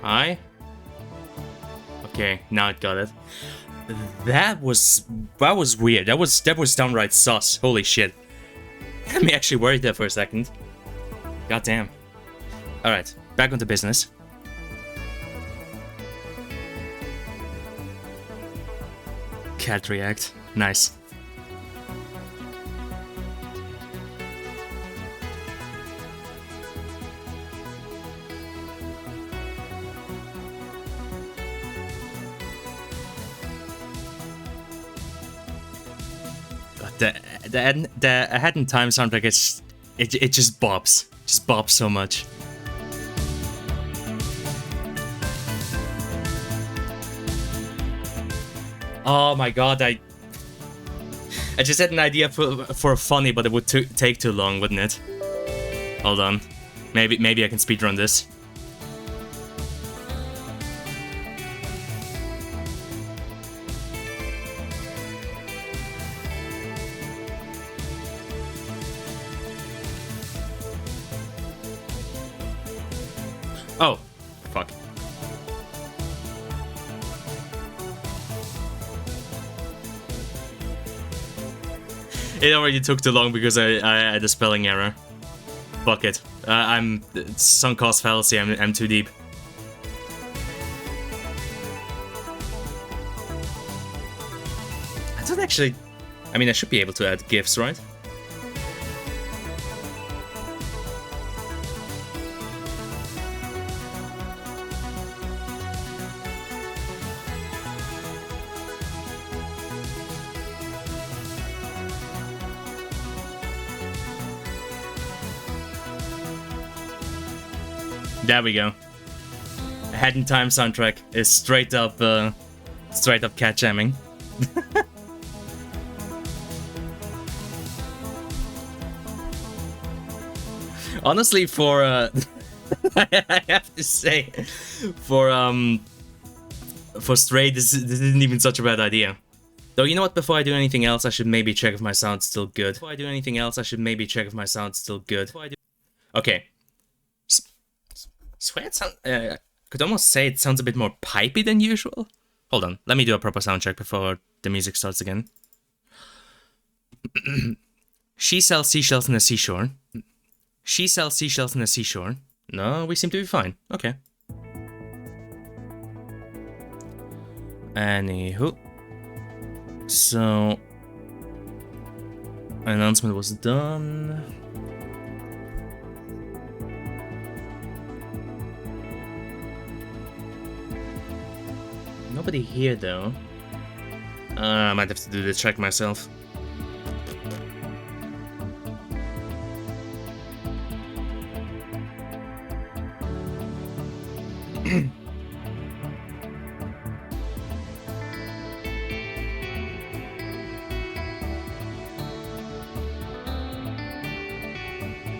Hi. Okay, now it got it. That was weird. That was downright sus. Holy shit. Had me actually worried there for a second. God damn. Alright, back onto business. Cat react. Nice. The Ahead in Time soundtrack is it just bops. Just bops so much. Oh my god, I just had an idea for a funny, but it would take too long, wouldn't it? Hold on. Maybe I can speedrun this. Oh, fuck. It already took too long because I had a spelling error. Fuck it. I'm sunk cost fallacy. I'm too deep. I don't actually. I mean, I should be able to add GIFs, right? There we go. Ahead in Time soundtrack is straight up cat jamming. Honestly, for I have to say, for Stray, this isn't even such a bad idea. Though, you know what? Before I do anything else, I should maybe check if my sound's still good. Okay. Swear it sounds. Could almost say it sounds a bit more pipey than usual. Hold on, let me do a proper sound check before the music starts again. She sells seashells in the seashore. She sells seashells in the seashore. No, we seem to be fine. Okay. Anywho. So. Announcement was done. Nobody here though. I might have to do the check myself.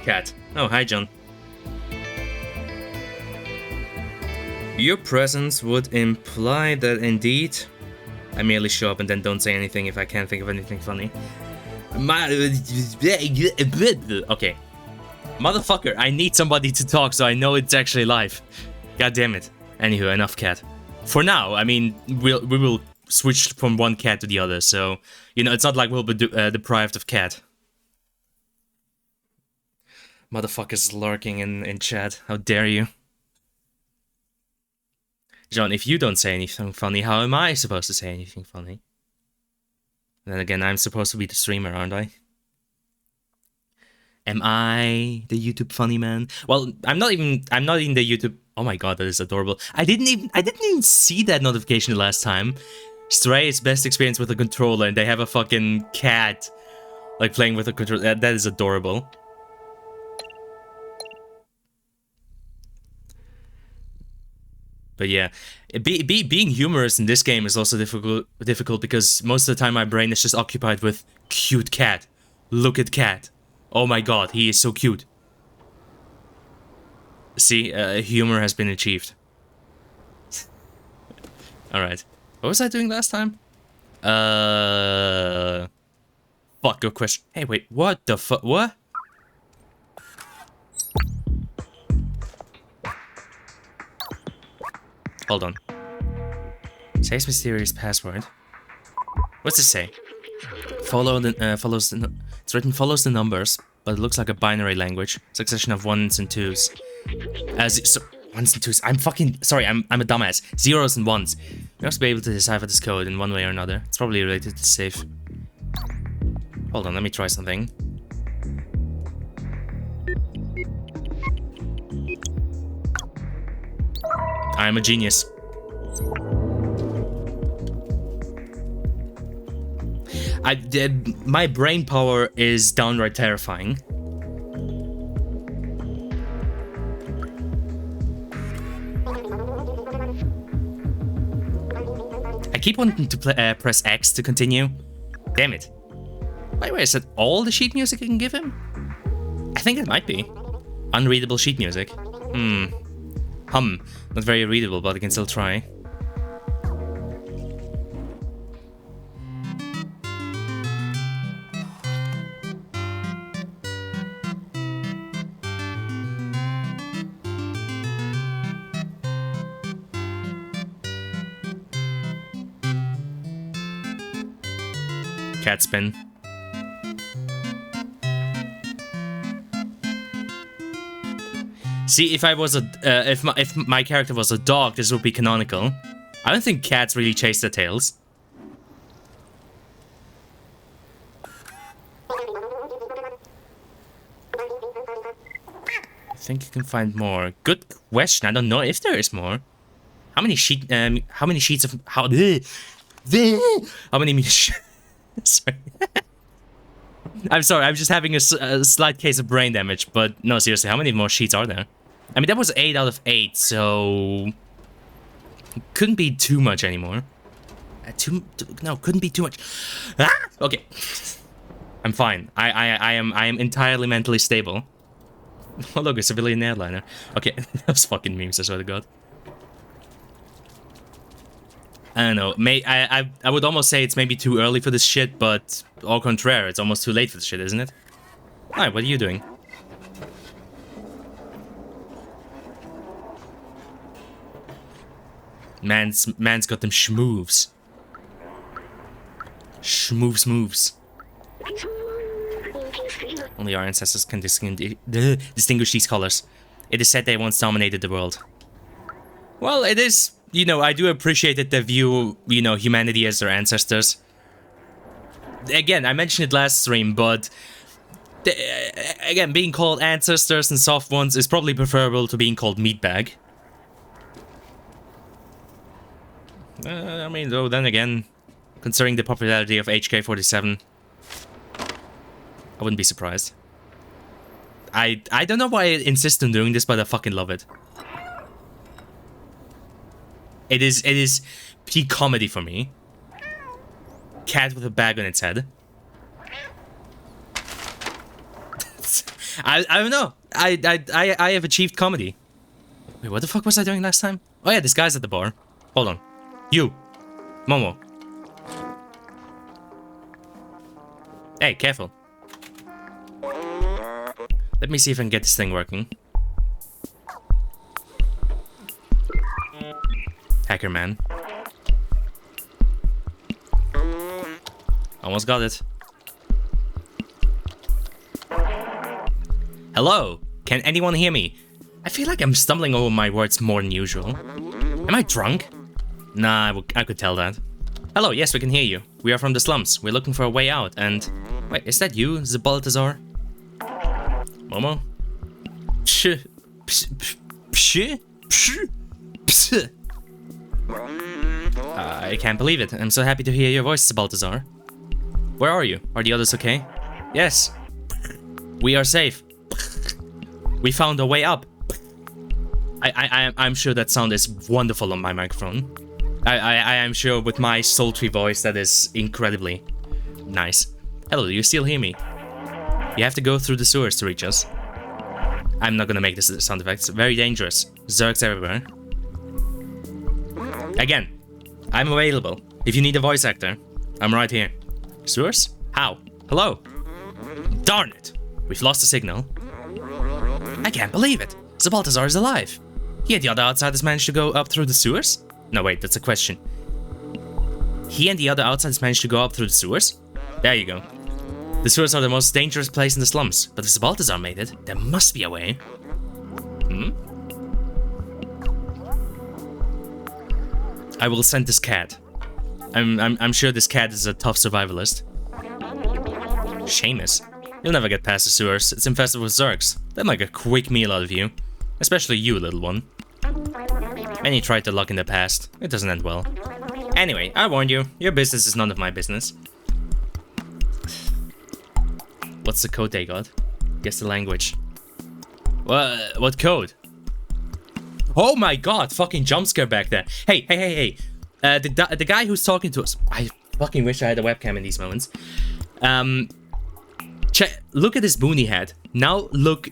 Cat. Oh, hi, John. Your presence would imply that indeed I merely show up and then don't say anything if I can't think of anything funny. Okay. Motherfucker, I need somebody to talk so I know it's actually live. God damn it. Anywho, enough cat. For now, I mean, we will switch from one cat to the other, so, you know, it's not like we'll be deprived of cat. Motherfuckers lurking in chat. How dare you? John, if you don't say anything funny, how am I supposed to say anything funny? Then again, I'm supposed to be the streamer, aren't I? Am I the YouTube funny man? Well, I'm not in the YouTube. Oh my god, that is adorable. I didn't even see that notification the last time. Stray is best experience with a controller, and they have a fucking cat, like, playing with a controller. That is adorable. But yeah, being humorous in this game is also difficult because most of the time my brain is just occupied with cute cat. Look at cat. Oh my god, he is so cute. See, humor has been achieved. Alright. What was I doing last time? Fuck, good question. Hey, wait, what the fuck? What? Hold on. Says mysterious password. What's it say? It's written follows the numbers, but it looks like a binary language. Succession of ones and twos. Ones and twos. I'm a dumbass. Zeros and ones. You must be able to decipher this code in one way or another. It's probably related to safe. Hold on, let me try something. I'm a genius. My brain power is downright terrifying. I keep wanting to press X to continue. Damn it. By the way, is that all the sheet music I can give him? I think it might be. Unreadable sheet music. Hum. Not very readable, but I can still try. Cat spin. See, if I was if my character was a dog, this would be canonical. I don't think cats really chase their tails. I think you can find more. Good question. I don't know if there is more. How many sheets of how many sorry. I'm sorry, I'm just having a slight case of brain damage, but no, seriously, how many more sheets are there? I mean, that was 8 out of 8, so... It couldn't be too much anymore. No, couldn't be too much. Ah! Okay. I'm fine. I am entirely mentally stable. Oh, look, a civilian airliner. Okay, those fucking memes, I swear to God. I don't know. I would almost say it's maybe too early for this shit, but au contraire, it's almost too late for this shit, isn't it? Alright, what are you doing? Man's got them schmoves. Schmoves. Only our ancestors can distinguish these colors. It is said they once dominated the world. Well, it is... You know, I do appreciate that they view, you know, humanity as their ancestors. Again, I mentioned it last stream, but... again, being called ancestors and soft ones is probably preferable to being called meatbag. I mean, though, then again, considering the popularity of HK-47, I wouldn't be surprised. I don't know why I insist on doing this, but I fucking love it. It is peak comedy for me. Cat with a bag on its head. I don't know. I have achieved comedy. Wait, what the fuck was I doing last time? Oh yeah, this guy's at the bar. Hold on. You. Momo. Hey, careful. Let me see if I can get this thing working. Hacker man. Almost got it. Hello? Can anyone hear me? I feel like I'm stumbling over my words more than usual. Am I drunk? Nah, I could tell that. Hello, yes, we can hear you. We are from the slums. We're looking for a way out, and... Wait, is that you, Balthazar? Momo? Psh. Psh. Psh. Psh. Psh. I can't believe it. I'm so happy to hear your voice, Balthazar. Where are you? Are the others okay? Yes. We are safe. We found a way up. I'm sure that sound is wonderful on my microphone. I am sure with my sultry voice that is incredibly nice. Hello, do you still hear me? You have to go through the sewers to reach us. I'm not gonna make this sound effects. Very dangerous. Zergs everywhere. Again, I'm available. If you need a voice actor, I'm right here. Sewers? How? Hello? Darn it! We've lost the signal. I can't believe it. Balthazar is alive. He and the other outsiders managed to go up through the sewers? No, wait, that's a question. He and the other outsiders managed to go up through the sewers? There you go. The sewers are the most dangerous place in the slums, but if Balthazar made it, there must be a way. Hmm? I will send this cat. I'm sure this cat is a tough survivalist. Seamus, you'll never get past the sewers. It's infested with Zergs. They'll make a quick meal out of you. Especially you, little one. Many tried their luck in the past. It doesn't end well. Anyway, I warned you. Your business is none of my business. What's the code they got? Guess the language. What code? Oh my god, fucking jump scare back there. Hey. The guy who's talking to us. I fucking wish I had a webcam in these moments. Look at his boonie head. Now look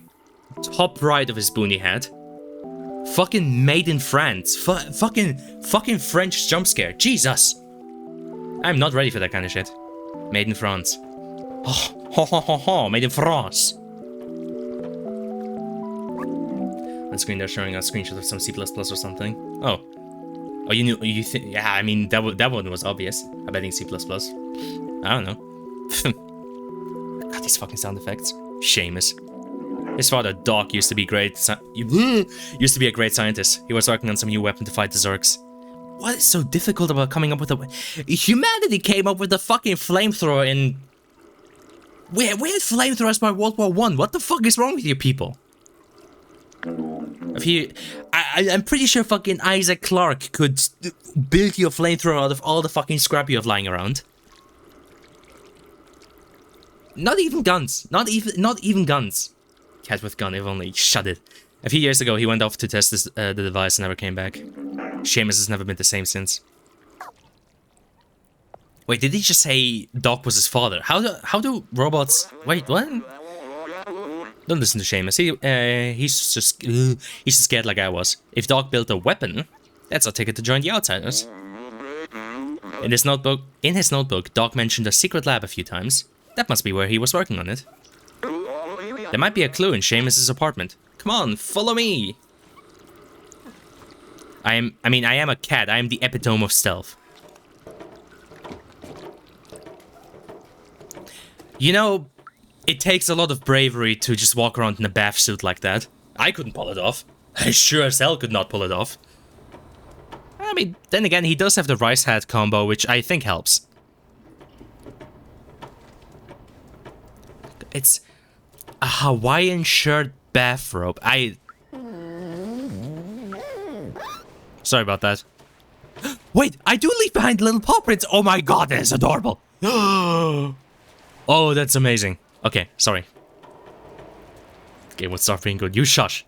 top right of his boonie head. Fucking made in France. Fucking French jump scare. Jesus. I'm not ready for that kind of shit. Made in France. Oh, made in France. On screen they're showing a screenshot of some C++ or something. Oh, you knew? You think? Yeah, I mean that one was obvious. I'm betting C++. I don't know. God, these fucking sound effects. Seamus. His father, Doc, used to be a great scientist. He was working on some new weapon to fight the Zergs. What is so difficult about coming up with a... Humanity came up with a fucking flamethrower in... We had flamethrowers by World War I. What the fuck is wrong with you people? I'm pretty sure fucking Isaac Clarke could build you a flamethrower out of all the fucking scrap you have lying around. Not even guns. Not even guns. Cat with gun, if only. Shut it. A few years ago, he went off to test the device and never came back. Seamus has never been the same since. Wait, did he just say Doc was his father? How do robots... Wait, what? Don't listen to Seamus. He's just scared like I was. If Doc built a weapon, that's our ticket to join the Outsiders. In his notebook, Doc mentioned a secret lab a few times. That must be where he was working on it. There might be a clue in Seamus's apartment. Come on, follow me. I am a cat. I am the epitome of stealth. You know, it takes a lot of bravery to just walk around in a bath suit like that. I couldn't pull it off. I sure as hell could not pull it off. I mean, then again, he does have the rice hat combo, which I think helps. It's a Hawaiian shirt bathrobe. Sorry about that. Wait, I do leave behind little paw prints. Oh my god, that is adorable. Oh, that's amazing. Okay, sorry. Game would start being good. You shush.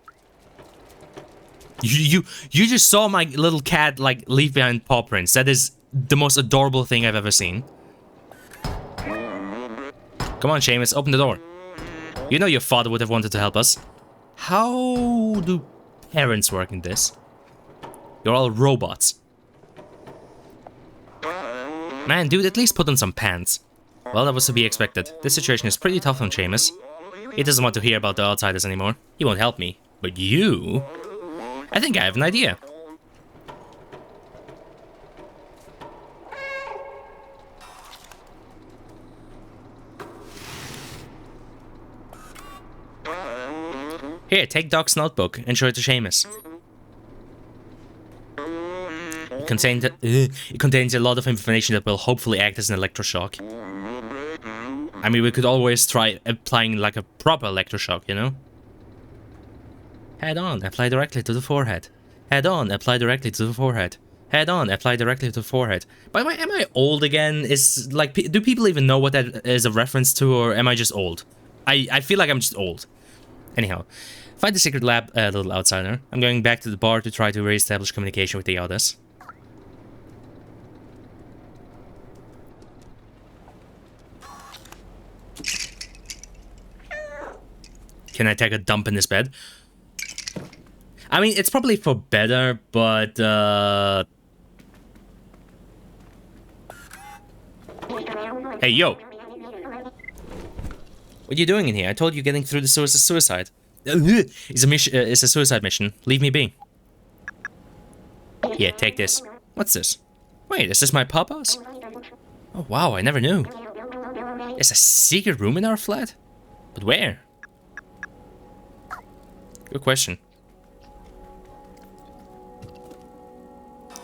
You just saw my little cat like leave behind paw prints. That is the most adorable thing I've ever seen. Come on, Seamus, open the door. You know your father would have wanted to help us. How do parents work in this? You're all robots. Man, dude, at least put on some pants. Well, that was to be expected. This situation is pretty tough on Seamus. He doesn't want to hear about the Outsiders anymore. He won't help me. But you... I think I have an idea. Here, take Doc's notebook and show it to Seamus. It contains a lot of information that will hopefully act as an electroshock. I mean, we could always try applying like a proper electroshock, you know? Head on, apply directly to the forehead. Head on, apply directly to the forehead. Head on, apply directly to the forehead. By the way, am I old again? Is like, do people even know what that is a reference to, or am I just old? I feel like I'm just old. Anyhow, find the secret lab, little outsider. I'm going back to the bar to try to re-establish communication with the others. Can I take a dump in this bed? I mean, it's probably for better, but, Hey, yo! What are you doing in here? I told you getting through the sewers is suicide. It's a suicide mission. Leave me be. Here, take this. What's this? Wait, is this my papa's? Oh wow, I never knew. There's a secret room in our flat? But where? Good question.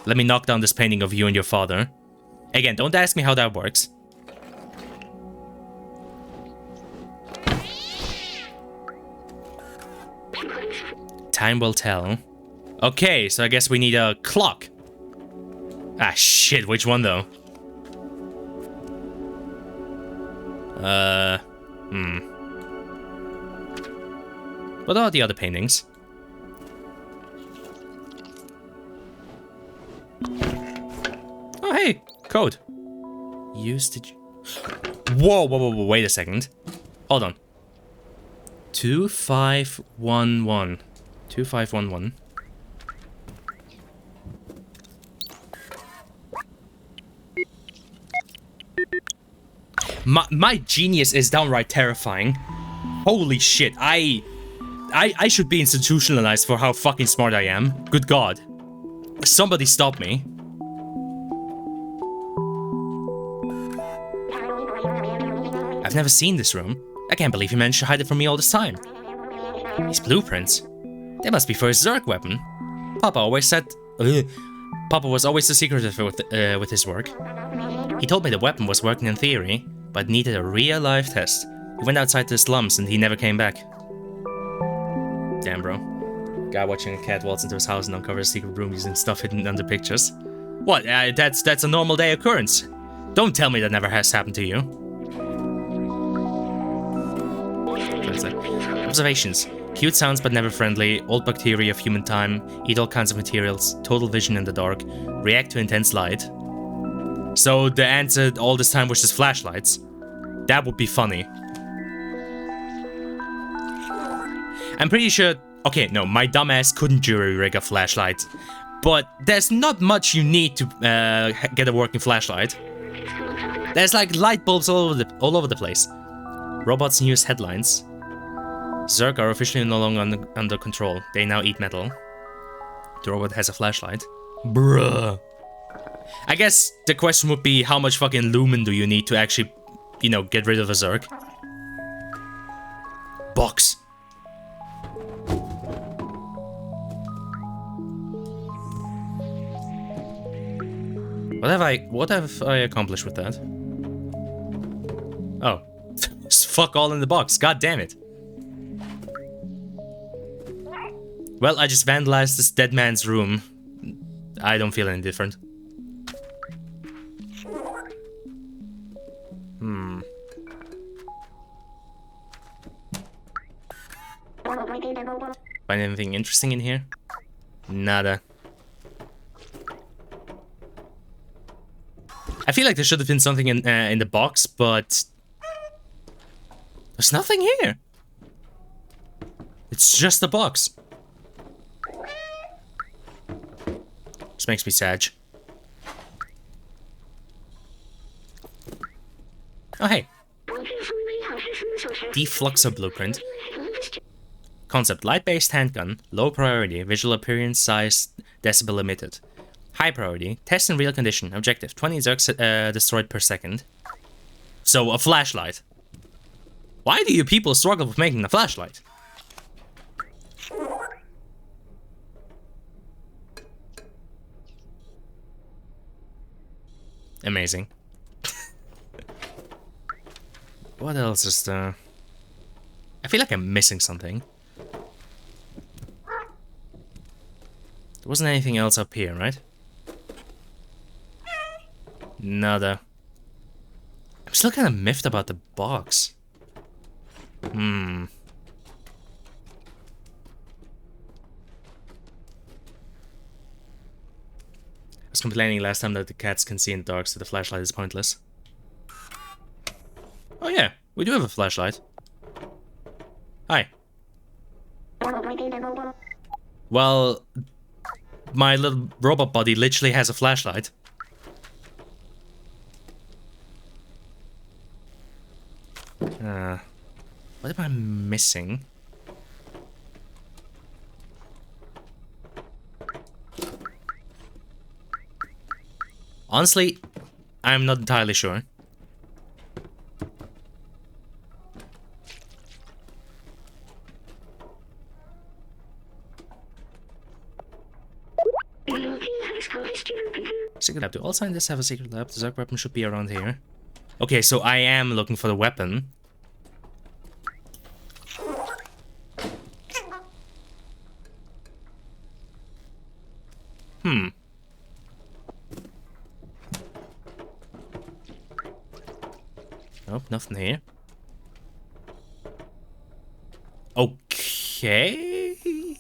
Let me knock down this painting of you and your father. Again, don't ask me how that works. Time will tell. Okay, so I guess we need a clock. Ah, shit, which one though? What are the other paintings? Oh, hey, code. Used to... Whoa, wait a second. Hold on. 2511. 2511. My genius is downright terrifying. Holy shit, I should be institutionalized for how fucking smart I am. Good god. Somebody stop me. I've never seen this room. I can't believe he managed to hide it from me all this time. These blueprints. They must be for his Zerg weapon. Papa always said... Papa was always so secretive with his work. He told me the weapon was working in theory, but needed a real-life test. He went outside the slums and he never came back. Damn, bro. Guy watching a cat waltz into his house and uncover a secret room using stuff hidden under pictures. What? That's a normal day occurrence. Don't tell me that never has happened to you. Observations. Cute sounds but never friendly. Old bacteria of human time. Eat all kinds of materials. Total vision in the dark. React to intense light. So the answer all this time was just flashlights. That would be funny. I'm pretty sure... Okay, no, my dumbass couldn't jury rig a flashlight. But there's not much you need to get a working flashlight. There's like light bulbs all over the place. Robots use headlines. Zerg are officially no longer under control. They now eat metal. The robot has a flashlight. Bruh. I guess the question would be how much fucking lumen do you need to actually, you know, get rid of a Zerg? Box. What have I accomplished with that? Oh. Fuck all in the box, god damn it. Well, I just vandalized this dead man's room. I don't feel any different. Find anything interesting in here? Nada. I feel like there should have been something in the box, but there's nothing here. It's just a box. This makes me sad. Oh hey. Defluxer blueprint. Concept: light-based handgun, low priority, visual appearance, size, decibel emitted. High priority, test in real condition. Objective: 20 Zergs destroyed per second. So a flashlight. Why do you people struggle with making a flashlight? Amazing. What else is there? I feel like I'm missing something. There wasn't anything else up here, right? Nada. I'm still kind of miffed about the box. I was complaining last time that the cats can see in the dark, so the flashlight is pointless. Oh yeah, we do have a flashlight. Hi. Well, my little robot body literally has a flashlight. What am I missing? Honestly, I'm not entirely sure. Secret lab. Do all scientists have a secret lab? The Zerg weapon should be around here. Okay, so I am looking for the weapon. Nope, nothing here. Okay.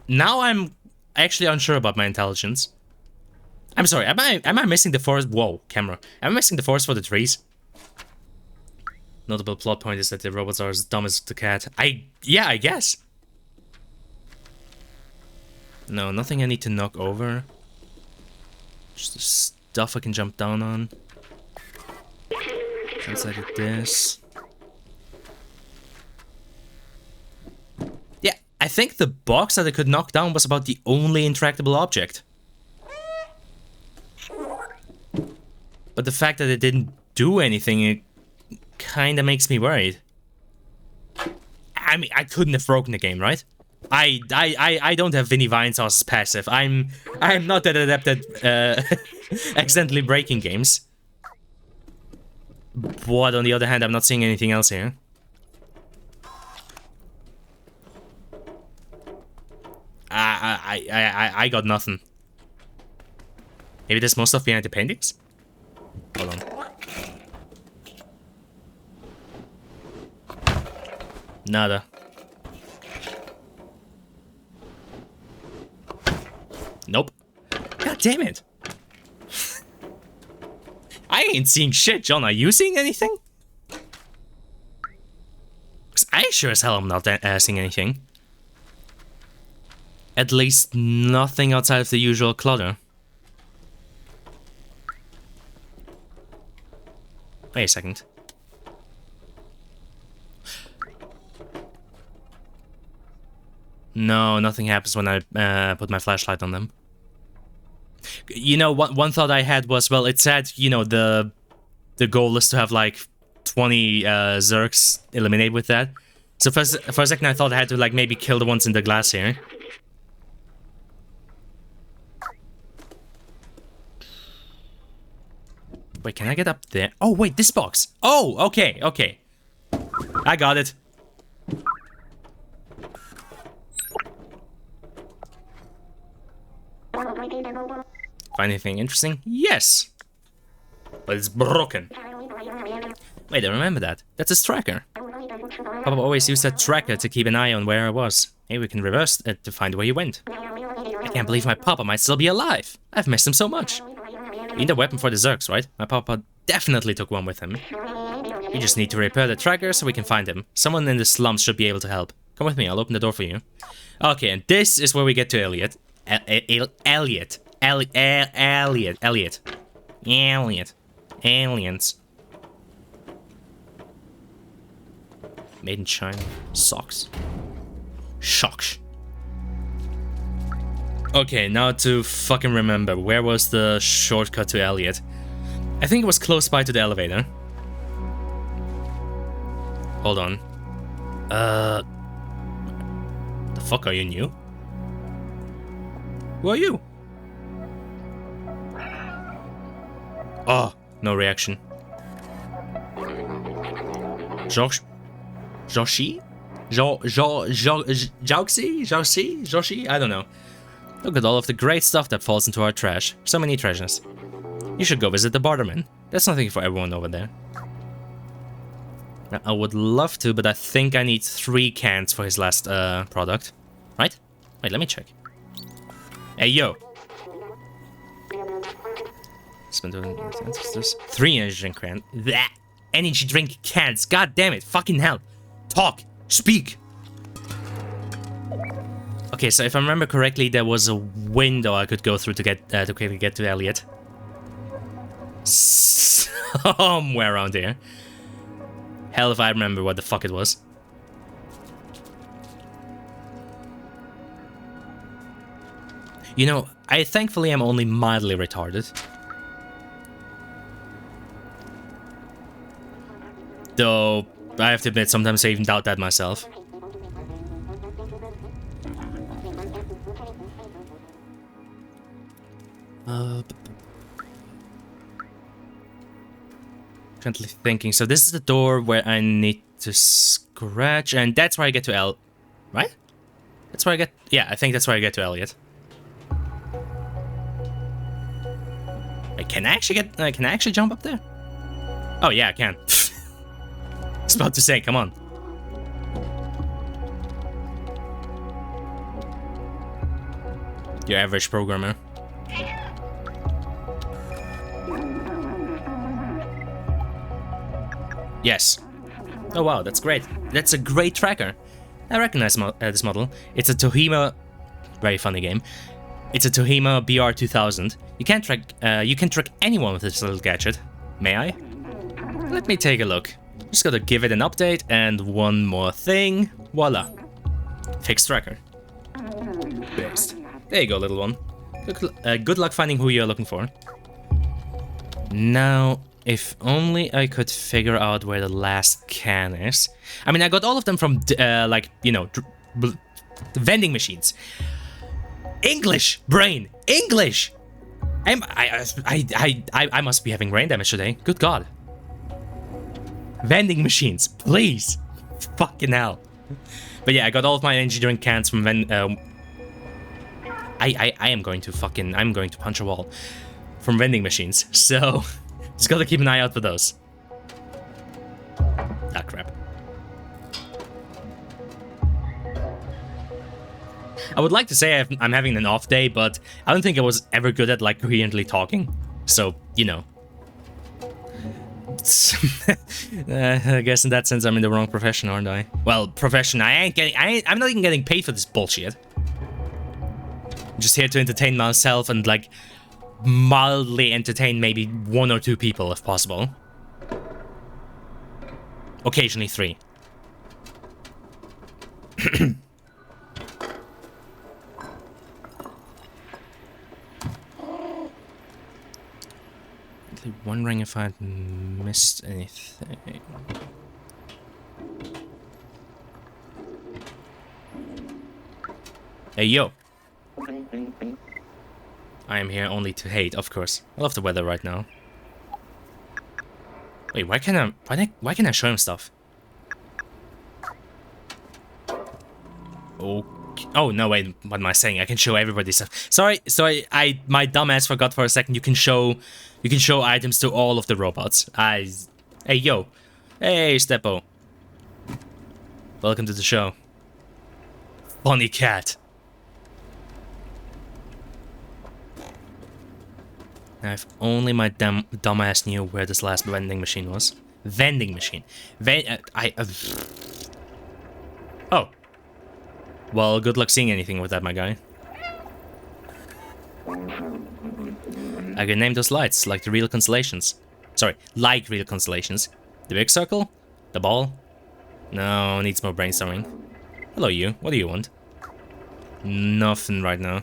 Now I'm actually unsure about my intelligence. I'm sorry, am I missing the forest? Whoa, camera. Am I missing the forest for the trees? Notable plot point is that the robots are as dumb as the cat. Yeah, I guess. No, nothing I need to knock over. Just the stuff I can jump down on. Inside of this. Yeah, I think the box that I could knock down was about the only interactable object. But the fact that it didn't do anything, it kinda makes me worried. I mean, I couldn't have broken the game, right? I don't have Vinny Vinesauce's passive. I'm not that adept at accidentally breaking games. But on the other hand, I'm not seeing anything else here. I got nothing. Maybe there's more stuff behind the paintings? Hold on. Nada. Nope. God damn it. I ain't seeing shit, John. Are you seeing anything? 'Cause I sure as hell am not seeing anything. At least nothing outside of the usual clutter. Wait a second. No, nothing happens when I put my flashlight on them. You know, one thought I had was, well, it said, you know, the goal is to have like 20 Zergs eliminate with that. So for a second I thought I had to like maybe kill the ones in the glass here. Wait, can I get up there? Oh, wait, this box. Oh, okay, okay. I got it. Find anything interesting? Yes! But it's broken. Wait, I remember that. That's his tracker. Papa always used that tracker to keep an eye on where I was. Maybe we can reverse it to find where he went. I can't believe my papa might still be alive. I've missed him so much. You need a weapon for the Zergs, right? My papa definitely took one with him. You just need to repair the tracker so we can find him. Someone in the slums should be able to help. Come with me, I'll open the door for you. Okay, and this is where we get to Elliot. Elliot. Aliens. Made in China. Socks. Shocks. Okay, now to fucking remember. Where was the shortcut to Elliot? I think it was close by to the elevator. Hold on. The fuck are you, new? Who are you? Oh, no reaction. Joshi? Joshi? I don't know. Look at all of the great stuff that falls into our trash. So many treasures. You should go visit the barterman. There's something for everyone over there. Now, I would love to, but I think I need 3 cans for his last product. Right? Wait, let me check. Hey, yo. Spend 3 energy drink cans. That energy drink cans. God damn it. Fucking hell. Talk. Speak. Okay, so if I remember correctly, there was a window I could go through to get to quickly get to Elliot. Somewhere around here. Hell if I remember what the fuck it was. You know, I thankfully am only mildly retarded. Though, I have to admit, sometimes I even doubt that myself. Currently thinking. So this is the door where I need to scratch, and that's where I get to L, right? That's where I get. Yeah, I think that's where I get to Elliot. Wait, can I actually get? Can I actually jump up there? Oh yeah, I can. I was about to say, come on. Your average programmer. Yes. Oh wow, that's great. That's a great tracker. I recognize this model. It's a Tohima, very funny game. It's a Tohima BR2000. You can track anyone with this little gadget. May I? Let me take a look. Just gotta give it an update and one more thing. Voila. Fixed tracker. Fixed. There you go, little one. Good luck finding who you're looking for. Now, if only I could figure out where the last can is. I mean, I got all of them from, like, you know, vending machines. English, brain, English. I must be having brain damage today. Good God. Vending machines, please. Fucking hell. But yeah, I got all of my energy drink cans from I am going to punch a wall from vending machines. So just gotta keep an eye out for those. Ah, crap. I would like to say I'm having an off day, but I don't think I was ever good at, like, coherently talking. So, you know. I guess in that sense I'm in the wrong profession, aren't I? Well, profession, I'm not even getting paid for this bullshit. I'm just here to entertain myself and, like, mildly entertain maybe 1 or 2 people if possible. Occasionally 3. Wondering if I'd missed anything. Hey, yo. I am here only to hate, of course. I love the weather right now. Wait, why can't I show him stuff? Oh no, wait, what am I saying? I can show everybody stuff. Sorry, my dumbass forgot for a second. You can show items to all of the robots. Hey, yo. Hey, Steppo. Welcome to the show. Funny cat. Now, if only my dumbass knew where this last vending machine was. Vending machine. Oh. Well, good luck seeing anything with that, my guy. I can name those lights like the real constellations. Sorry, like real constellations. The big circle? The ball? No, needs more brainstorming. Hello, you. What do you want? Nothing right now.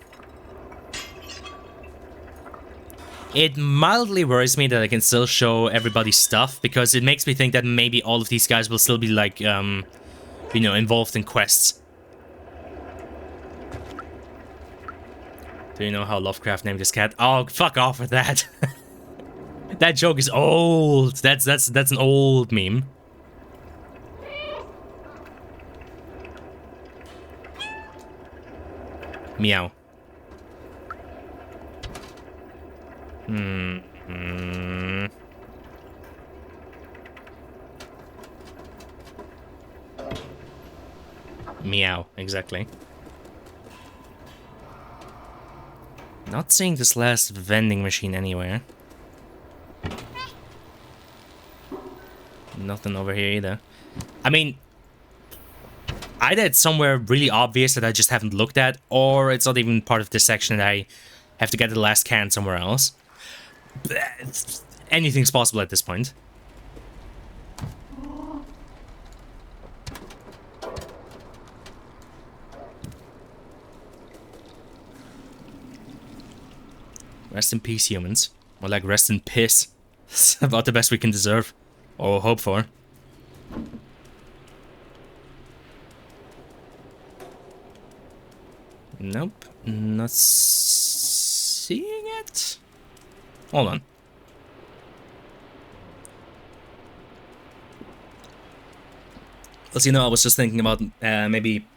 It mildly worries me that I can still show everybody stuff, because it makes me think that maybe all of these guys will still be, like, you know, involved in quests. Do you know how Lovecraft named his cat? Oh, fuck off with that. That joke is old. That's an old meme. Meow. Meow, exactly. Not seeing this last vending machine anywhere. Nothing over here either. I mean, either it's somewhere really obvious that I just haven't looked at, or it's not even part of this section that I have to get the last can somewhere else. Anything's possible at this point. Rest in peace, humans. More like rest in piss. It's about the best we can deserve. Or hope for. Nope. Not seeing it? Hold on. As you know, I was just thinking about maybe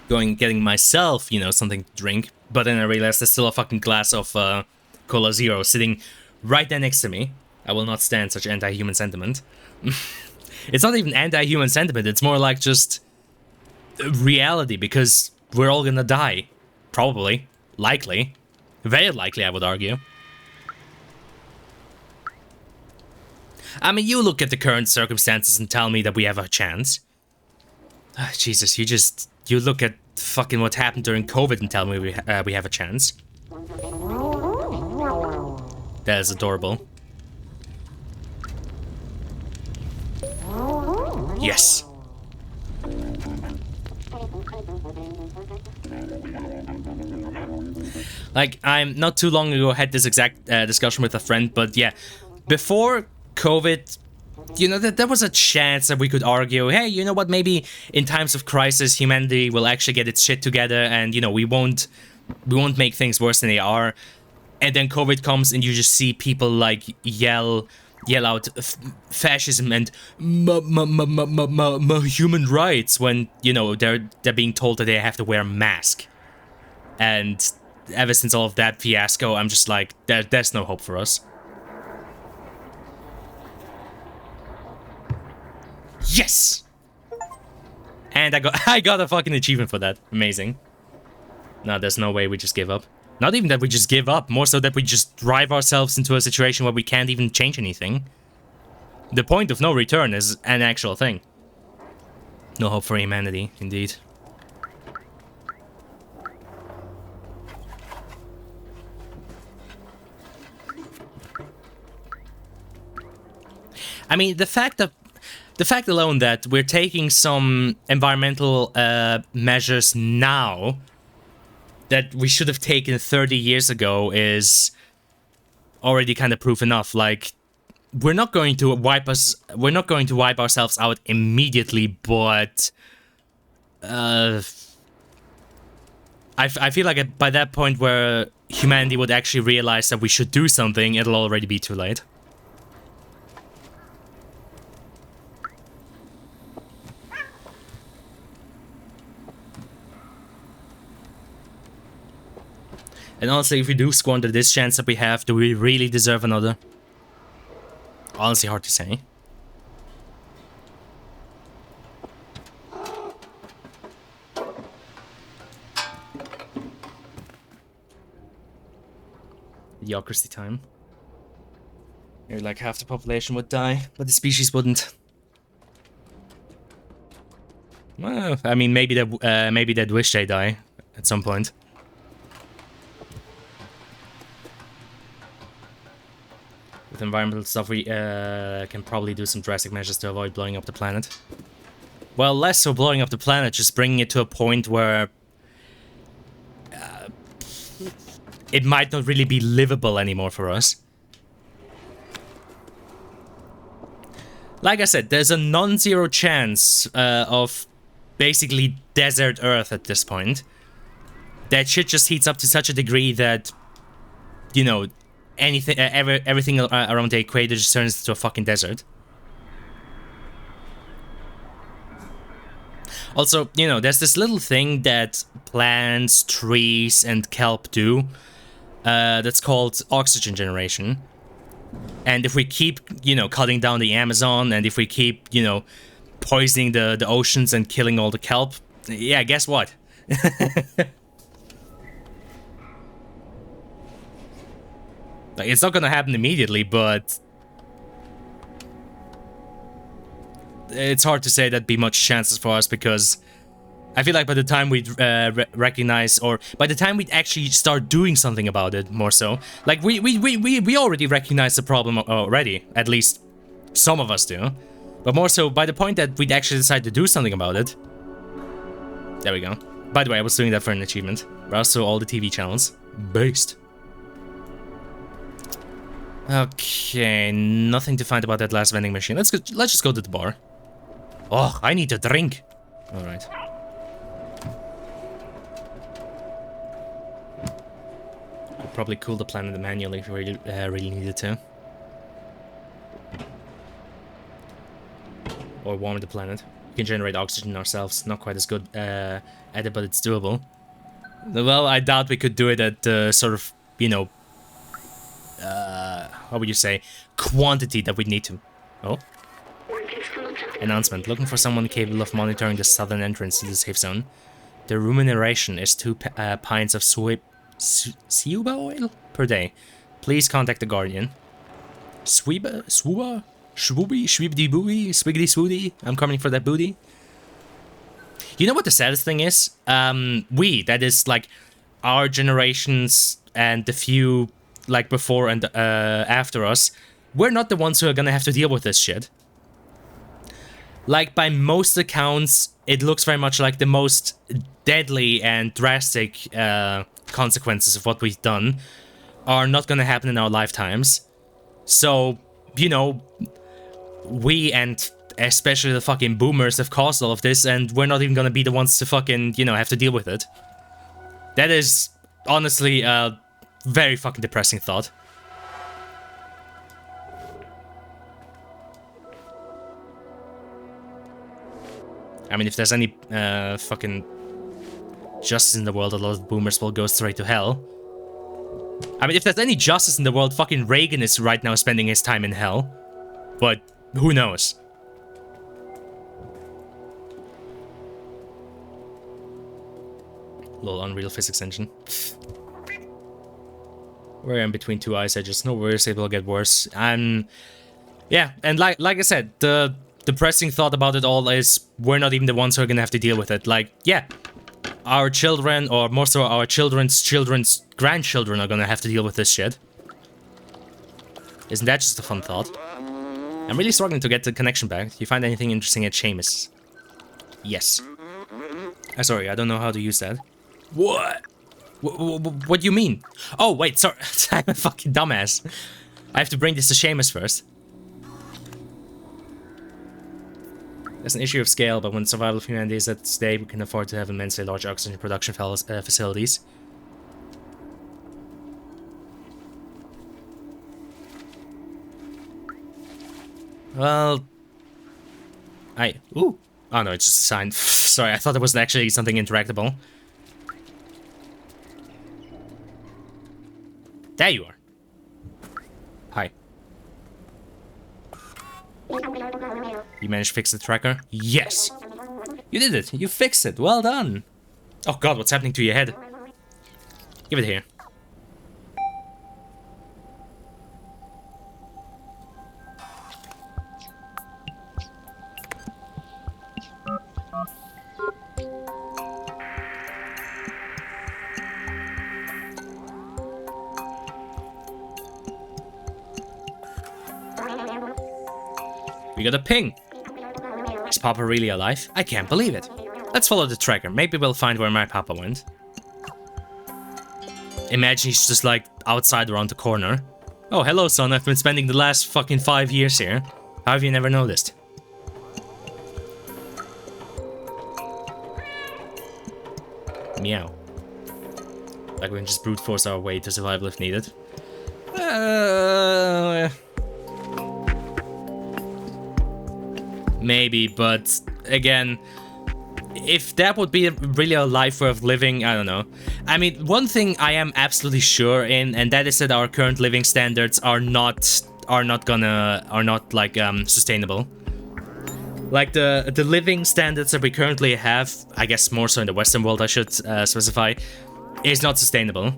getting myself, you know, something to drink. But then I realized there's still a fucking glass of Cola Zero sitting right there next to me. I will not stand such anti-human sentiment. It's not even anti-human sentiment, it's more like just reality, because we're all gonna die. Probably. Likely. Very likely, I would argue. I mean, you look at the current circumstances and tell me that we have a chance. Jesus, you look at fucking what happened during COVID and tell me we have a chance. That is adorable. Yes. Like, I'm not too long ago had this exact discussion with a friend, but yeah, before COVID, you know, there was a chance that we could argue, hey, you know what, maybe in times of crisis, humanity will actually get its shit together, and, you know, we won't make things worse than they are. And then COVID comes, and you just see people, like, yell out fascism and human rights when, you know, they're being told that they have to wear a mask. And ever since all of that fiasco, I'm just like, there's no hope for us. Yes! And I got a fucking achievement for that. Amazing. No, there's no way we just give up. Not even that we just give up, more so that we just drive ourselves into a situation where we can't even change anything. The point of no return is an actual thing. No hope for humanity, indeed. I mean, the fact alone that we're taking some environmental measures now that we should have taken 30 years ago is already kind of proof enough. Like, we're not going to wipe ourselves out immediately, but I feel like by that point where humanity would actually realize that we should do something, it'll already be too late. And honestly, if we do squander this chance that we have, do we really deserve another? Honestly, hard to say. Idiocracy time. Maybe like half the population would die, but the species wouldn't. Well, I mean, maybe they'd wish they die at some point. With environmental stuff, we can probably do some drastic measures to avoid blowing up the planet. Well, less so blowing up the planet, just bringing it to a point where it might not really be livable anymore for us. Like I said, there's a non-zero chance of basically desert Earth at this point. That shit just heats up to such a degree that, you know, everything around the equator just turns into a fucking desert. Also, you know, there's this little thing that plants, trees, and kelp do that's called oxygen generation. And if we keep, you know, cutting down the Amazon, and if we keep, you know, poisoning the oceans and killing all the kelp, yeah, guess what? Like, it's not gonna happen immediately, but it's hard to say that'd be much chances for us, because I feel like by the time we'd recognize, or by the time we'd actually start doing something about it, more so, like we already recognize the problem already, at least some of us do, but more so by the point that we'd actually decide to do something about it. There we go. By the way, I was doing that for an achievement. Browse through all the TV channels. Based. Okay, nothing to find about that last vending machine. Let's just go to the bar. Oh, I need a drink. All right. Could probably cool the planet manually if we really needed to. Or warm the planet. We can generate oxygen ourselves. Not quite as good at it, but it's doable. Well, I doubt we could do it at the sort of, you know, what would you say, quantity that we need to. Oh. Announcement. Looking for someone capable of monitoring the southern entrance to the safe zone. The remuneration is 2 pints of Suba oil per day. Please contact the Guardian. Swooby, Shweebity Booey, Swiggity Swoody. I'm coming for that booty. You know what the saddest thing is? That is, like, our generations and the few, like, before and after us, we're not the ones who are gonna have to deal with this shit. Like, by most accounts, it looks very much like the most deadly and drastic consequences of what we've done are not gonna happen in our lifetimes. So, you know, we and especially the fucking boomers have caused all of this, and we're not even gonna be the ones to fucking, you know, have to deal with it. That is honestly a very fucking depressing thought. I mean, if there's any fucking justice in the world, a lot of boomers will go straight to hell. I mean, if there's any justice in the world, fucking Reagan is right now spending his time in hell. But who knows? Lol, Unreal Physics Engine. We're in between 2 ice edges. No worries, it will get worse. Yeah, and like I said, the depressing thought about it all is we're not even the ones who are gonna have to deal with it. Like, yeah, our children, or more so our children's grandchildren are gonna have to deal with this shit. Isn't that just a fun thought? I'm really struggling to get the connection back. Do you find anything interesting at Seamus? Yes. Sorry, I don't know how to use that. What? What do you mean? Oh, wait, sorry. I'm a fucking dumbass. I have to bring this to Seamus first. There's an issue of scale, but when survival of humanity is at stake, we can afford to have immensely large oxygen production facilities. Well... Ooh! Oh no, it's just a sign. Sorry, I thought it was actually something interactable. There you are. Hi. You managed to fix the tracker? Yes! You did it! You fixed it! Well done! Oh god, what's happening to your head? Give it here. We got a ping! Is Papa really alive? I can't believe it. Let's follow the tracker. Maybe we'll find where my Papa went. Imagine he's just like outside around the corner. Oh, hello son, I've been spending the last fucking 5 years here. How have you never noticed? Meow. Like we can just brute force our way to survival if needed. Maybe, but again, if that would be really a life worth living, I don't know. I mean, one thing I am absolutely sure in, and that is that our current living standards are not sustainable. Like the living standards that we currently have, I guess more so in the Western world, I should specify, is not sustainable.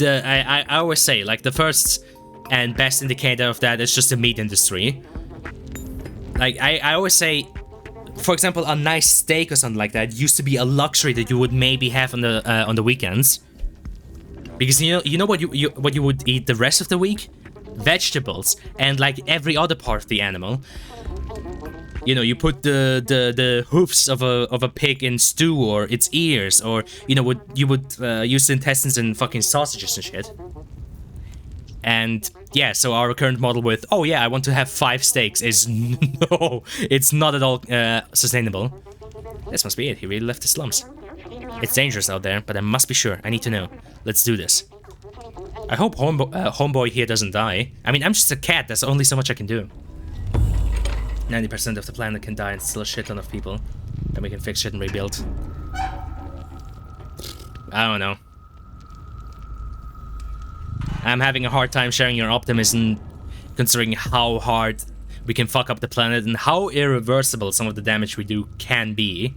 I always say, like, the first and best indicator of that is just the meat industry. Like, I always say, for example, a nice steak or something like that used to be a luxury that you would maybe have on the weekends, because you know what you would eat the rest of the week? Vegetables and like every other part of the animal. You know, you put the hoofs of a pig in stew, or its ears, or you know, you would use the intestines in fucking sausages and shit. And yeah, so our current model with, oh yeah, I want to have 5 steaks is no, it's not at all sustainable. This must be it. He really left the slums. It's dangerous out there, but I must be sure. I need to know. Let's do this. I hope homeboy here doesn't die. I mean, I'm just a cat. There's only so much I can do. 90% of the planet can die and still a shit ton of people. Then we can fix shit and rebuild. I don't know. I'm having a hard time sharing your optimism, considering how hard we can fuck up the planet and how irreversible some of the damage we do can be.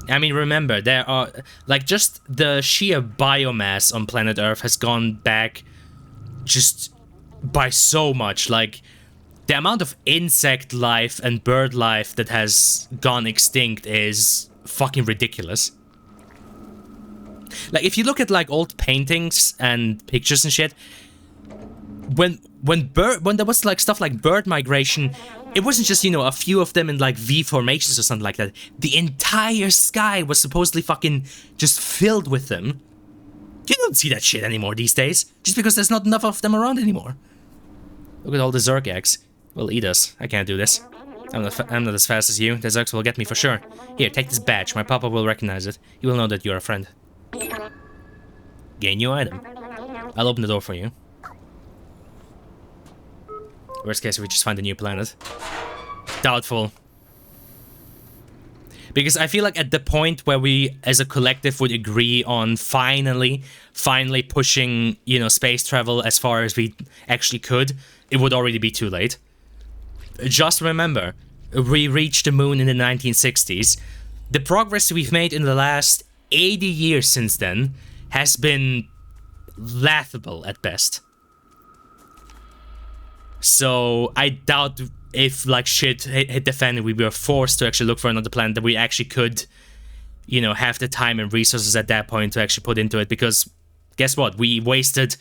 I mean, remember, there are, like, just the sheer biomass on planet Earth has gone back just by so much. Like, the amount of insect life and bird life that has gone extinct is fucking ridiculous. Like, if you look at, like, old paintings and pictures and shit, when there was, like, stuff like bird migration, it wasn't just, you know, a few of them in, like, V formations or something like that. The entire sky was supposedly fucking just filled with them. You don't see that shit anymore these days, just because there's not enough of them around anymore. Look at all the Zerg eggs. Will eat us. I can't do this. I'm not as fast as you. The Zergs will get me for sure. Here, take this badge. My papa will recognize it. He will know that you're a friend. Gain new item. I'll open the door for you. Worst case, we just find a new planet. Doubtful. Because I feel like at the point where we, as a collective, would agree on finally pushing, you know, space travel as far as we actually could, it would already be too late. Just remember, we reached the moon in the 1960s. The progress we've made in the last 80 years since then has been laughable at best. So I doubt if, like, shit hit the fan and we were forced to actually look for another planet, that we actually could, you know, have the time and resources at that point to actually put into it. Because guess what? We wasted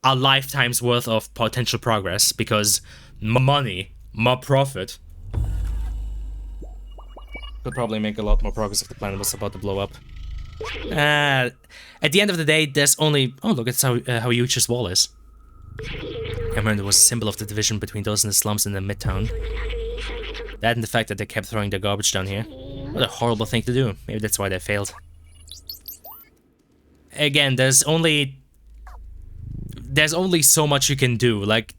a lifetime's worth of potential progress because money, more profit. Could probably make a lot more progress if the planet was about to blow up. At the end of the day, there's only... Oh, look, it's how huge this wall is. I remember it was a symbol of the division between those in the slums and the midtown. That and the fact that they kept throwing their garbage down here. What a horrible thing to do. Maybe that's why they failed. Again, there's only so much you can do. Like,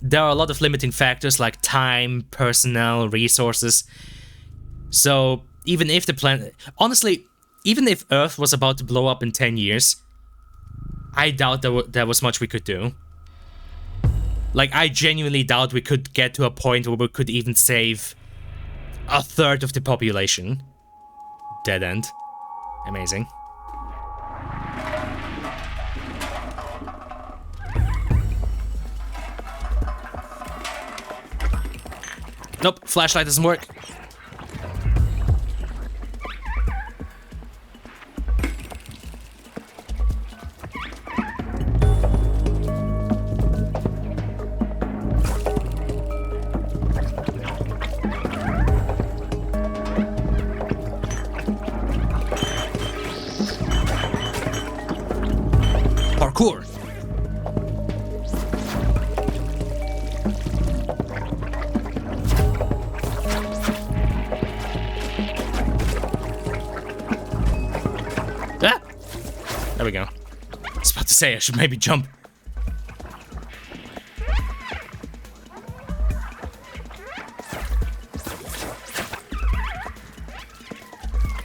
there are a lot of limiting factors like time, personnel, resources. So, even if the planet... Honestly, even if Earth was about to blow up in 10 years, I doubt there was much we could do. Like, I genuinely doubt we could get to a point where we could even save a third of the population. Dead end. Amazing. Nope, flashlight doesn't work. Parkour. Ah! There we go. I was about to say I should maybe jump.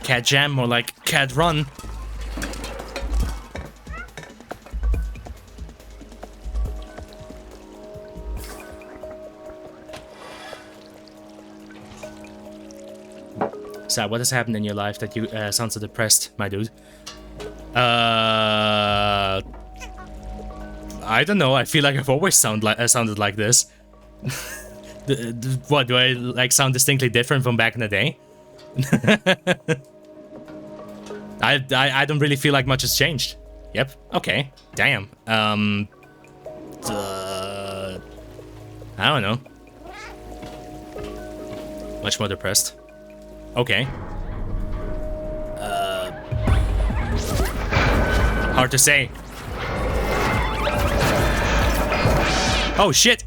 Cat jam, more like cat run. So, what has happened in your life that you sound so depressed, my dude? I don't know. I feel like I've always sounded like this. What, do I like sound distinctly different from back in the day? I don't really feel like much has changed. Yep. Okay. Damn. I don't know. Much more depressed. Okay. Hard to say. Oh, shit!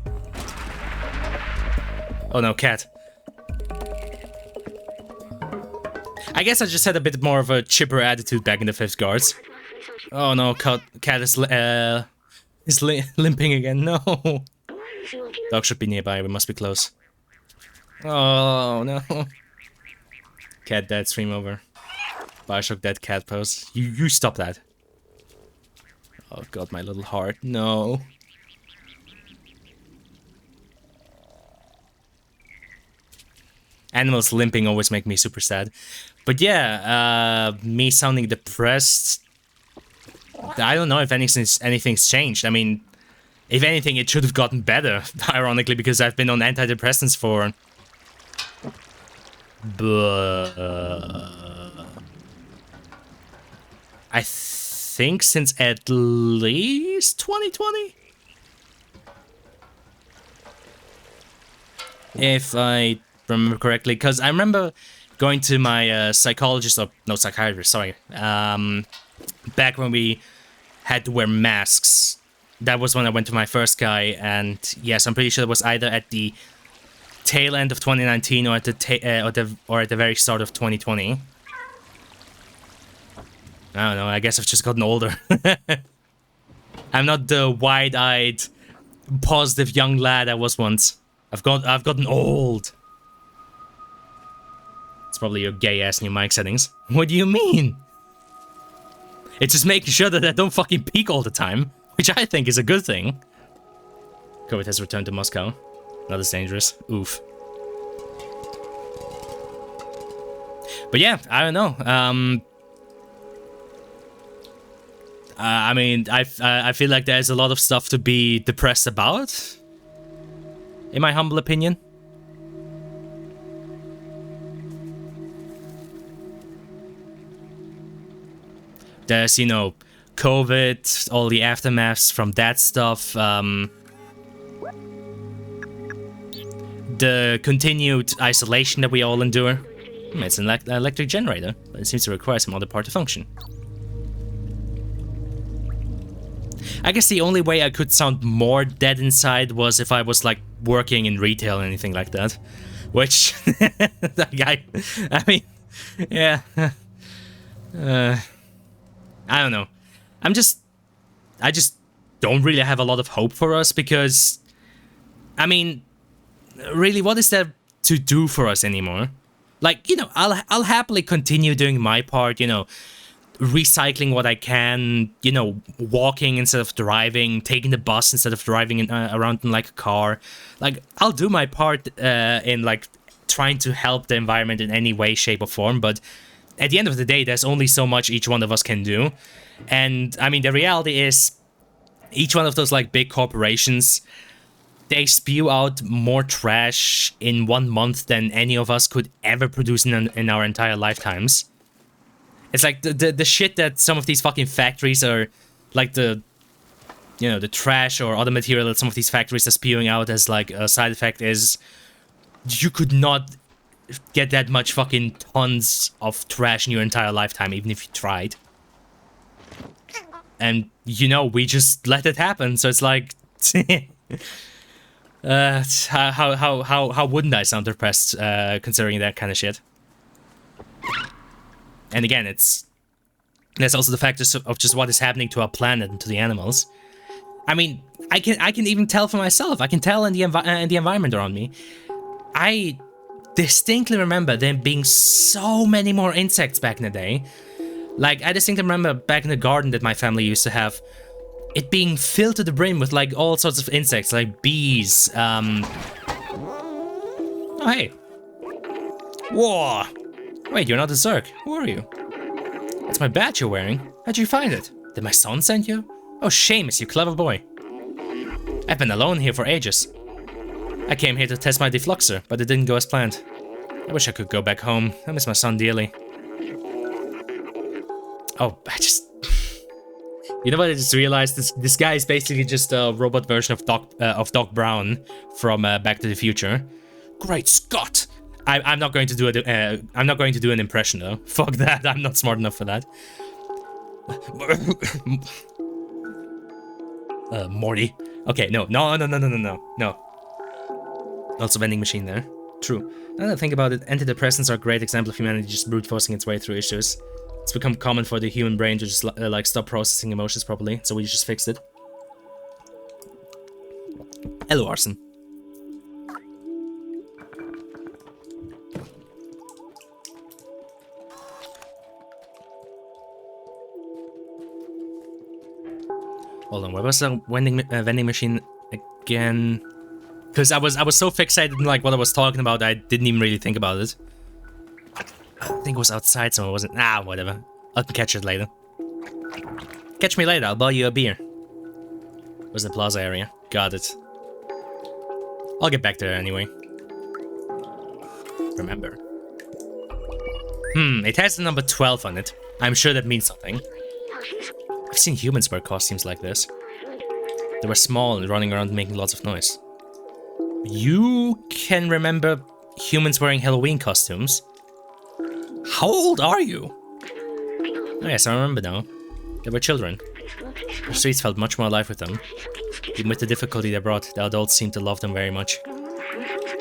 Oh no, cat. I guess I just had a bit more of a chipper attitude back in the 5th guards. Oh no, cat is limping again. No. Dog should be nearby. We must be close. Oh no. Cat dead. Stream over. Bioshock dead. Cat pose. You stop that. Oh god, my little heart. No. Animals limping always make me super sad. But yeah, me sounding depressed. I don't know if anything's changed. I mean, if anything, it should have gotten better, ironically, because I've been on antidepressants for... I think since at least 2020? If I remember correctly, because I remember going to my psychologist, or no, psychiatrist, sorry, back when we had to wear masks. That was when I went to my first guy, and yes, I'm pretty sure it was either at the tail end of 2019 or at the very start of 2020. I don't know, I guess I've just gotten older. I'm not the wide-eyed, positive young lad I was once. I've gotten old. It's probably your gay-ass new mic settings. What do you mean? It's just making sure that I don't fucking peak all the time, which I think is a good thing. COVID has returned to Moscow. Not as dangerous. Oof. But yeah, I don't know. I mean, I feel like there's a lot of stuff to be depressed about, in my humble opinion. There's, you know, COVID, all the aftermaths from that stuff, the continued isolation that we all endure. It's an electric generator, but it seems to require some other part to function. I guess the only way I could sound more dead inside was if I was, like, working in retail or anything like that. Which, I mean, yeah. I don't know. I just don't really have a lot of hope for us because, I mean, really, what is there to do for us anymore? Like, you know, I'll happily continue doing my part, you know, recycling what I can, you know, walking instead of driving, taking the bus instead of driving around in like a car. Like, I'll do my part in like trying to help the environment in any way, shape, or form, but at the end of the day, there's only so much each one of us can do. And, I mean, the reality is, each one of those, like, big corporations, they spew out more trash in 1 month than any of us could ever produce in our entire lifetimes. It's like the shit that some of these fucking factories are, like, the, you know, the trash or other material that some of these factories are spewing out as, like, a side effect is, you could not get that much fucking tons of trash in your entire lifetime, even if you tried. And, you know, we just let it happen, so it's like... how wouldn't I sound depressed, considering that kind of shit? And again, there's also the factors of just what is happening to our planet and to the animals. I mean, I can even tell for myself. I can tell in the environment around me. I distinctly remember there being so many more insects back in the day. Like, I distinctly remember back in the garden that my family used to have, it being filled to the brim with, like, all sorts of insects, like bees, Oh, hey. Whoa! Wait, you're not a Zerg. Who are you? That's my badge you're wearing. How'd you find it? Did my son send you? Oh, Seamus, you clever boy. I've been alone here for ages. I came here to test my defluxer, but it didn't go as planned. I wish I could go back home. I miss my son dearly. Oh, I just... You know what I just realized? This guy is basically just a robot version of Doc Brown from Back to the Future. Great Scott! I'm not going to do it. I'm not going to do an impression though. Fuck that! I'm not smart enough for that. Morty. Okay, no. Also vending machine there. True. Now that I think about it, antidepressants are a great example of humanity just brute forcing its way through issues. It's become common for the human brain to just like stop processing emotions properly, so we just fixed it. Hello, Arson. Hold on, where was the vending machine again? Because I was so fixated in like what I was talking about, I didn't even really think about it. I think it was outside somewhere, wasn't? Ah, whatever. I'll catch it later. Catch me later. I'll buy you a beer. Was the plaza area? Got it. I'll get back there anyway. Remember. It has the number 12 on it. I'm sure that means something. I've seen humans wear costumes like this. They were small and running around making lots of noise. You can remember humans wearing Halloween costumes? How old are you? Oh yes, I remember now. They were children. The streets felt much more alive with them. Even with the difficulty they brought, the adults seemed to love them very much.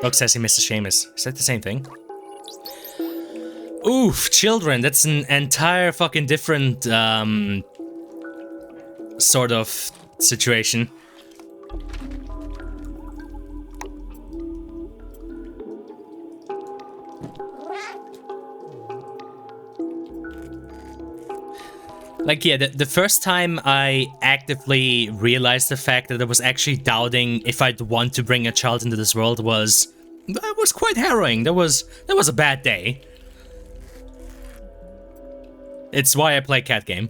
Doc says he misses Seamus. Is that the same thing? Oof, children, that's an entire fucking different, sort of situation. Like, yeah, the first time I actively realized the fact that I was actually doubting if I'd want to bring a child into this world was quite harrowing. That was a bad day. It's why I play cat game.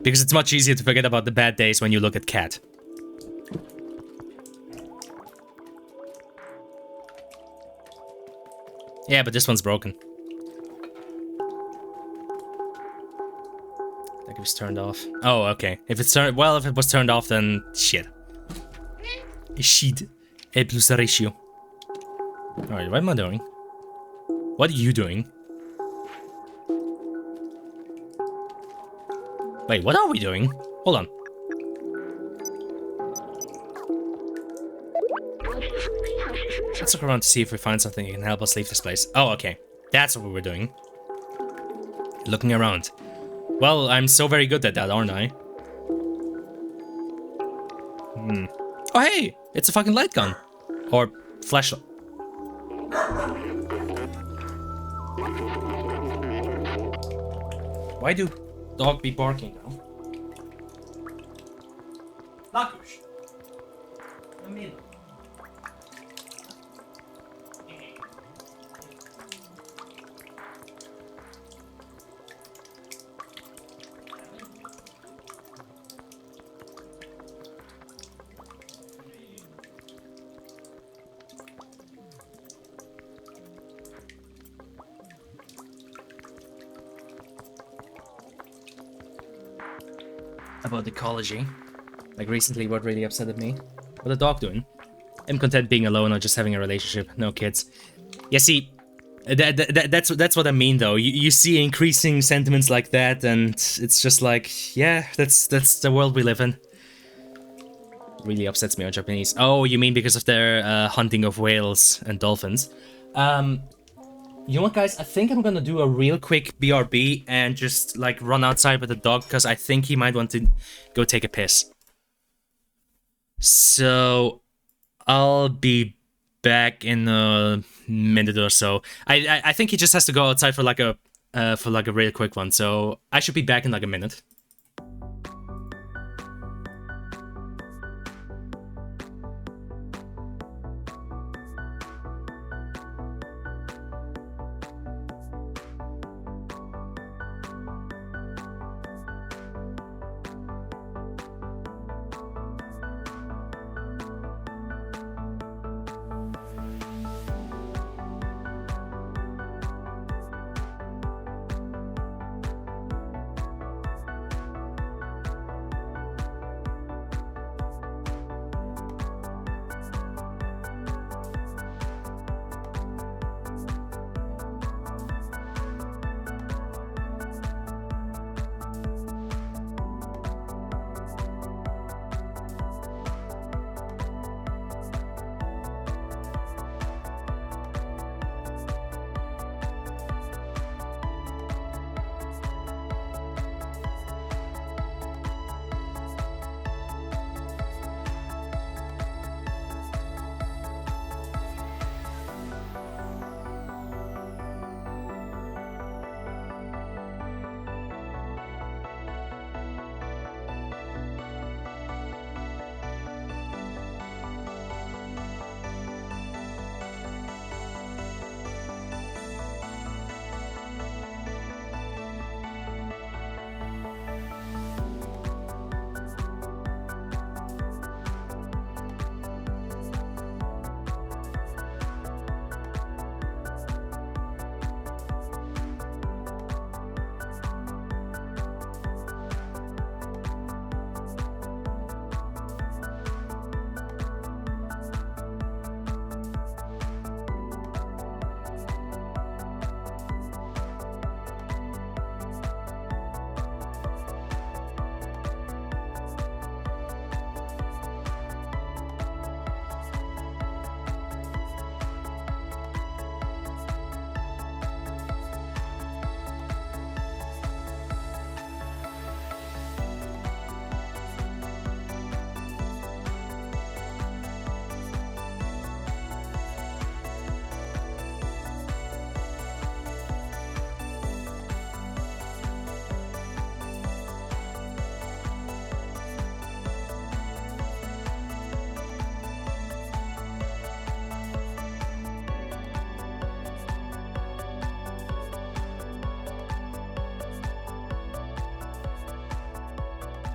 Because it's much easier to forget about the bad days when you look at cat. Yeah, but this one's broken. Like it was turned off. Oh, okay. If it's turned, well, if it was turned off, then shit. Shit. A plus ratio. Alright, what am I doing? What are you doing? Wait, what are we doing? Hold on. Let's look around to see if we find something that can help us leave this place. Oh, okay. That's what we were doing. Looking around. Well, I'm so very good at that, aren't I? Oh, hey! It's a fucking light gun. Or flashlight. Why do dog be barking now? Lakush. Come in. About ecology. Like recently, what really upset me? What the dog doing? I'm content being alone or just having a relationship. No kids. Yeah, see, that's what I mean though. You see increasing sentiments like that, and it's just like, yeah, that's the world we live in. Really upsets me on Japanese. Oh, you mean because of their hunting of whales and dolphins? You know what, guys? I think I'm gonna do a real quick BRB and just, like, run outside with the dog, because I think he might want to go take a piss. So, I'll be back in a minute or so. I think he just has to go outside for, like, a real quick one, so I should be back in, like, a minute.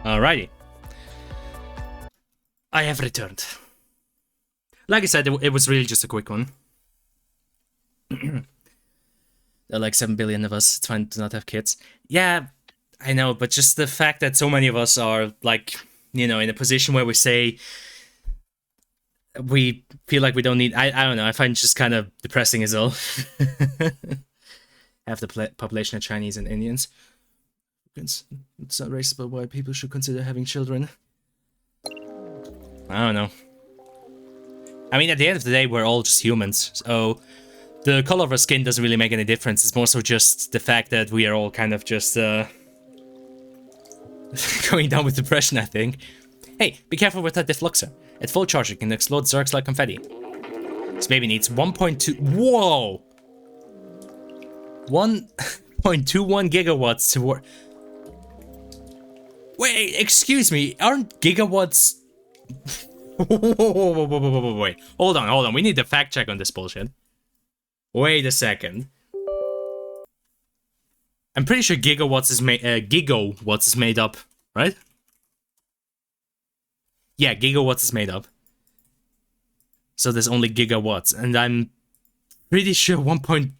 Alrighty. I have returned. Like I said, it was really just a quick one. There are like 7 billion of us. It's fine to not have kids. Yeah, I know, but just the fact that so many of us are, like, you know, in a position where we say we feel like we don't need... I don't know, I find it just kind of depressing as well. Half the population are Chinese and Indians. It's not racist, but why people should consider having children. I don't know. I mean, at the end of the day, we're all just humans, so the color of our skin doesn't really make any difference. It's more so just the fact that we are all kind of just going down with depression, I think. Hey, be careful with that defluxer. At full charge, it can explode Zergs like confetti. This baby needs 1.2... Whoa! 1.21 gigawatts to work... Wait, excuse me, aren't gigawatts... Wait, hold on, we need to fact check on this bullshit. Wait a second. I'm pretty sure gigawatts is made up, right? Yeah, gigawatts is made up. So there's only gigawatts, and I'm pretty sure 1.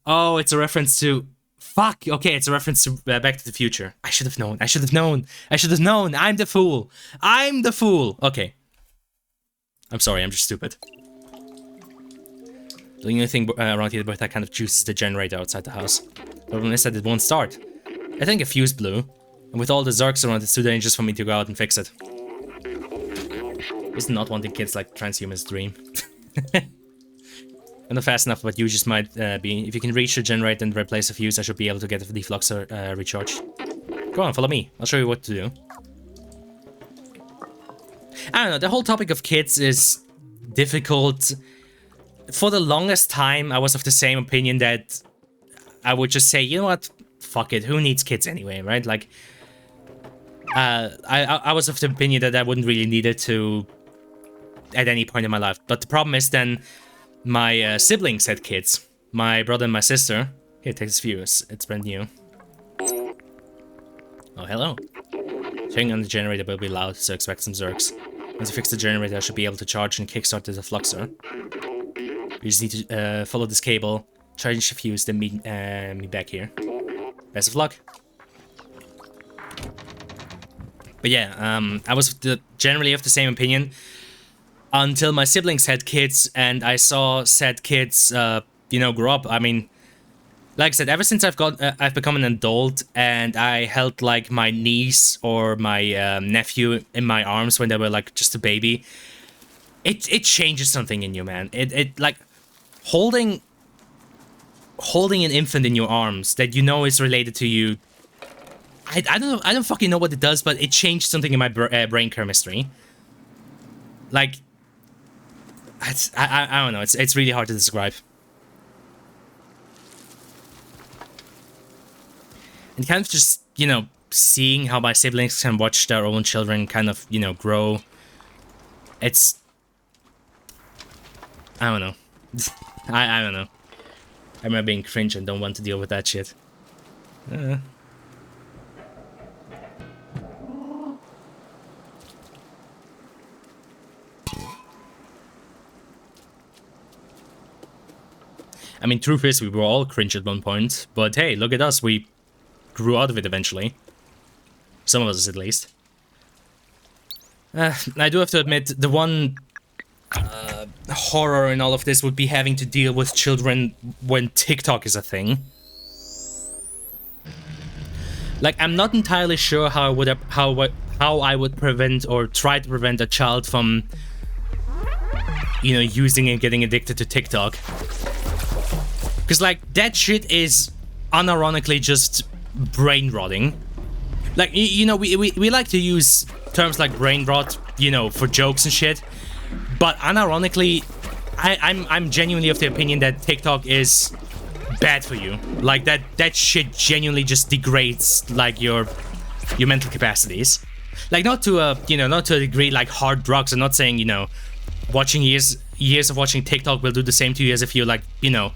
Oh, it's a reference to... Fuck, okay, it's a reference to Back to the Future. I should have known, I'm the fool. Okay. I'm sorry, I'm just stupid. The only thing around here with that kind of juice is the generator outside the house. The problem is that it won't start. I think a fuse blew, and with all the Zergs around, it's too dangerous for me to go out and fix it. Isn't not wanting kids like transhumans dream. I'm not fast enough, but you just might be. If you can reach the generator and replace a fuse, I should be able to get the defluxer recharged. Go on, follow me. I'll show you what to do. I don't know, the whole topic of kids is difficult. For the longest time, I was of the same opinion that I would just say, you know what, fuck it, who needs kids anyway, right? Like, I was of the opinion that I wouldn't really need it to at any point in my life. But the problem is then my siblings had kids. My brother and my sister. Here, take this fuse. It's brand new. Oh, hello. Turning on the generator will be loud, so expect some Zergs. Once I fix the generator, I should be able to charge and kickstart the defluxer. You just need to follow this cable, charge the fuse, then meet me back here. Best of luck. But yeah, I was generally of the same opinion until my siblings had kids and I saw said kids, you know, grow up. I mean, like I said, ever since I've become an adult and I held like my niece or my nephew in my arms when they were like just a baby, it changes something in you, man. It like holding an infant in your arms that you know is related to you. I don't know. I don't fucking know what it does, but it changed something in my brain chemistry. Like, I don't know. It's really hard to describe. And kind of just, you know, seeing how my siblings can watch their own children kind of, you know, grow. It's... I don't know. I don't know. I remember being cringe and don't want to deal with that shit. I mean, truth is, we were all cringe at one point, but hey, look at us, we grew out of it eventually. Some of us, at least. I do have to admit, the one horror in all of this would be having to deal with children when TikTok is a thing. Like, I'm not entirely sure how I would prevent or try to prevent a child from, you know, using and getting addicted to TikTok. Because, like, that shit is unironically just brain rotting. Like, you know, we like to use terms like brain rot, you know, for jokes and shit. But unironically, I'm genuinely of the opinion that TikTok is bad for you. Like, that shit genuinely just degrades, like, your mental capacities. Like, not to a, you know, not to a degree like hard drugs. I'm not saying, you know, watching years of watching TikTok will do the same to you as if you're, like, you know,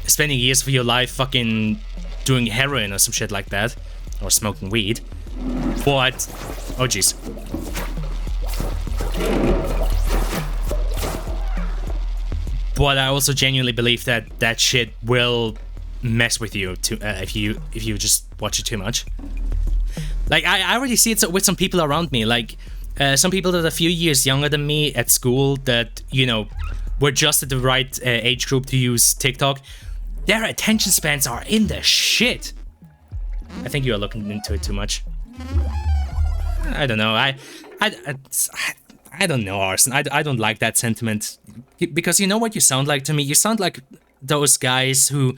spending years of your life fucking doing heroin or some shit like that, or smoking weed. What? Oh, jeez. But I also genuinely believe that that shit will mess with you if you just watch it too much. Like, I already see it with some people around me. Like, some people that are a few years younger than me at school that, you know, were just at the right age group to use TikTok. Their attention spans are in the shit. I think you are looking into it too much. I don't know. I don't know, Arson. I don't like that sentiment. Because you know what you sound like to me? You sound like those guys who,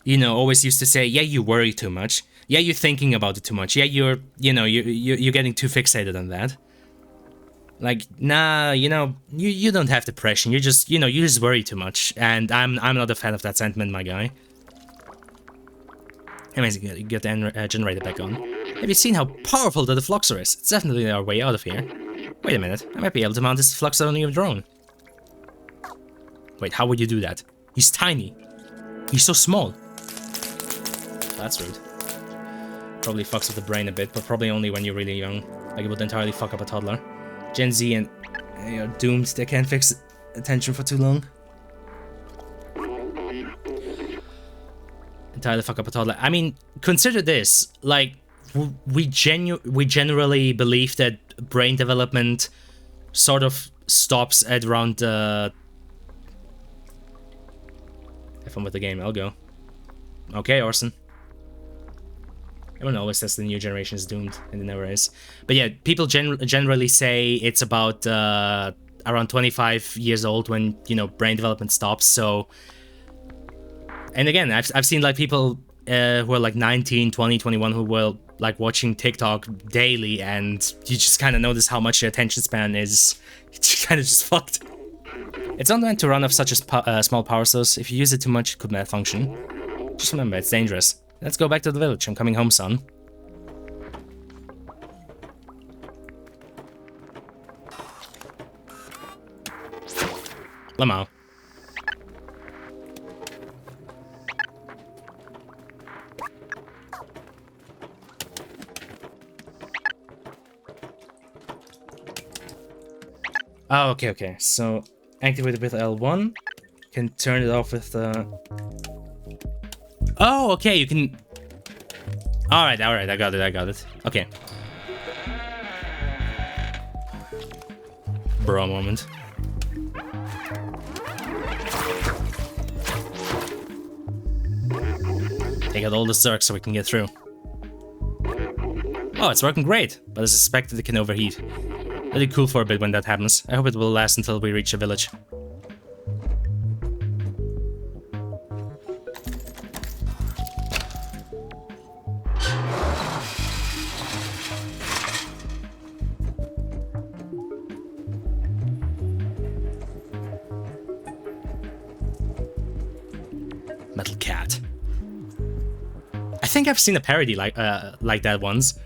you know, always used to say, yeah, you worry too much. Yeah, you're thinking about it too much. Yeah, you're getting too fixated on that. Like, nah, you know, you don't have depression. You just, you know, you just worry too much. And I'm not a fan of that sentiment, my guy. Amazing, you get the generator back on. Have you seen how powerful the Fluxer is? It's definitely our way out of here. Wait a minute, I might be able to mount this Fluxer on your drone. Wait, how would you do that? He's tiny. He's so small. That's rude. Probably fucks with the brain a bit, but probably only when you're really young. Like, it would entirely fuck up a toddler. Gen Z and are doomed. They can't fix attention for too long. Entirely fuck up a toddler. I mean, consider this. Like, we generally believe that brain development sort of stops at around have fun with the game, I'll go. Okay, Orson. Everyone always says the new generation is doomed, and it never is. But yeah, people generally say it's about around 25 years old when, you know, brain development stops, so... And again, I've seen, like, people who are, like, 19, 20, 21 who were, like, watching TikTok daily, and you just kind of notice how much your attention span is kind of just fucked. It's not meant to run off such a small power source. If you use it too much, it could malfunction. Just remember, it's dangerous. Let's go back to the village. I'm coming home, son. Lamau. Oh, okay. So, activate it with L1. Can turn it off with the... Oh, okay, you can... Alright, I got it. Okay. Bro moment. Take out all the Zergs so we can get through. Oh, it's working great, but I suspect it can overheat. Really cool for a bit when that happens. I hope it will last until we reach a village. Metal cat. I think I've seen a parody like that once.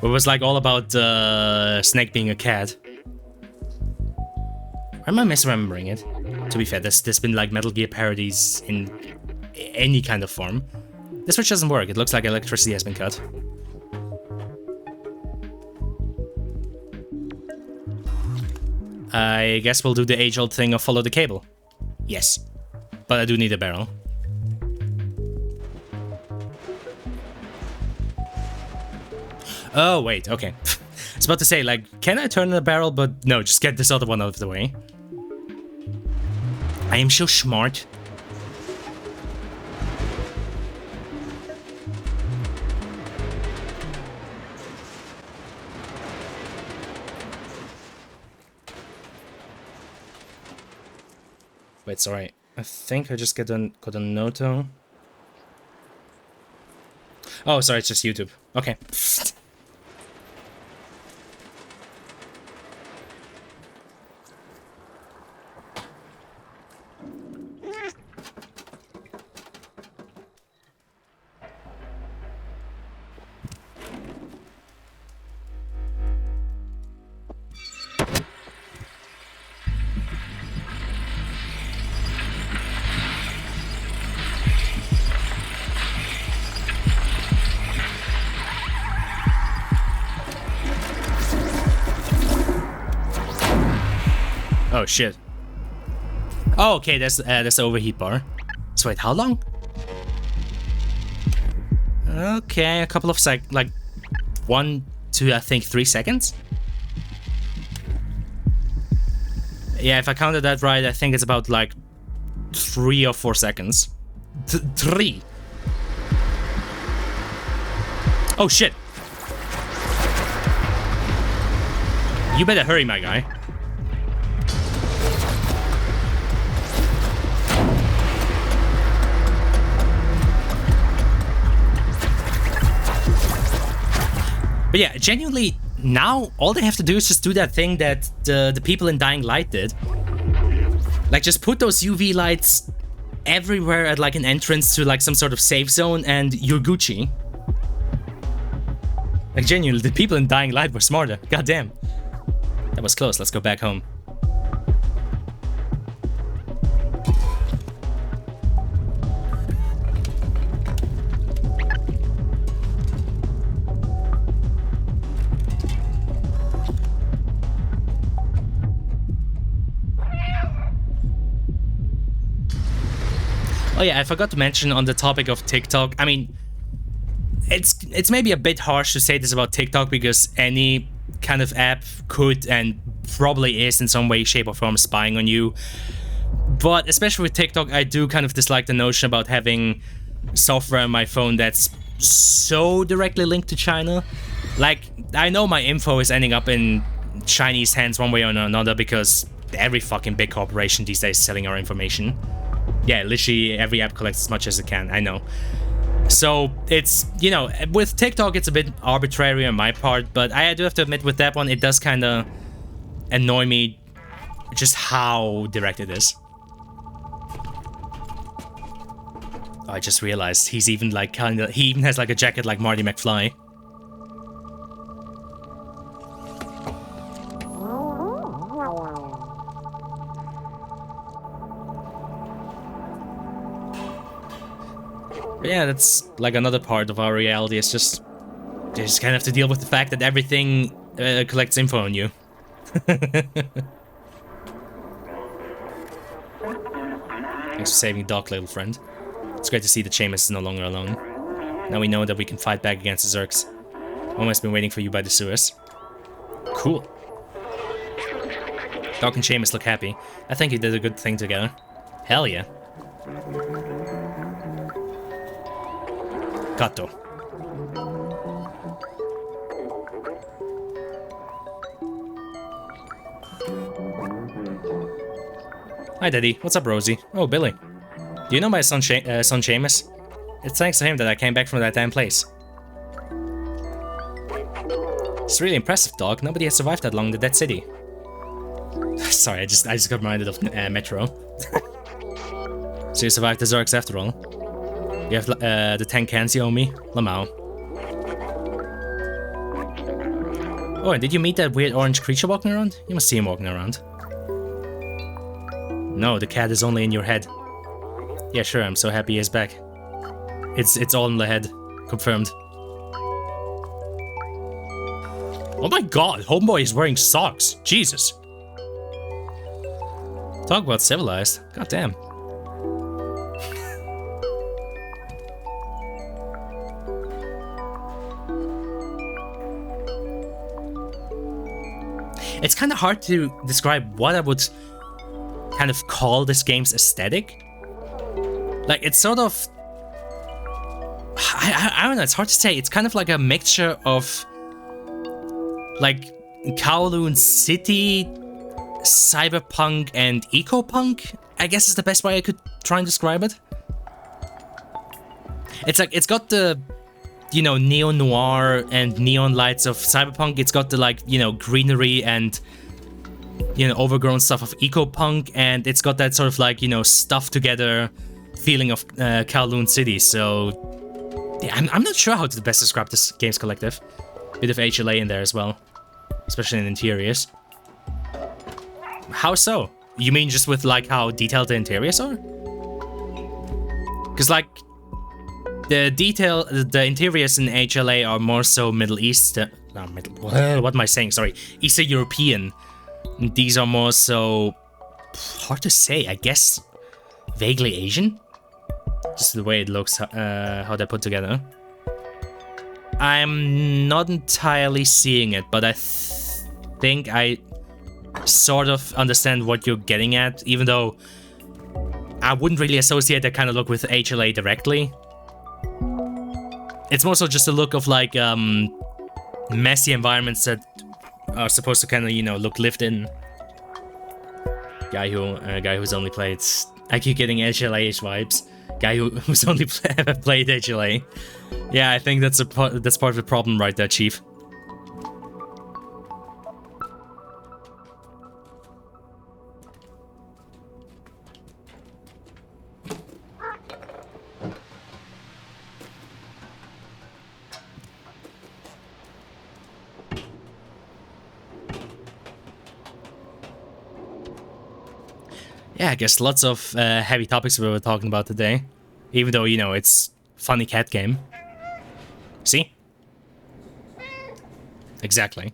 It was like all about Snake being a cat. Or am I misremembering it? To be fair, there's been like Metal Gear parodies in any kind of form. This switch doesn't work. It looks like electricity has been cut. I guess we'll do the age-old thing of follow the cable. Yes. But I do need a barrel. Oh, wait, okay. I was about to say, like, can I turn the barrel? But no, just get this other one out of the way. I am so smart. Wait, sorry. I think I just got a Noto. Oh, sorry, it's just YouTube. Okay. Oh shit. Oh, okay, that's the overheat bar. So wait, how long? Okay, a couple of like 1 to I think 3 seconds. Yeah, if I counted that right, I think it's about like 3 or 4 seconds. 3. Oh shit. You better hurry, my guy. But yeah, genuinely, now all they have to do is just do that thing that the people in Dying Light did. Like, just put those UV lights everywhere at like an entrance to like some sort of safe zone and you're Gucci. Like, genuinely, the people in Dying Light were smarter. Goddamn. That was close. Let's go back home. Oh yeah, I forgot to mention on the topic of TikTok. I mean, it's maybe a bit harsh to say this about TikTok because any kind of app could and probably is in some way, shape or form spying on you. But especially with TikTok, I do kind of dislike the notion about having software on my phone that's so directly linked to China. Like, I know my info is ending up in Chinese hands one way or another because every fucking big corporation these days is selling our information. Yeah, literally every app collects as much as it can, I know. So it's, you know, with TikTok it's a bit arbitrary on my part, but I do have to admit with that one it does kind of annoy me just how direct it is. Oh, I just realized he's even like he even has like a jacket like Marty McFly. But yeah, that's like another part of our reality. It's just you just kind of have to deal with the fact that everything collects info on you. Thanks for saving Doc, little friend. It's great to see that Seamus is no longer alone. Now we know that we can fight back against the Zergs. Almost been waiting for you by the sewers. Cool. Doc and Seamus look happy. I think you did a good thing together. Hell yeah. Kato. Hi, Daddy. What's up, Rosie? Oh, Billy. Do you know my son Seamus? It's thanks to him that I came back from that damn place. It's really impressive, dog. Nobody has survived that long in the Dead City. Sorry, I just got reminded of Metro. So you survived the Zergs after all. You have the 10 cans you owe me? Lamau. Oh, and did you meet that weird orange creature walking around? You must see him walking around. No, the cat is only in your head. Yeah, sure, I'm so happy he's back. It's all in the head. Confirmed. Oh my god, homeboy is wearing socks. Jesus. Talk about civilized. God damn. It's kind of hard to describe what I would kind of call this game's aesthetic. Like, it's sort of... I don't know, it's hard to say. It's kind of like a mixture of... like, Kowloon City, cyberpunk, and eco-punk, I guess is the best way I could try and describe it. It's like, it's got the... you know, neo-noir and neon lights of cyberpunk. It's got the, like, you know, greenery and, you know, overgrown stuff of eco-punk, and it's got that sort of, like, you know, stuffed together feeling of Kowloon City. So yeah, I'm not sure how to best describe this game's collective. Bit of HLA in there as well, especially in interiors. How so? You mean just with, like, how detailed the interiors are? Because, like, the interiors in HLA are more so Middle East. What am I saying? Sorry, Eastern European. These are more so Hard to say. I guess vaguely Asian. Just the way it looks, how they're put together. I'm not entirely seeing it, but I think I sort of understand what you're getting at, even though I wouldn't really associate that kind of look with HLA directly. It's more so just a look of like messy environments that are supposed to kind of, you know, look lived in. Guy who's only played. I keep getting HLA-ish vibes. Guy who's only ever played HLA. Yeah, I think that's part of the problem right there, Chief. Yeah, I guess lots of heavy topics we were talking about today. Even though, you know, it's funny cat game. See? Exactly.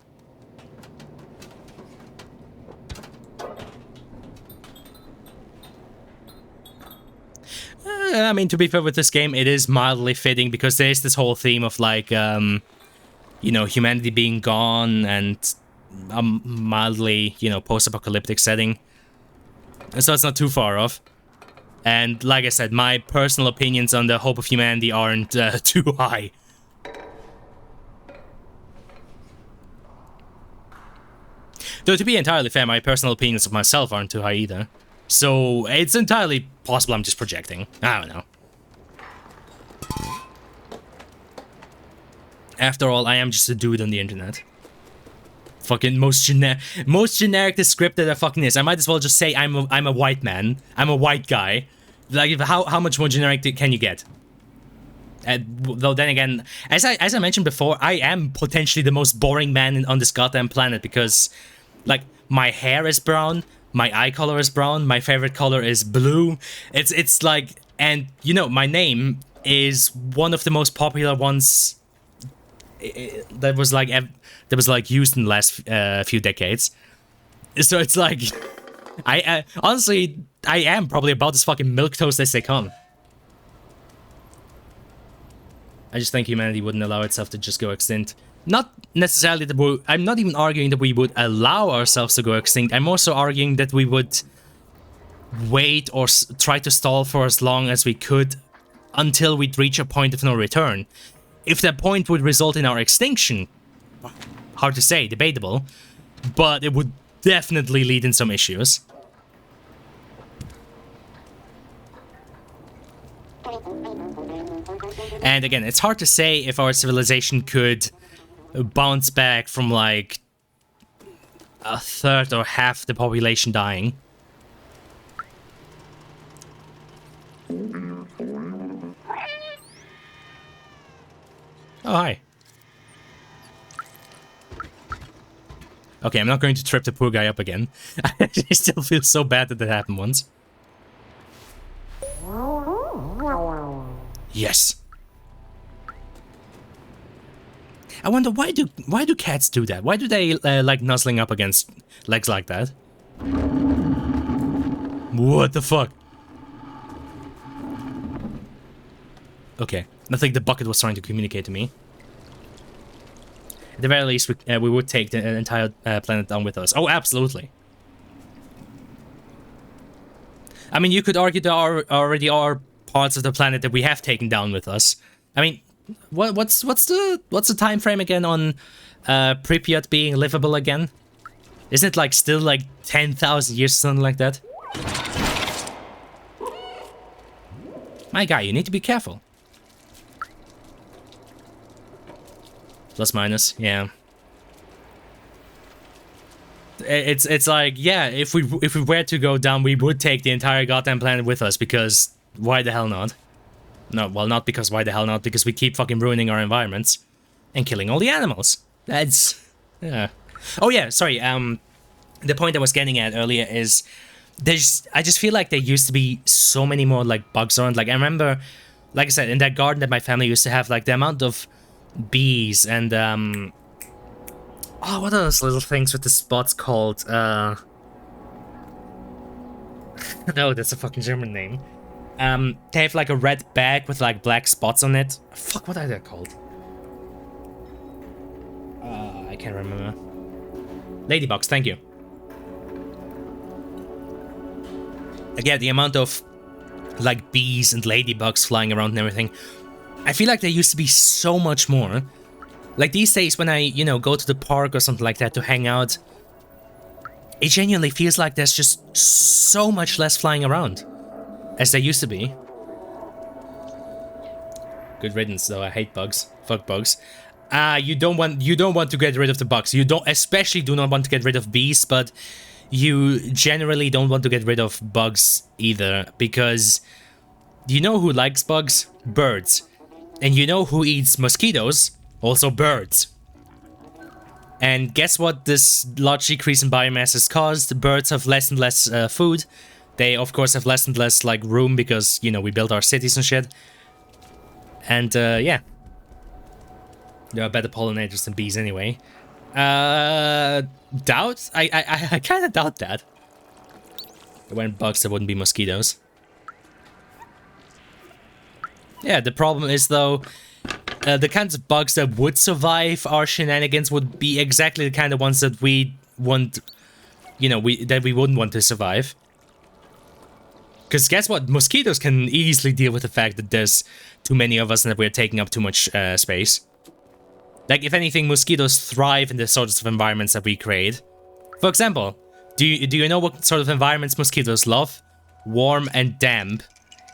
I mean, to be fair with this game, it is mildly fitting because there is this whole theme of like, you know, humanity being gone and a mildly, you know, post-apocalyptic setting. So it's not too far off. And like I said, my personal opinions on the hope of humanity aren't too high. Though to be entirely fair, my personal opinions of myself aren't too high either. So it's entirely possible I'm just projecting. I don't know. After all, I am just a dude on the internet. Fucking most generic descriptor that fucking is. I might as well just say I'm a white man. I'm a white guy. Like, how much more generic can you get? Though then again, as I mentioned before, I am potentially the most boring man on this goddamn planet because, like, my hair is brown, my eye color is brown, my favorite color is blue. It's like, and you know, my name is one of the most popular ones that was like used in the last few decades. So it's like, I honestly, I am probably about as fucking milquetoast as they come. I just think humanity wouldn't allow itself to just go extinct. Not necessarily that I'm not even arguing that we would allow ourselves to go extinct. I'm also arguing that we would wait or try to stall for as long as we could until we'd reach a point of no return. If that point would result in our extinction, hard to say, debatable, but it would definitely lead in some issues. And again, it's hard to say if our civilization could bounce back from like a third or half the population dying. Oh, hi. Okay, I'm not going to trip the poor guy up again. I still feel so bad that that happened once. Yes. I wonder why do cats do that? Why do they like nuzzling up against legs like that? What the fuck? Okay, I think the bucket was trying to communicate to me. At the very least, we would take the entire planet down with us. Oh, absolutely. I mean, you could argue there already are parts of the planet that we have taken down with us. I mean, what's the time frame again on Pripyat being livable again? Isn't it like still like 10,000 years or something like that? My guy, you need to be careful. Plus minus, yeah. It's like, yeah, if we were to go down, we would take the entire goddamn planet with us, because why the hell not? No, well, not because why the hell not, because we keep fucking ruining our environments and killing all the animals. That's, yeah. Oh yeah, sorry, the point I was getting at earlier is I just feel like there used to be so many more like bugs around. Like I remember, like I said, in that garden that my family used to have, like the amount of bees and oh, what are those little things with the spots called? No, that's a fucking German name. They have like a red bag with like black spots on it. Fuck, what are they called? I can't remember. Ladybugs, thank you. Again, the amount of like bees and ladybugs flying around and everything. I feel like there used to be so much more. Like these days when I, you know, go to the park or something like that to hang out, it genuinely feels like there's just so much less flying around as there used to be. Good riddance though, I hate bugs. Fuck bugs. You don't want to get rid of the bugs. You especially do not want to get rid of bees, but you generally don't want to get rid of bugs either, because you know who likes bugs? Birds. And you know who eats mosquitoes? Also birds. And guess what this large decrease in biomass has caused? Birds have less and less food. They of course have less and less like room because, you know, we built our cities and shit. And yeah. There are better pollinators than bees anyway. Doubt? I kind of doubt that. There weren't bugs, there wouldn't be mosquitoes. Yeah, the problem is though, the kinds of bugs that would survive our shenanigans would be exactly the kind of ones that we want, you know, that we wouldn't want to survive. Because guess what? Mosquitoes can easily deal with the fact that there's too many of us and that we're taking up too much space. Like, if anything, mosquitoes thrive in the sorts of environments that we create. For example, do you know what sort of environments mosquitoes love? Warm and damp.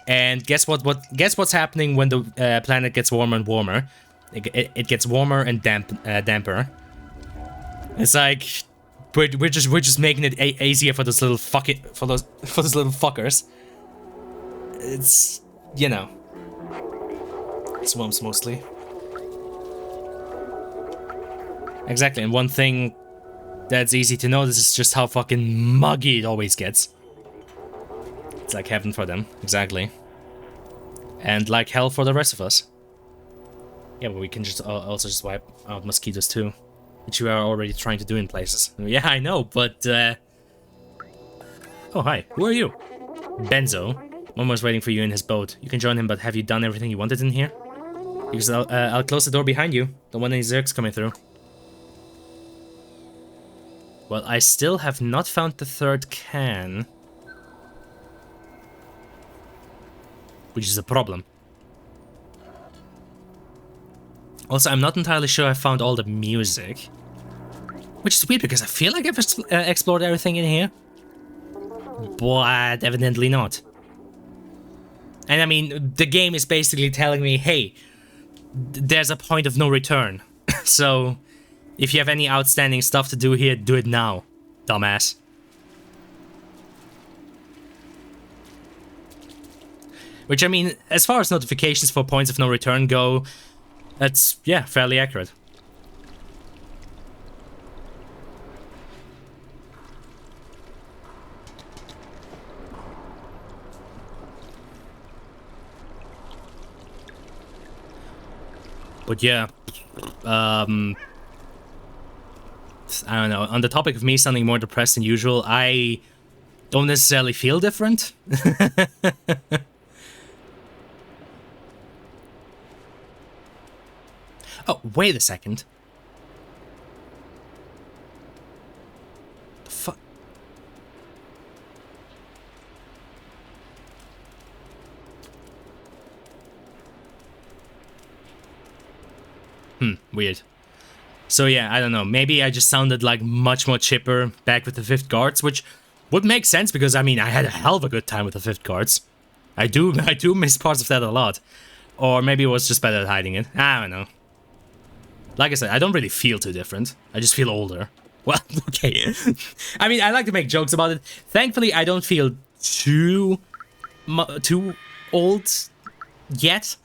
And guess what's happening when the planet gets warmer and warmer? It gets warmer and damper. It's like we're just making it easier for those little for those little fuckers. It's, you know, swamps mostly. Exactly, and one thing that's easy to notice is just how fucking muggy it always gets. It's like heaven for them, exactly. And like hell for the rest of us. Yeah, but we can just also just wipe out mosquitoes too. Which we are already trying to do in places. Yeah, I know, but oh, hi, who are you? Benzo. Momo's waiting for you in his boat. You can join him, but have you done everything you wanted in here? Because I'll close the door behind you. Don't want any zergs coming through. Well, I still have not found the third can. Which is a problem. Also, I'm not entirely sure I found all the music. Which is weird, because I feel like I've explored everything in here. But evidently not. And I mean, the game is basically telling me, hey, there's a point of no return. So, if you have any outstanding stuff to do here, do it now, dumbass. Which, I mean, as far as notifications for points of no return go, that's, yeah, fairly accurate. But yeah, I don't know, on the topic of me sounding more depressed than usual, I don't necessarily feel different. Oh, wait a second. The fuck? Weird. So yeah, I don't know, maybe I just sounded like much more chipper back with the 5th guards, which would make sense because, I mean, I had a hell of a good time with the 5th guards. I do miss parts of that a lot. Or maybe it was just better at hiding it. I don't know. Like I said, I don't really feel too different. I just feel older. Well, okay. I mean, I like to make jokes about it. Thankfully, I don't feel too old yet.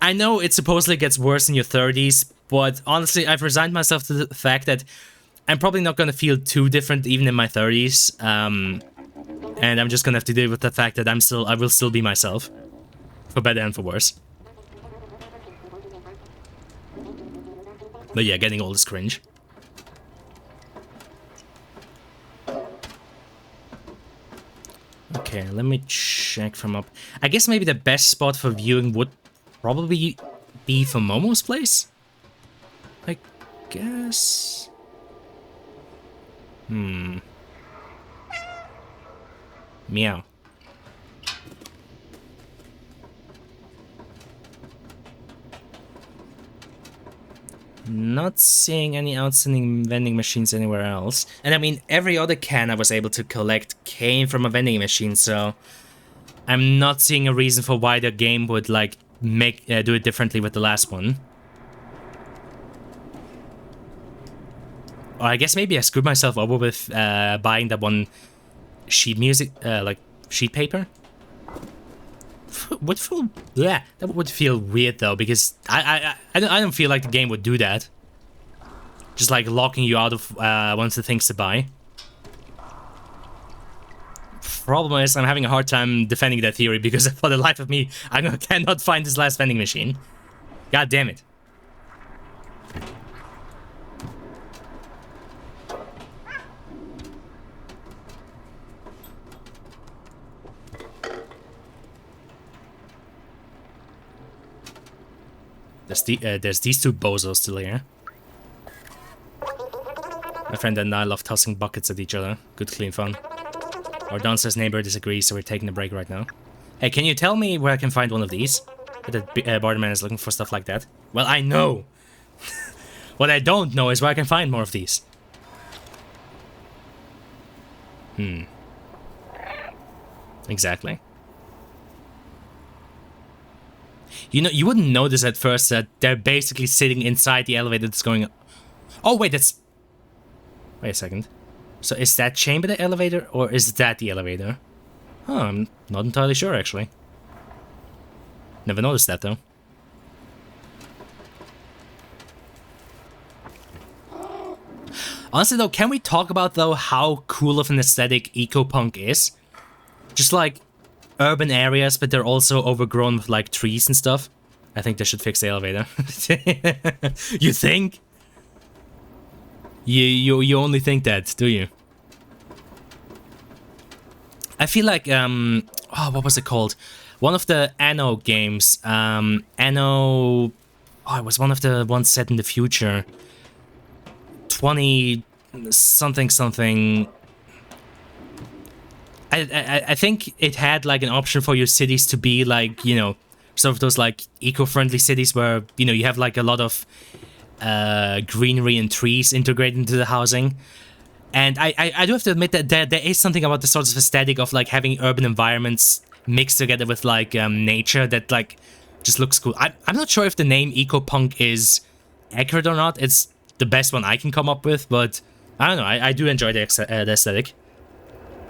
I know it supposedly gets worse in your 30s, but honestly, I've resigned myself to the fact that I'm probably not going to feel too different even in my 30s. And I'm just going to have to deal with the fact that I will still be myself. For better and for worse. But yeah, getting old is cringe. Okay, let me check from up. I guess maybe the best spot for viewing would probably be for Momo's place? I guess... Meow. Not seeing any outstanding vending machines anywhere else. And I mean, every other can I was able to collect came from a vending machine, so... I'm not seeing a reason for why the game would, like, do it differently with the last one. Or I guess maybe I screwed myself over with buying that one sheet music, like, sheet paper? That would feel weird though, because I don't feel like the game would do that. Just like locking you out of one of the things to buy. Problem is, I'm having a hard time defending that theory because for the life of me, I cannot find this last vending machine. God damn it. There's these two bozos still here. My friend and I love tossing buckets at each other. Good clean fun. Our downstairs neighbor disagrees, so we're taking a break right now. Hey, can you tell me where I can find one of these? The barman is looking for stuff like that. Well, I know! What I don't know is where I can find more of these. Exactly. You know, you wouldn't notice at first that they're basically sitting inside the elevator that's going... Oh, wait, that's... Wait a second. So is that chamber the elevator, or is that the elevator? Oh, I'm not entirely sure, actually. Never noticed that, though. Honestly, though, can we talk about, though, how cool of an aesthetic eco-punk is? Just, like, urban areas, but they're also overgrown with, like, trees and stuff. I think they should fix the elevator. You think? You only think that, do you? I feel like, oh, what was it called? One of the Anno games, Anno... Oh, it was one of the ones set in the future. 20... something... I think it had, like, an option for your cities to be, like, you know, sort of those, like, eco-friendly cities where, you know, you have, like, a lot of greenery and trees integrated into the housing. And I do have to admit that there is something about the sort of aesthetic of, like, having urban environments mixed together with, like, nature that, like, just looks cool. I'm not sure if the name eco-punk is accurate or not. It's the best one I can come up with, but I don't know. I do enjoy the aesthetic.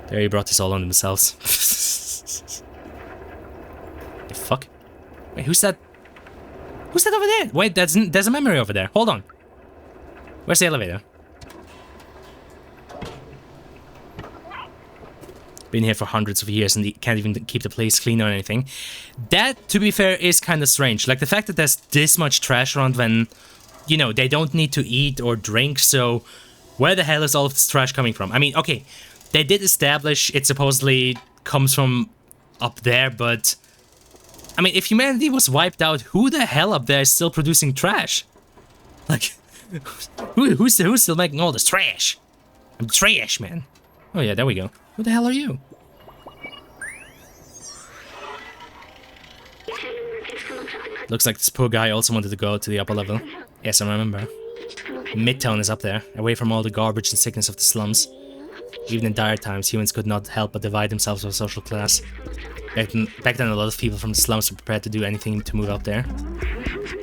There, he brought this all on themselves. The fuck? Wait, who's that? Who's that over there? Wait, there's a memory over there. Hold on. Where's the elevator? Been here for hundreds of years and can't even keep the place clean or anything. That, to be fair, is kind of strange. Like, the fact that there's this much trash around when, you know, they don't need to eat or drink, so where the hell is all of this trash coming from? I mean, okay, they did establish it supposedly comes from up there, but I mean, if humanity was wiped out, who the hell up there is still producing trash? Like, who's still making all this trash? I'm trash, man. Oh yeah, there we go. Who the hell are you? Looks like this poor guy also wanted to go to the upper level. Yes, I remember. Midtown is up there, away from all the garbage and sickness of the slums. Even in dire times, humans could not help but divide themselves by social class. Back then, a lot of people from the slums were prepared to do anything to move up there.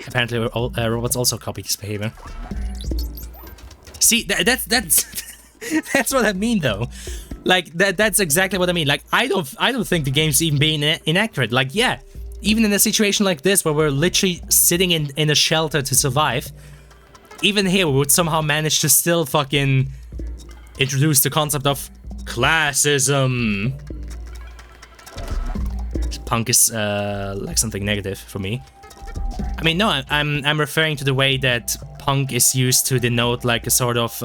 Apparently, robots also copied this behavior. See, that's that's what I mean, though. Like, that's exactly what I mean. Like, I don't think the game's even being inaccurate. Like, yeah, even in a situation like this, where we're literally sitting in a shelter to survive, even here, we would somehow manage to still fucking introduce the concept of classism. Punk is like something negative for me. I mean, no, I'm referring to the way that punk is used to denote like a sort of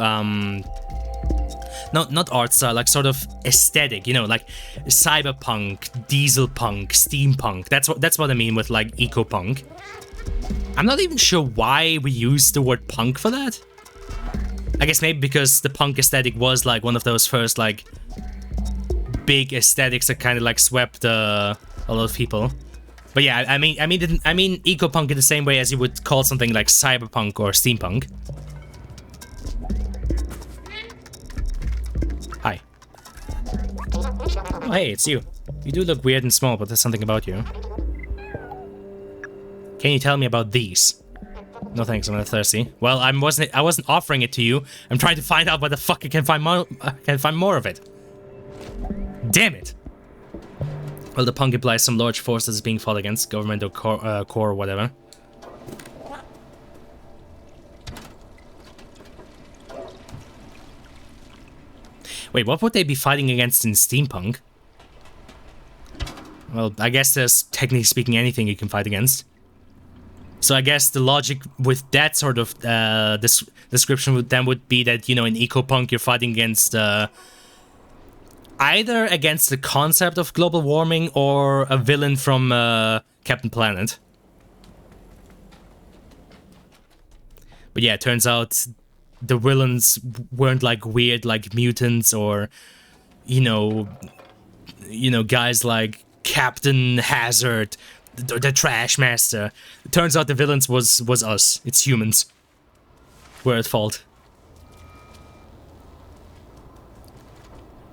not art style, like sort of aesthetic, you know, like cyberpunk, diesel punk, steampunk. That's what I mean with like eco-punk. I'm not even sure why we use the word punk for that. I guess maybe because the punk aesthetic was like one of those first like big aesthetics that kind of like swept a lot of people. But yeah, I mean eco-punk in the same way as you would call something like cyberpunk or steampunk. Hi. Oh, hey, it's you. You do look weird and small, but there's something about you. Can you tell me about these? No thanks, I'm not thirsty. Well, I wasn't offering it to you. I'm trying to find out where the fuck I can find more of it. Damn it. Well, the punk implies some large force that is being fought against, government or core or whatever. Wait, what would they be fighting against in steampunk? Well, I guess there's, technically speaking, anything you can fight against. So I guess the logic with that sort of this description would be that, you know, in eco-punk you're fighting against either against the concept of global warming or a villain from Captain Planet. But yeah, it turns out the villains weren't like weird like mutants or you know guys like Captain Hazard, the Trash Master. It turns out the villains was us. It's humans. We're at fault.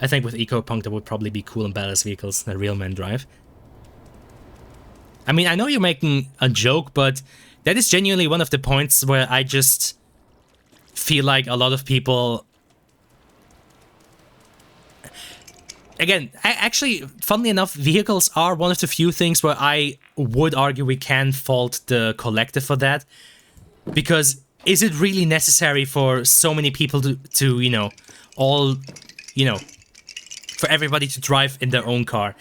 I think with eco-punk there would probably be cool and badass vehicles that real men drive. I mean, I know you're making a joke, but that is genuinely one of the points where I just feel like a lot of people... Again, actually, funnily enough, vehicles are one of the few things where I would argue we can fault the collective for that. Because is it really necessary for so many people to you know, all, you know, for everybody to drive in their own car?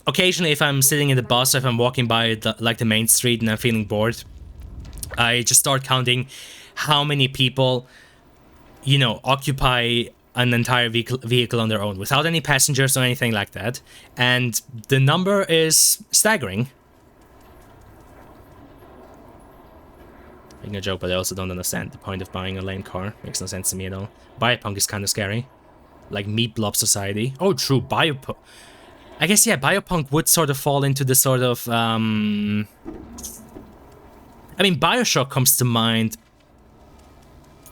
Occasionally, if I'm sitting in the bus, or if I'm walking by the main street and I'm feeling bored, I just start counting how many people, you know, occupy an entire vehicle on their own without any passengers or anything like that. And the number is staggering. Making a joke, but I also don't understand the point of buying a lame car. Makes no sense to me at all. Biopunk is kind of scary. Like Meat Blob Society. Oh, true, Biopunk. I guess, yeah, Biopunk would sort of fall into the sort of, I mean, Bioshock comes to mind.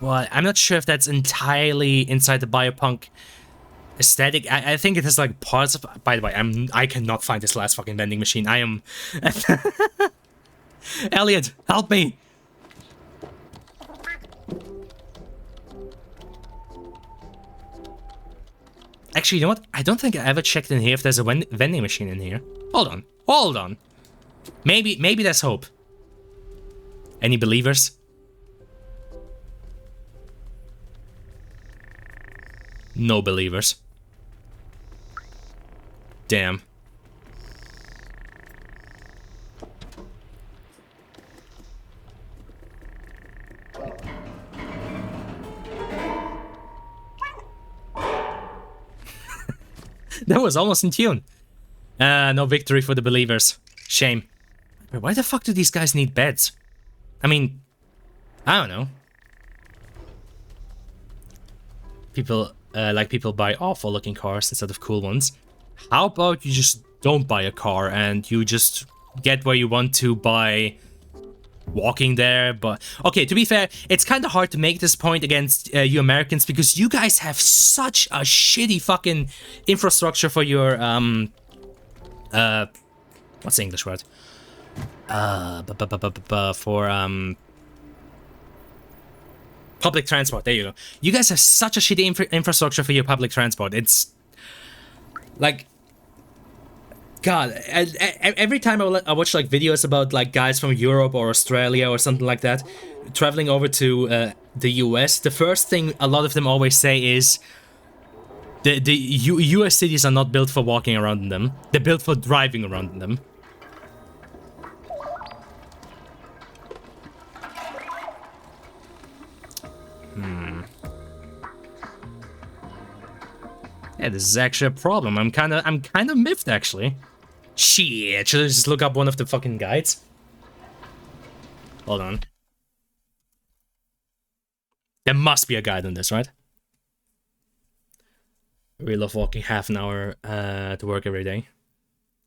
Well, I'm not sure if that's entirely inside the Biopunk aesthetic. I think it has, like, parts of... By the way, I cannot find this last fucking vending machine. I am... Elliot, help me! Actually, you know what? I don't think I ever checked in here if there's a vending machine in here. Hold on. Hold on. Maybe there's hope. Any believers? No believers. Damn. That was almost in tune. No victory for the believers. Shame. But why the fuck do these guys need beds? I mean, I don't know. People buy awful looking cars instead of cool ones. How about you just don't buy a car and you just get where you want to by walking there? But okay, to be fair, it's kind of hard to make this point against you Americans because you guys have such a shitty fucking infrastructure for your what's the English word? For public transport. There you go. You guys have such a shitty infrastructure for your public transport. It's like, God, every time I watch like videos about like guys from Europe or Australia or something like that traveling over to the US, the first thing a lot of them always say is the US cities are not built for walking around in them. They're built for driving around in them. Yeah, this is actually a problem. I'm kind of miffed, actually. Shit, should I just look up one of the fucking guides? Hold on. There must be a guide on this, right? I really love walking half an hour to work every day.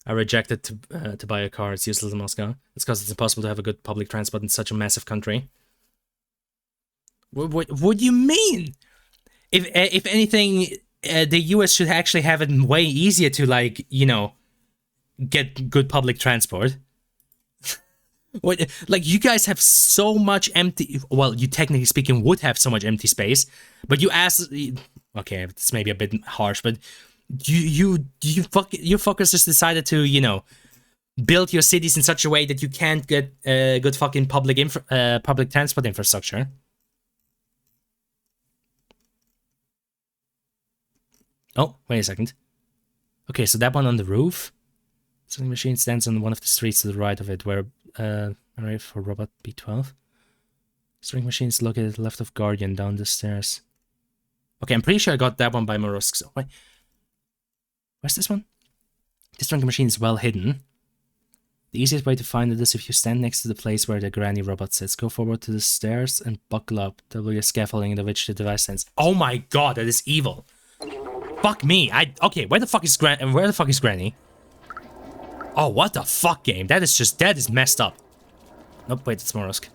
I rejected to buy a car. It's useless in Moscow. It's because it's impossible to have a good public transport in such a massive country. What do you mean? If anything, the US should actually have it way easier to, like, you know, get good public transport. What, like, you guys have so much empty... Well, you technically speaking would have so much empty space, but you ask... Okay, this may be a bit harsh, but you fuckers just decided to, you know, build your cities in such a way that you can't get good fucking public transport infrastructure. Oh, wait a second. Okay, so that one on the roof. Sewing machine stands on one of the streets to the right of it, where array for robot B12. Sewing machine is located left of Guardian down the stairs. Okay, I'm pretty sure I got that one by Morosk. So wait, where's this one? This drinking machine is well hidden. The easiest way to find it is if you stand next to the place where the granny robot sits. Go forward to the stairs and buckle up. There will be a scaffolding into which the device stands. Oh my god, that is evil. Fuck me. Okay, where the fuck is Granny? Oh, what the fuck, game? That is messed up. Nope, wait, it's Morosk.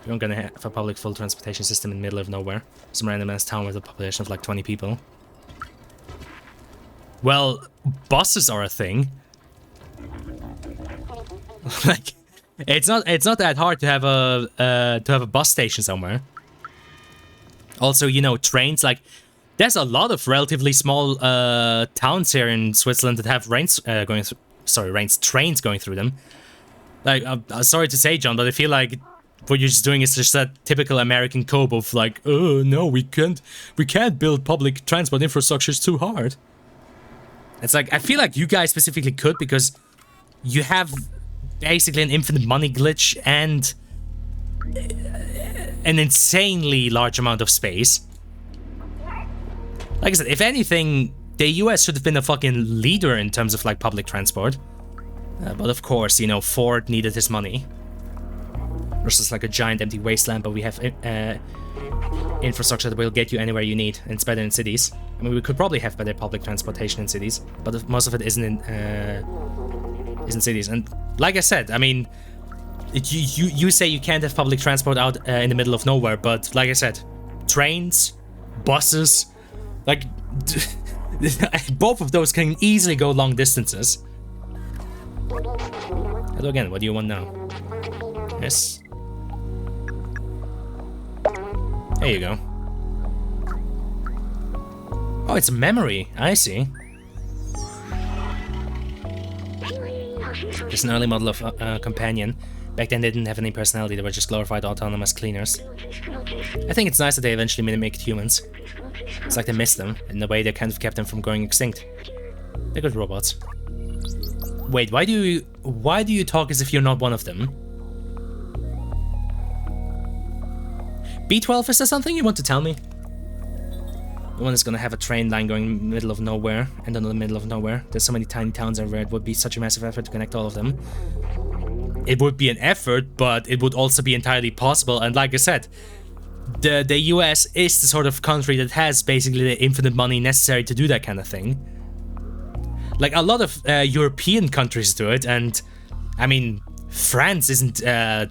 You're gonna have a public full transportation system in the middle of nowhere. Some random ass town with a population of like 20 people. Well, buses are a thing. Like, it's not that hard to have a bus station somewhere. Also, you know, trains, like, there's a lot of relatively small towns here in Switzerland that have trains going through them. Like, I'm sorry to say, John, but I feel like what you're just doing is just that typical American cope of like, oh no, we can't build public transport infrastructure, it's too hard. It's like, I feel like you guys specifically could, because you have basically an infinite money glitch and an insanely large amount of space. Like I said, if anything, the US should have been a fucking leader in terms of, like, public transport. But of course, you know, Ford needed his money. Versus, like, a giant empty wasteland, but we have infrastructure that will get you anywhere you need, and it's better in cities. I mean, we could probably have better public transportation in cities, but most of it isn't in cities. And like I said, I mean, you say you can't have public transport out in the middle of nowhere, but like I said, trains, buses, like, both of those can easily go long distances. Hello again, what do you want now? Yes. There you go. Oh, it's a memory. I see. Just an early model of companion. Back then they didn't have any personality, they were just glorified autonomous cleaners. I think it's nice that they eventually mimicked humans. It's like they missed them, in a way they kind of kept them from going extinct. They're good robots. Wait, why do you talk as if you're not one of them? B12, is there something you want to tell me? The one is gonna have a train line going in the middle of nowhere, and then in the middle of nowhere. There's so many tiny towns everywhere, it would be such a massive effort to connect all of them. It would be an effort, but it would also be entirely possible, and like I said, the US is the sort of country that has basically the infinite money necessary to do that kind of thing. Like, a lot of European countries do it, and I mean, France isn't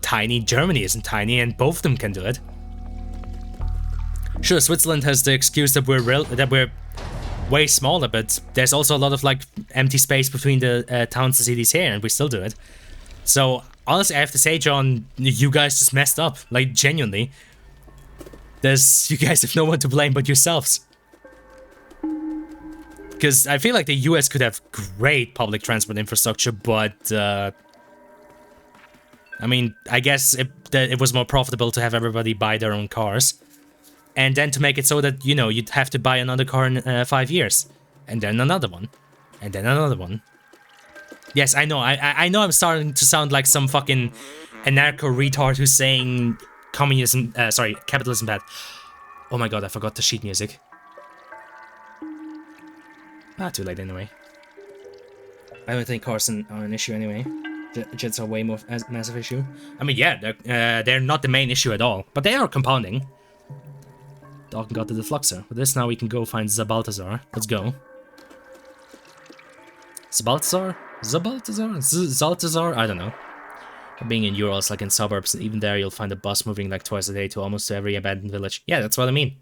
tiny, Germany isn't tiny, and both of them can do it. Sure, Switzerland has the excuse that we're way smaller, but there's also a lot of, like, empty space between the towns and cities here, and we still do it. So, honestly, I have to say, John, you guys just messed up, like, genuinely. You guys have no one to blame but yourselves. Because I feel like the US could have great public transport infrastructure, but, I mean, I guess it was more profitable to have everybody buy their own cars. And then to make it so that, you know, you'd have to buy another car in 5 years. And then another one. And then another one. Yes, I know. I know I'm starting to sound like some fucking anarcho-retard who's saying capitalism bad. Oh my god, I forgot the sheet music. Ah, too late anyway. I don't think cars are an issue anyway. Jets are way more massive issue. I mean, yeah, they're not the main issue at all, but they are compounding. Dog got the defluxer. With this now we can go find Zabaltazar. Let's go. Zabaltazar? Zabaltazar? Zaltazar? I don't know. Being in Urals, like in suburbs, and even there you'll find a bus moving like twice a day to almost every abandoned village. Yeah, that's what I mean.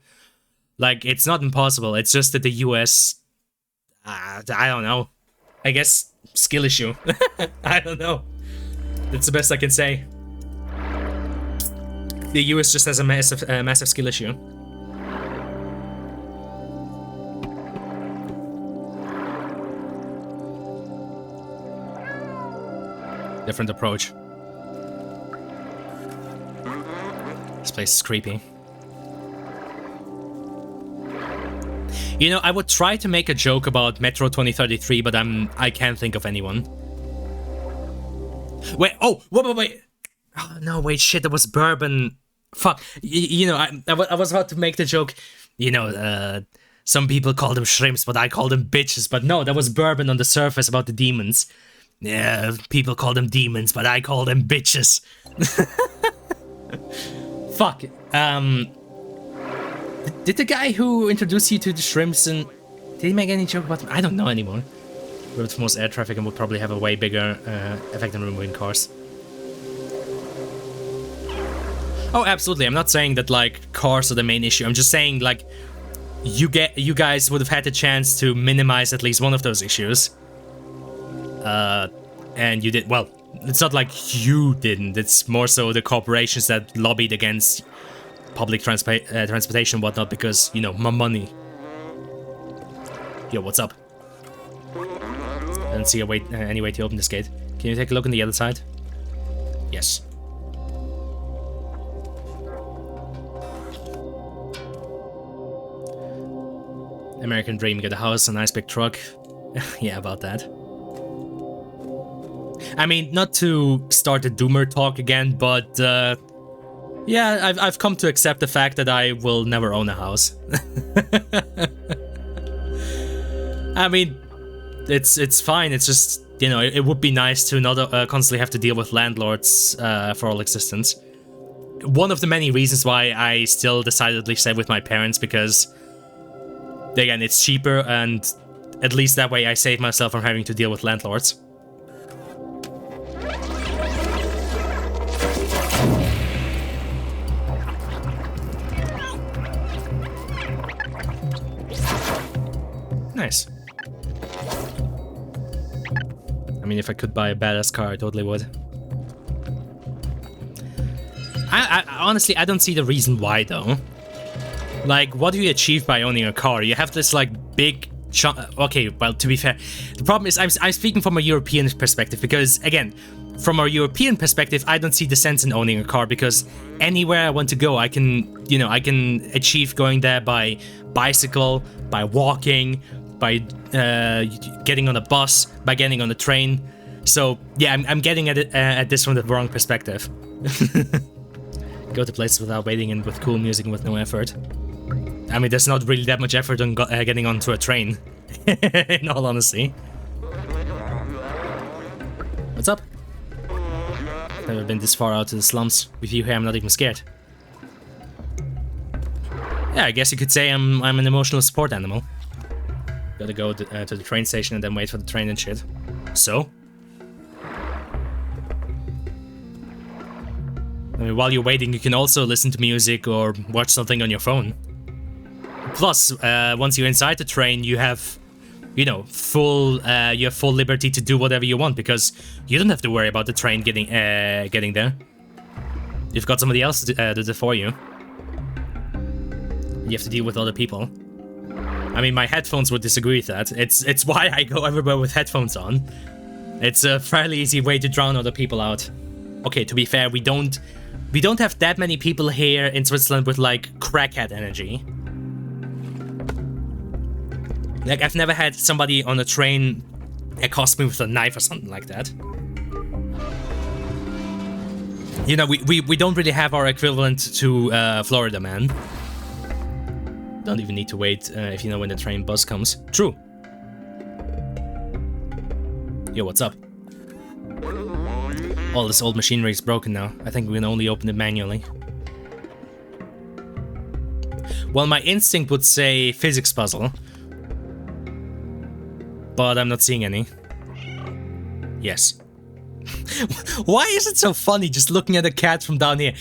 Like, it's not impossible, it's just that the US... I don't know. I guess skill issue. I don't know. That's the best I can say. The US just has a massive skill issue. Different approach. This place is creepy. You know, I would try to make a joke about Metro 2033, but I can't think of anyone. Wait, oh, wait. Oh, no, wait, shit, that was bourbon. Fuck. You know, I was about to make the joke, you know, some people call them shrimps, but I call them bitches. But no, that was bourbon on the surface about the demons. Yeah, people call them demons, but I call them bitches. Fuck. Did the guy who introduced you to the shrimps and did he make any joke about them? I don't know anymore. With most air traffic and would probably have a way bigger effect on removing cars. Oh, absolutely. I'm not saying that like cars are the main issue. I'm just saying like you guys would have had the chance to minimize at least one of those issues. And you did well. It's not like you didn't. It's more so the corporations that lobbied against public transportation and whatnot because, you know, my money. Yo, what's up? I don't see any way to open this gate. Can you take a look on the other side? Yes. American dream, get a house, a nice big truck. Yeah, about that. I mean, not to start the doomer talk again, but yeah, I've come to accept the fact that I will never own a house. I mean, it's fine. It's just, you know, it would be nice to not constantly have to deal with landlords for all existence. One of the many reasons why I still decidedly stay with my parents, because again, it's cheaper, and at least that way I save myself from having to deal with landlords. Nice. I mean, if I could buy a badass car, I totally would. I honestly, I don't see the reason why, though. Like, what do you achieve by owning a car? You have this, like, big... Okay, well, to be fair, the problem is I'm speaking from a European perspective, because, again, from a European perspective, I don't see the sense in owning a car, because anywhere I want to go, I can, you know, I can achieve going there by bicycle, by walking, by getting on a bus, by getting on a train. So, yeah, I'm getting at this from the wrong perspective. Go to places without waiting and with cool music and with no effort. I mean, there's not really that much effort on getting onto a train, in all honesty. What's up? Never been this far out to the slums. With you here, I'm not even scared. Yeah, I guess you could say I'm an emotional support animal. Gotta go to the train station and then wait for the train and shit. So? I mean, while you're waiting, you can also listen to music or watch something on your phone. Plus, once you're inside the train, you have, you know, full liberty to do whatever you want, because you don't have to worry about the train getting there. You've got somebody else to do it for you. You have to deal with other people. I mean, my headphones would disagree with that. It's why I go everywhere with headphones on. It's a fairly easy way to drown other people out. Okay, to be fair, we don't have that many people here in Switzerland with, like, crackhead energy. Like, I've never had somebody on a train accost me with a knife or something like that. You know, we don't really have our equivalent to Florida, man. Don't even need to wait if you know when the train bus comes. True. Yo, what's up? All this old machinery is broken now. I think we can only open it manually. Well, my instinct would say physics puzzle. But I'm not seeing any. Yes. Why is it so funny just looking at the cat from down here?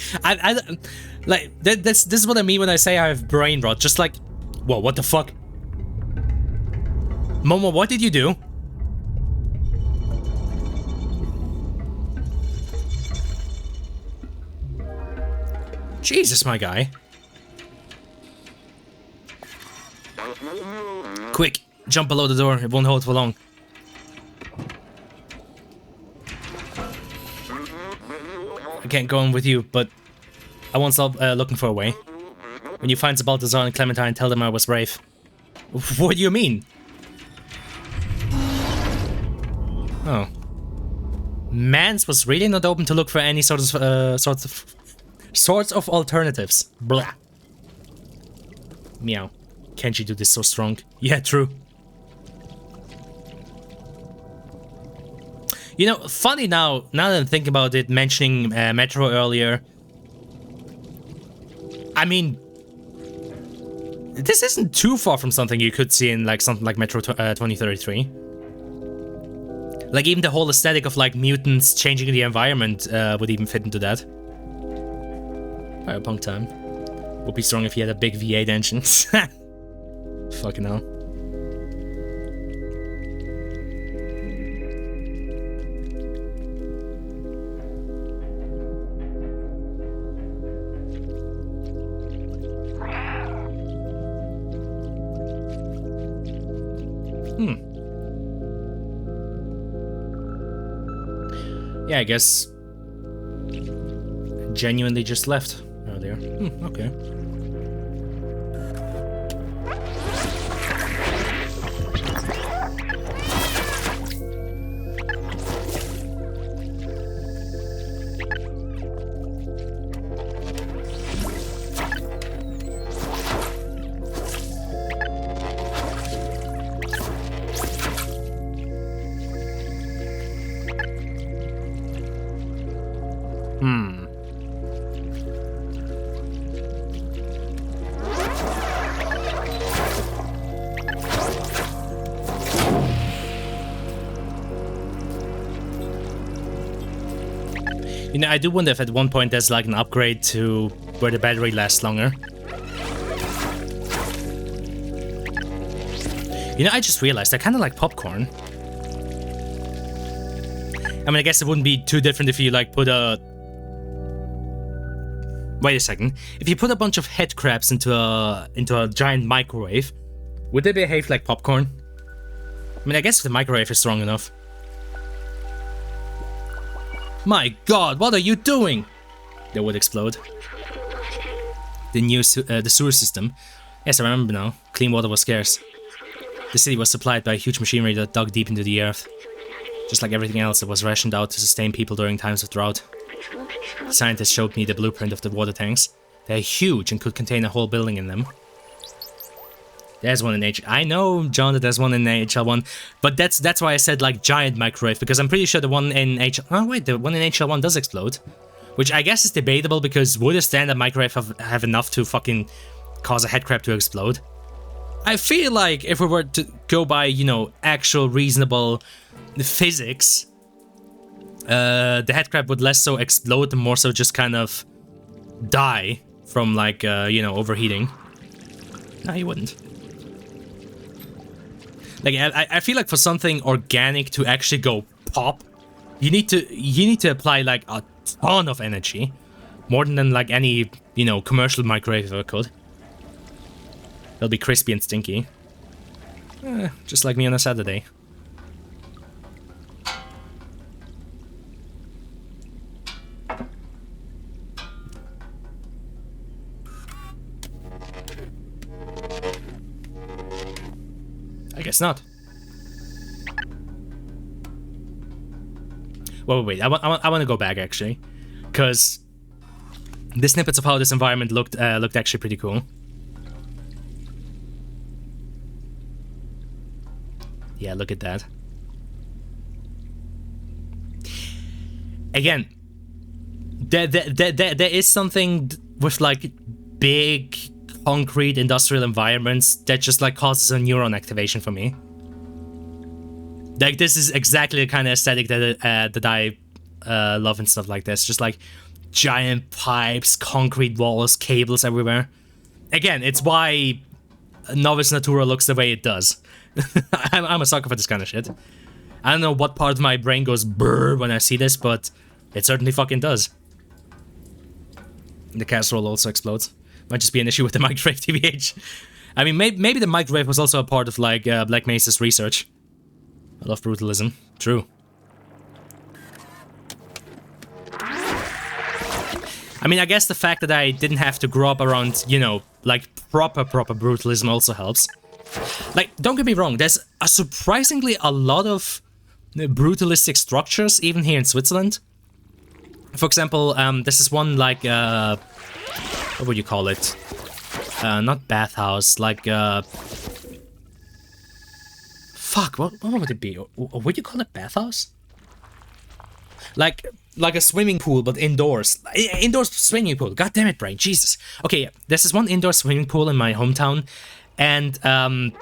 This is what I mean when I say I have brain rot. Just like, whoa, what the fuck? Momo, what did you do? Jesus, my guy. Quick, jump below the door. It won't hold for long. I can't go in with you, but I won't stop looking for a way. When you find Balthazar and Clementine, tell them I was brave. What do you mean? Oh. Mans was really not open to look for any sorts of alternatives. Blah. Meow. Can't you do this so strong? Yeah, true. You know, funny now that I'm thinking about it, mentioning Metro earlier. I mean, this isn't too far from something you could see in like something like Metro 2033. Like even the whole aesthetic of like mutants changing the environment would even fit into that. Punk time. Would be strong if he had a big V8 engine. Fucking hell. Yeah, I guess genuinely just left earlier. Okay. You know, I do wonder if at one point there's like an upgrade to where the battery lasts longer. You know, I just realized I kind of like popcorn. I mean, I guess it wouldn't be too different if you like put a... Wait a second. If you put a bunch of head crabs into a giant microwave, would they behave like popcorn? I mean, I guess if the microwave is strong enough. My god, what are you doing? They would explode. The sewer system. Yes, I remember now. Clean water was scarce. The city was supplied by huge machinery that dug deep into the earth. Just like everything else, it was rationed out to sustain people during times of drought. The scientists showed me the blueprint of the water tanks. They're huge and could contain a whole building in them. There's one in H. I know, John, that there's one in HL1, but that's why I said like giant microwave, because I'm pretty sure the one in H. Oh wait, the one in HL1 does explode, which I guess is debatable because would a standard microwave have enough to fucking cause a headcrab to explode? I feel like if we were to go by, you know, actual reasonable physics, the headcrab would less so explode and more so just kind of die from like you know, overheating. No, he wouldn't. Like, I feel like for something organic to actually go pop, you need to apply like a ton of energy, more than like any, you know, commercial microwave ever could. It'll be crispy and stinky, just like me on a Saturday. I guess not. Wait. I want to go back actually, because the snippets of how this environment looked actually pretty cool. Yeah, look at that. again, there is something with like big concrete industrial environments that just like causes a neuron activation for me. Like this is exactly the kind of aesthetic that I love and stuff like this. Just like giant pipes, concrete walls, cables everywhere. Again, it's why Novice Natura looks the way it does. I'm a sucker for this kind of shit. I don't know what part of my brain goes brrr when I see this, but it certainly fucking does. The casserole also explodes. Might just be an issue with the microwave, TBH. I mean, maybe the microwave was also a part of, like, Black Mesa's research. I love brutalism. True. I mean, I guess the fact that I didn't have to grow up around, you know, like, proper brutalism also helps. Like, don't get me wrong, there's surprisingly a lot of brutalistic structures, even here in Switzerland. For example, this is one, like, what would you call it? Not bathhouse, like, fuck, what would it be? Would you call it bathhouse? Like a swimming pool, but indoors. Indoor swimming pool. God damn it, brain. Jesus. Okay, yeah. This is one indoor swimming pool in my hometown, and I'm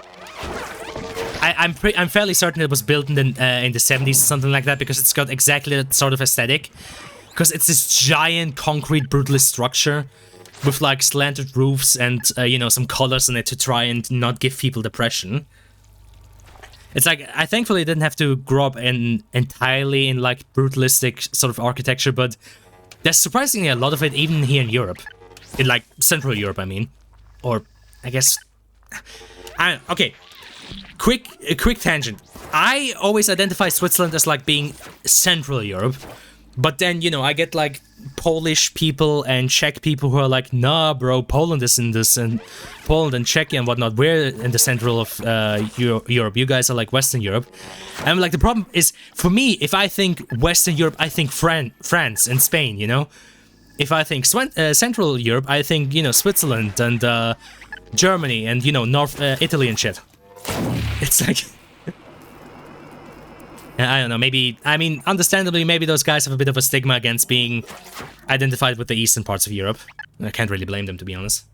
fairly certain it was built in the 70s or something like that, because it's got exactly that sort of aesthetic. Because it's this giant concrete brutalist structure with like slanted roofs and you know, some colors in it to try and not give people depression. It's like, I thankfully didn't have to grow up entirely in like brutalistic sort of architecture, but there's surprisingly a lot of it even here in Europe. In like Central Europe, I mean. Or, I guess... okay, a quick tangent. I always identify Switzerland as like being Central Europe, but then, you know, I get like Polish people and Czech people who are like, nah, bro, Poland is in this, and Poland and Czechia and whatnot, we're in the central of Europe. You guys are like Western Europe. And like, the problem is, for me, if I think Western Europe, I think France and Spain, you know? If I think Central Europe, I think, you know, Switzerland and Germany and, you know, North Italy and shit. It's like... I don't know, maybe, I mean, understandably, maybe those guys have a bit of a stigma against being identified with the eastern parts of Europe. I can't really blame them, to be honest.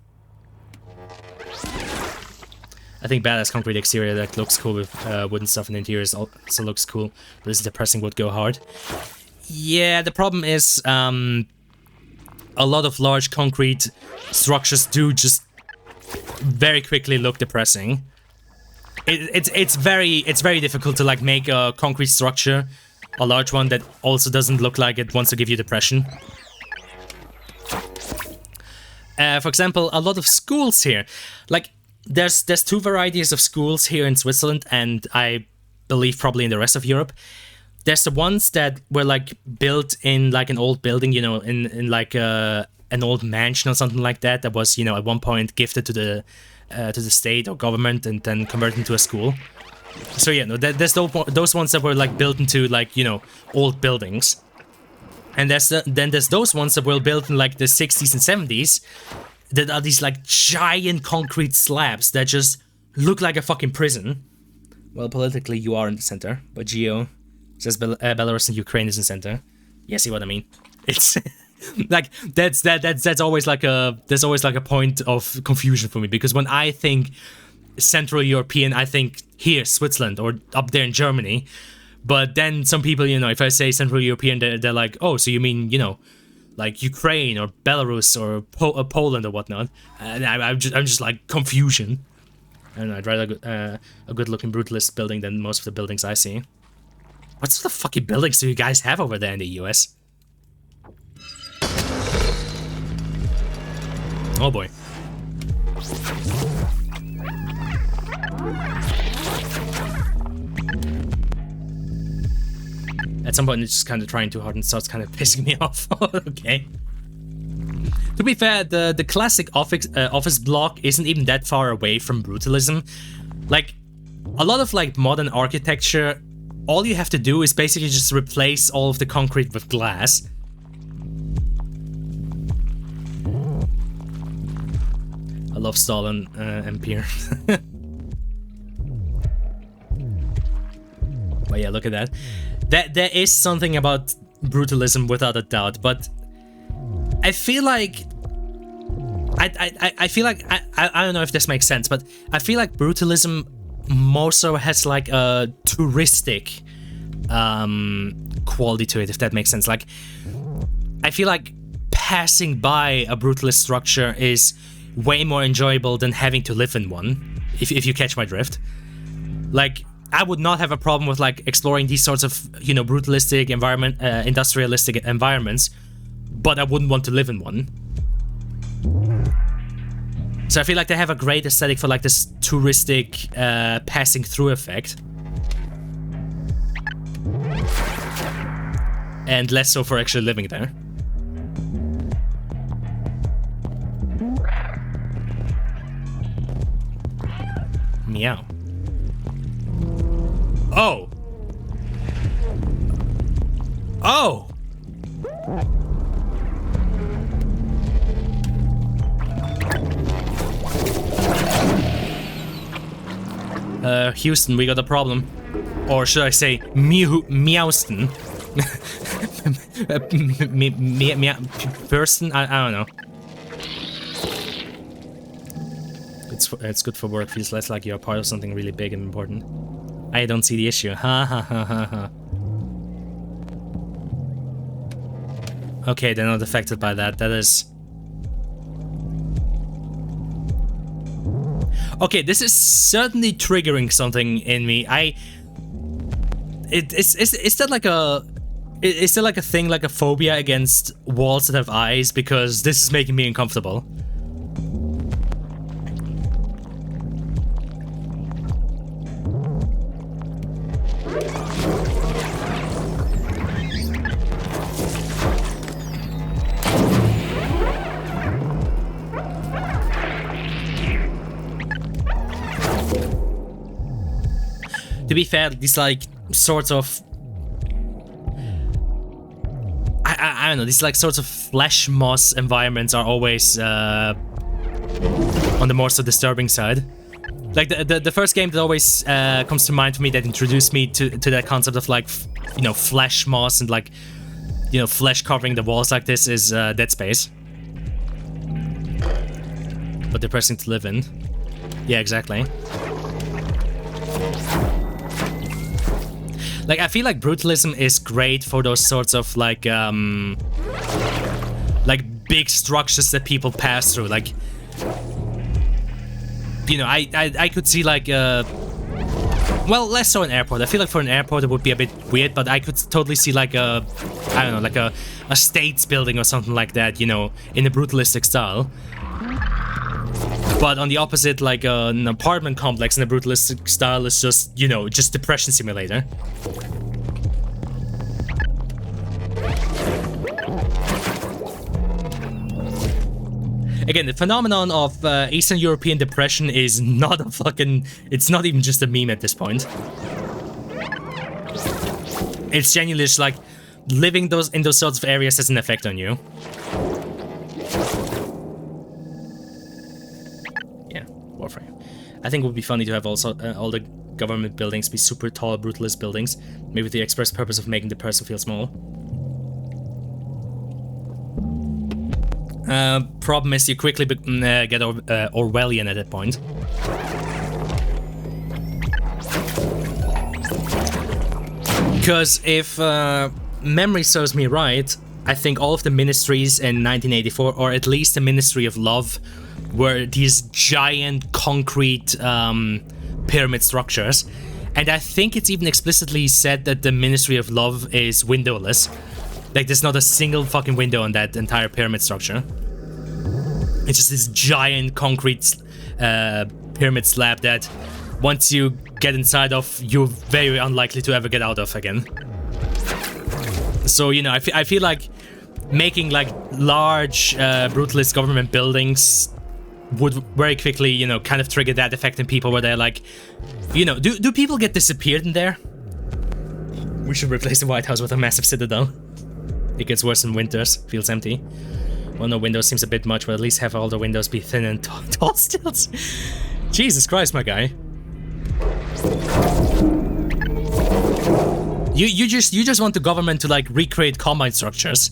I think badass concrete exterior that looks cool with wooden stuff in the interior also looks cool, but this depressing would go hard. Yeah, the problem is, a lot of large concrete structures do just very quickly look depressing. It's very difficult to like make a concrete structure, a large one that also doesn't look like it wants to give you depression. For example, a lot of schools here, like there's two varieties of schools here in Switzerland, and I believe probably in the rest of Europe. There's the ones that were like built in like an old building, you know, in like an old mansion or something like that. That was, you know, at one point gifted to the state or government and then converted into a school. So yeah, no, there's those ones that were like built into like, you know, old buildings. And then there's those ones that were built in like the 60s and 70s that are these like giant concrete slabs that just look like a fucking prison. Well, politically you are in the center, but Geo says Belarus and Ukraine is in the center. Yeah, see what I mean? It's like that's always like a point of confusion for me, because when I think Central European, I think here Switzerland or up there in Germany, but then some people, you know, if I say Central European, they're like, oh, so you mean, you know, like Ukraine or Belarus or Poland or whatnot, and I'm just like confusion. I don't know, I'd rather a good-looking brutalist building than most of the buildings I see. What sort of fucking buildings do you guys have over there in the US? Oh boy. At some point it's just kind of trying too hard and starts kind of pissing me off. Okay. To be fair, the classic office block isn't even that far away from brutalism. Like, a lot of like modern architecture, all you have to do is basically just replace all of the concrete with glass. I love Stalin and Pierre. But yeah, look at that. There is something about brutalism without a doubt, but I feel like I feel like I don't know if this makes sense, but I feel like brutalism more so has like a touristic quality to it, if that makes sense. Like, I feel like passing by a brutalist structure is way more enjoyable than having to live in one, if you catch my drift. Like, I would not have a problem with like exploring these sorts of, you know, brutalistic environment, industrialistic environments, but I wouldn't want to live in one. So I feel like they have a great aesthetic for like this touristic passing through effect, and less so for actually living there. Meow. Oh! Oh! Houston, we got a problem. Or should I say, Meowston? Person? I don't know. It's good for work, feels less like you're part of something really big and important. I don't see the issue. Ha ha ha ha ha. Okay, they're not affected by that. That is... Okay, this is certainly triggering something in me. Is that like a... Is there like a thing, like a phobia against walls that have eyes? Because this is making me uncomfortable. To be fair, these like sorts of... I don't know, these like sorts of flesh moss environments are always on the more so disturbing side. Like the first game that always comes to mind for me that introduced me to that concept of like, you know, flesh moss and like, you know, flesh covering the walls like this is Dead Space. But depressing to live in. Yeah, exactly. Like, I feel like brutalism is great for those sorts of, like big structures that people pass through. Like, you know, I could see, like, well, less so an airport. I feel like for an airport it would be a bit weird, but I could totally see, like, I don't know, like a States building or something like that, you know, in a brutalistic style. But on the opposite, like an apartment complex in a brutalistic style is just, you know, just depression simulator. Again, the phenomenon of Eastern European depression is not a fucking... It's not even just a meme at this point. It's genuinely just like living in those sorts of areas has an effect on you. I think it would be funny to have also all the government buildings be super tall, brutalist buildings, maybe with the express purpose of making the person feel small. Problem is you quickly get Orwellian at that point. Because if memory serves me right, I think all of the ministries in 1984, or at least the Ministry of Love, were these giant concrete pyramid structures. And I think it's even explicitly said that the Ministry of Love is windowless. Like, there's not a single fucking window on that entire pyramid structure. It's just this giant concrete pyramid slab that once you get inside of, you're very unlikely to ever get out of again. So, you know, I feel like making like large brutalist government buildings would very quickly, you know, kind of trigger that effect in people where they're like, you know, do people get disappeared in there? We should replace the White House with a massive citadel. It gets worse in winters, feels empty. Well, no windows seems a bit much, but at least have all the windows be thin and tall stilts. Jesus Christ, my guy. You just want the government to like recreate combine structures.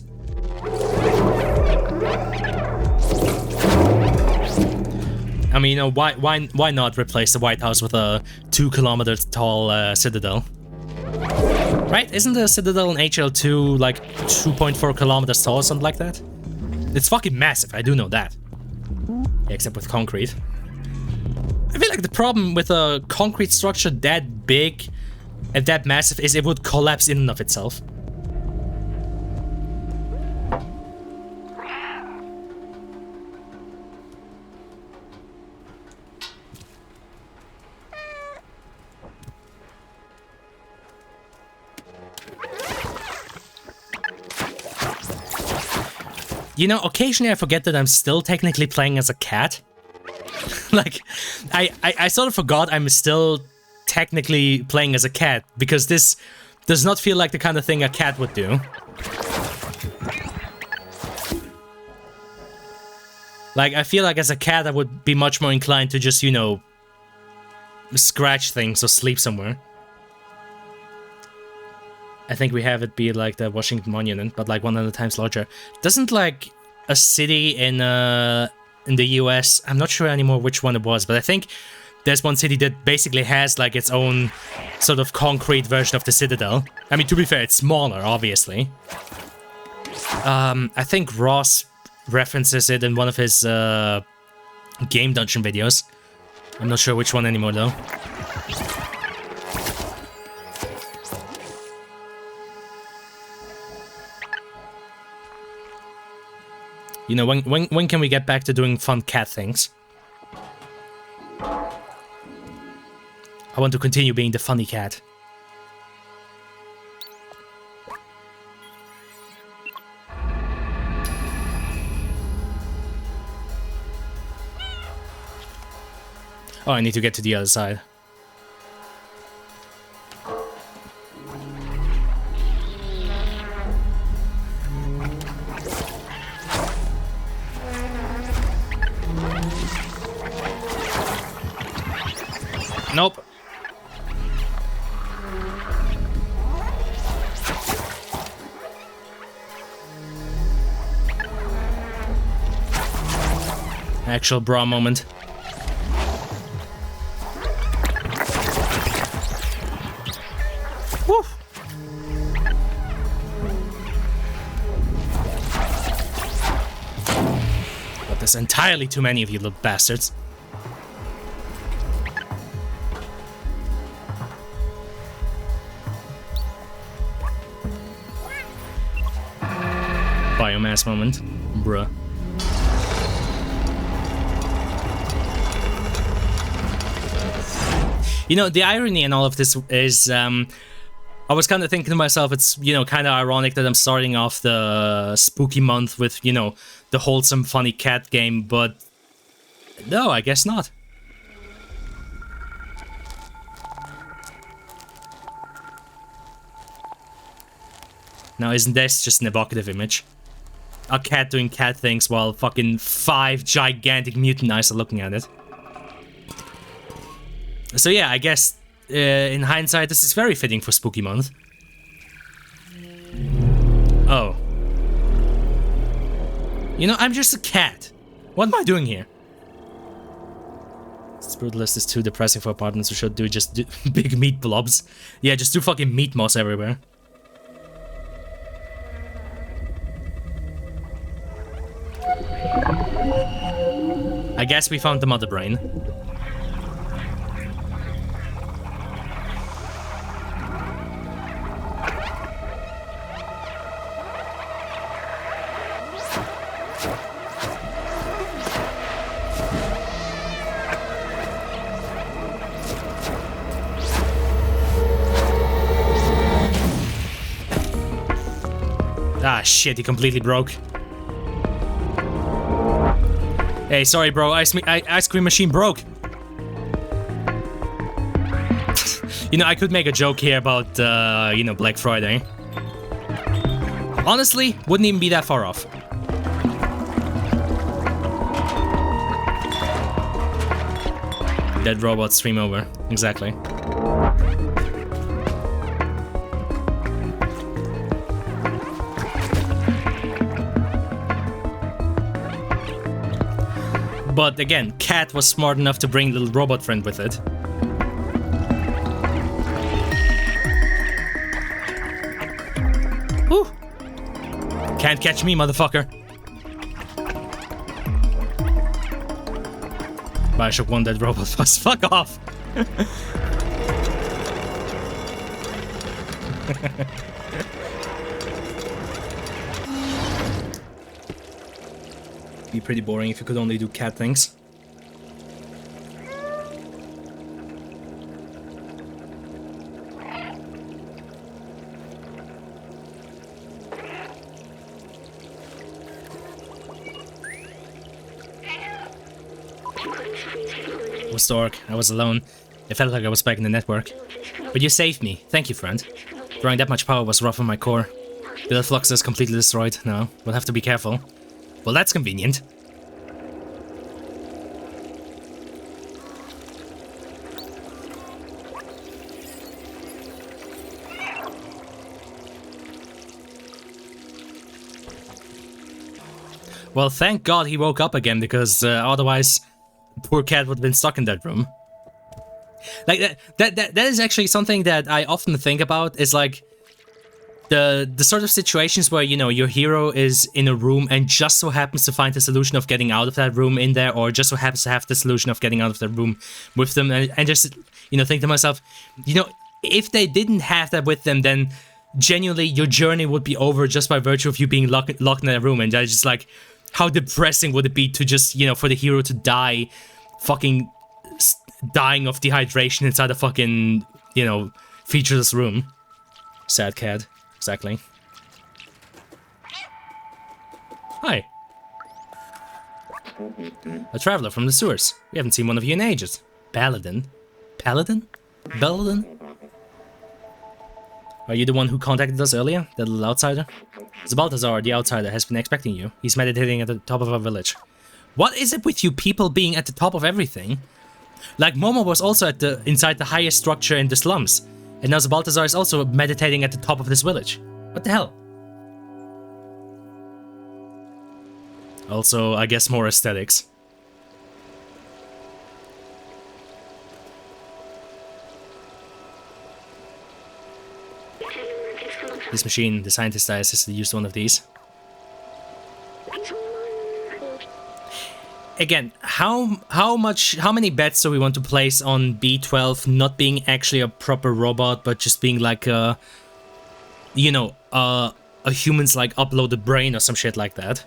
I mean, you know, why not replace the White House with a 2 kilometers tall citadel? Right? Isn't the citadel in HL2 like 2.4 kilometers tall or something like that? It's fucking massive, I do know that. Yeah, except with concrete. I feel like the problem with a concrete structure that big and that massive is it would collapse in and of itself. You know, occasionally I forget that I'm still technically playing as a cat. Like, I sort of forgot I'm still technically playing as a cat, because this does not feel like the kind of thing a cat would do. Like, I feel like as a cat I would be much more inclined to just, you know, scratch things or sleep somewhere. I think we have it be like the Washington Monument, but like 100 times larger. Doesn't like a city in the US, I'm not sure anymore which one it was, but I think there's one city that basically has like its own sort of concrete version of the Citadel. I mean, to be fair, it's smaller, obviously. I think Ross references it in one of his game dungeon videos. I'm not sure which one anymore though. You know, when can we get back to doing fun cat things? I want to continue being the funny cat. Oh, I need to get to the other side. Nope. Actual bra moment. Woo. But there's entirely too many of you little bastards. Biomass moment, bruh. You know, the irony in all of this is, I was kind of thinking to myself, it's, you know, kind of ironic that I'm starting off the spooky month with, you know, the wholesome, funny cat game, but no, I guess not. Now, isn't this just an evocative image? A cat doing cat things while fucking 5 gigantic mutant eyes are looking at it. So yeah, I guess, in hindsight, this is very fitting for Spooky Month. Oh. You know, I'm just a cat. What am I doing here? This brutalist is too depressing for apartments. We should just do big meat blobs. Yeah, just do fucking meat moss everywhere. I guess we found the mother brain. Ah, shit, he completely broke. Hey, sorry, bro. Ice cream machine broke. You know, I could make a joke here about, you know, Black Friday. Honestly, wouldn't even be that far off. Dead robot stream over. Exactly. But again, cat was smart enough to bring little robot friend with it. Whew. Can't catch me, motherfucker. Bioshock 1 Dead Robot was fuck off. Be pretty boring if you could only do cat things. It was dark. I was alone. It felt like I was back in the network. But you saved me. Thank you, friend. Drawing that much power was rough on my core. The flux is completely destroyed now. We'll have to be careful. Well, that's convenient. Well, thank God he woke up again, because otherwise, poor cat would have been stuck in that room. Like that is actually something that I often think about. Is like the sort of situations where, you know, your hero is in a room and just so happens to find the solution of getting out of that room in there, or just so happens to have the solution of getting out of the room with them, and just, you know, think to myself, you know, if they didn't have that with them, then genuinely your journey would be over just by virtue of you being locked in that room. And I just like, how depressing would it be to just, you know, for the hero to die, fucking dying of dehydration inside a fucking, you know, featureless room. Sad cat. Exactly. Hi. A traveler from the sewers. We haven't seen one of you in ages. Paladin? Paladin? Paladin? Are you the one who contacted us earlier? The little outsider? Balthazar, the outsider, has been expecting you. He's meditating at the top of our village. What is it with you people being at the top of everything? Like, Momo was also inside the highest structure in the slums. And now Balthazar is also meditating at the top of this village. What the hell? Also, I guess more aesthetics. This machine, the scientist I assisted used one of these. Again, how many bets do we want to place on B12 not being actually a proper robot, but just being like a, you know, a human's like uploaded brain or some shit like that?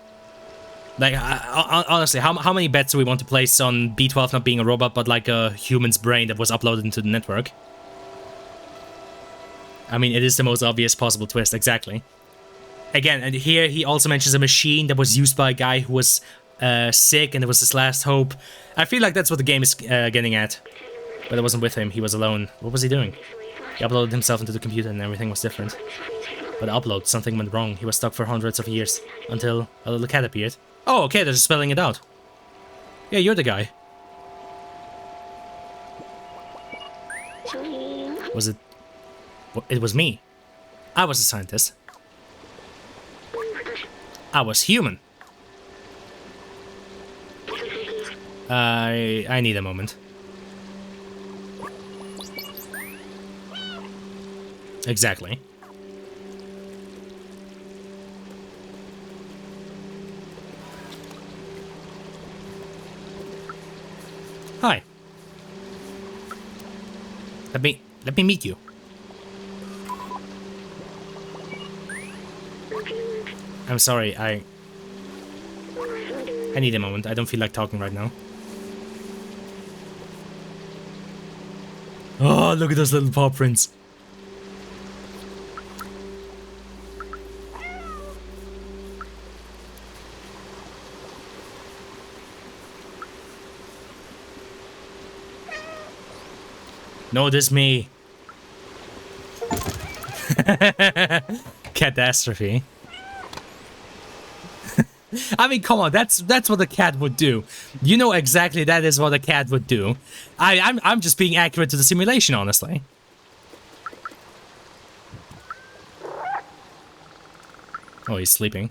Like, honestly, how many bets do we want to place on B12 not being a robot, but like a human's brain that was uploaded into the network? I mean, it is the most obvious possible twist, exactly. Again, and here he also mentions a machine that was used by a guy who was sick, and it was his last hope. I feel like that's what the game is getting at. But I wasn't with him, he was alone. What was he doing? He uploaded himself into the computer and everything was different. But the upload, something went wrong. He was stuck for hundreds of years, until a little cat appeared. Oh, okay, they're just spelling it out. Yeah, you're the guy. Was it... It was me. I was a scientist. I was human. I need a moment. Exactly. Hi. Let me meet you. I'm sorry, I need a moment. I don't feel like talking right now. Oh, look at those little paw prints. No, this me. Catastrophe. I mean, come on, that's what a cat would do. You know exactly that is what a cat would do. I'm just being accurate to the simulation, honestly. Oh, he's sleeping.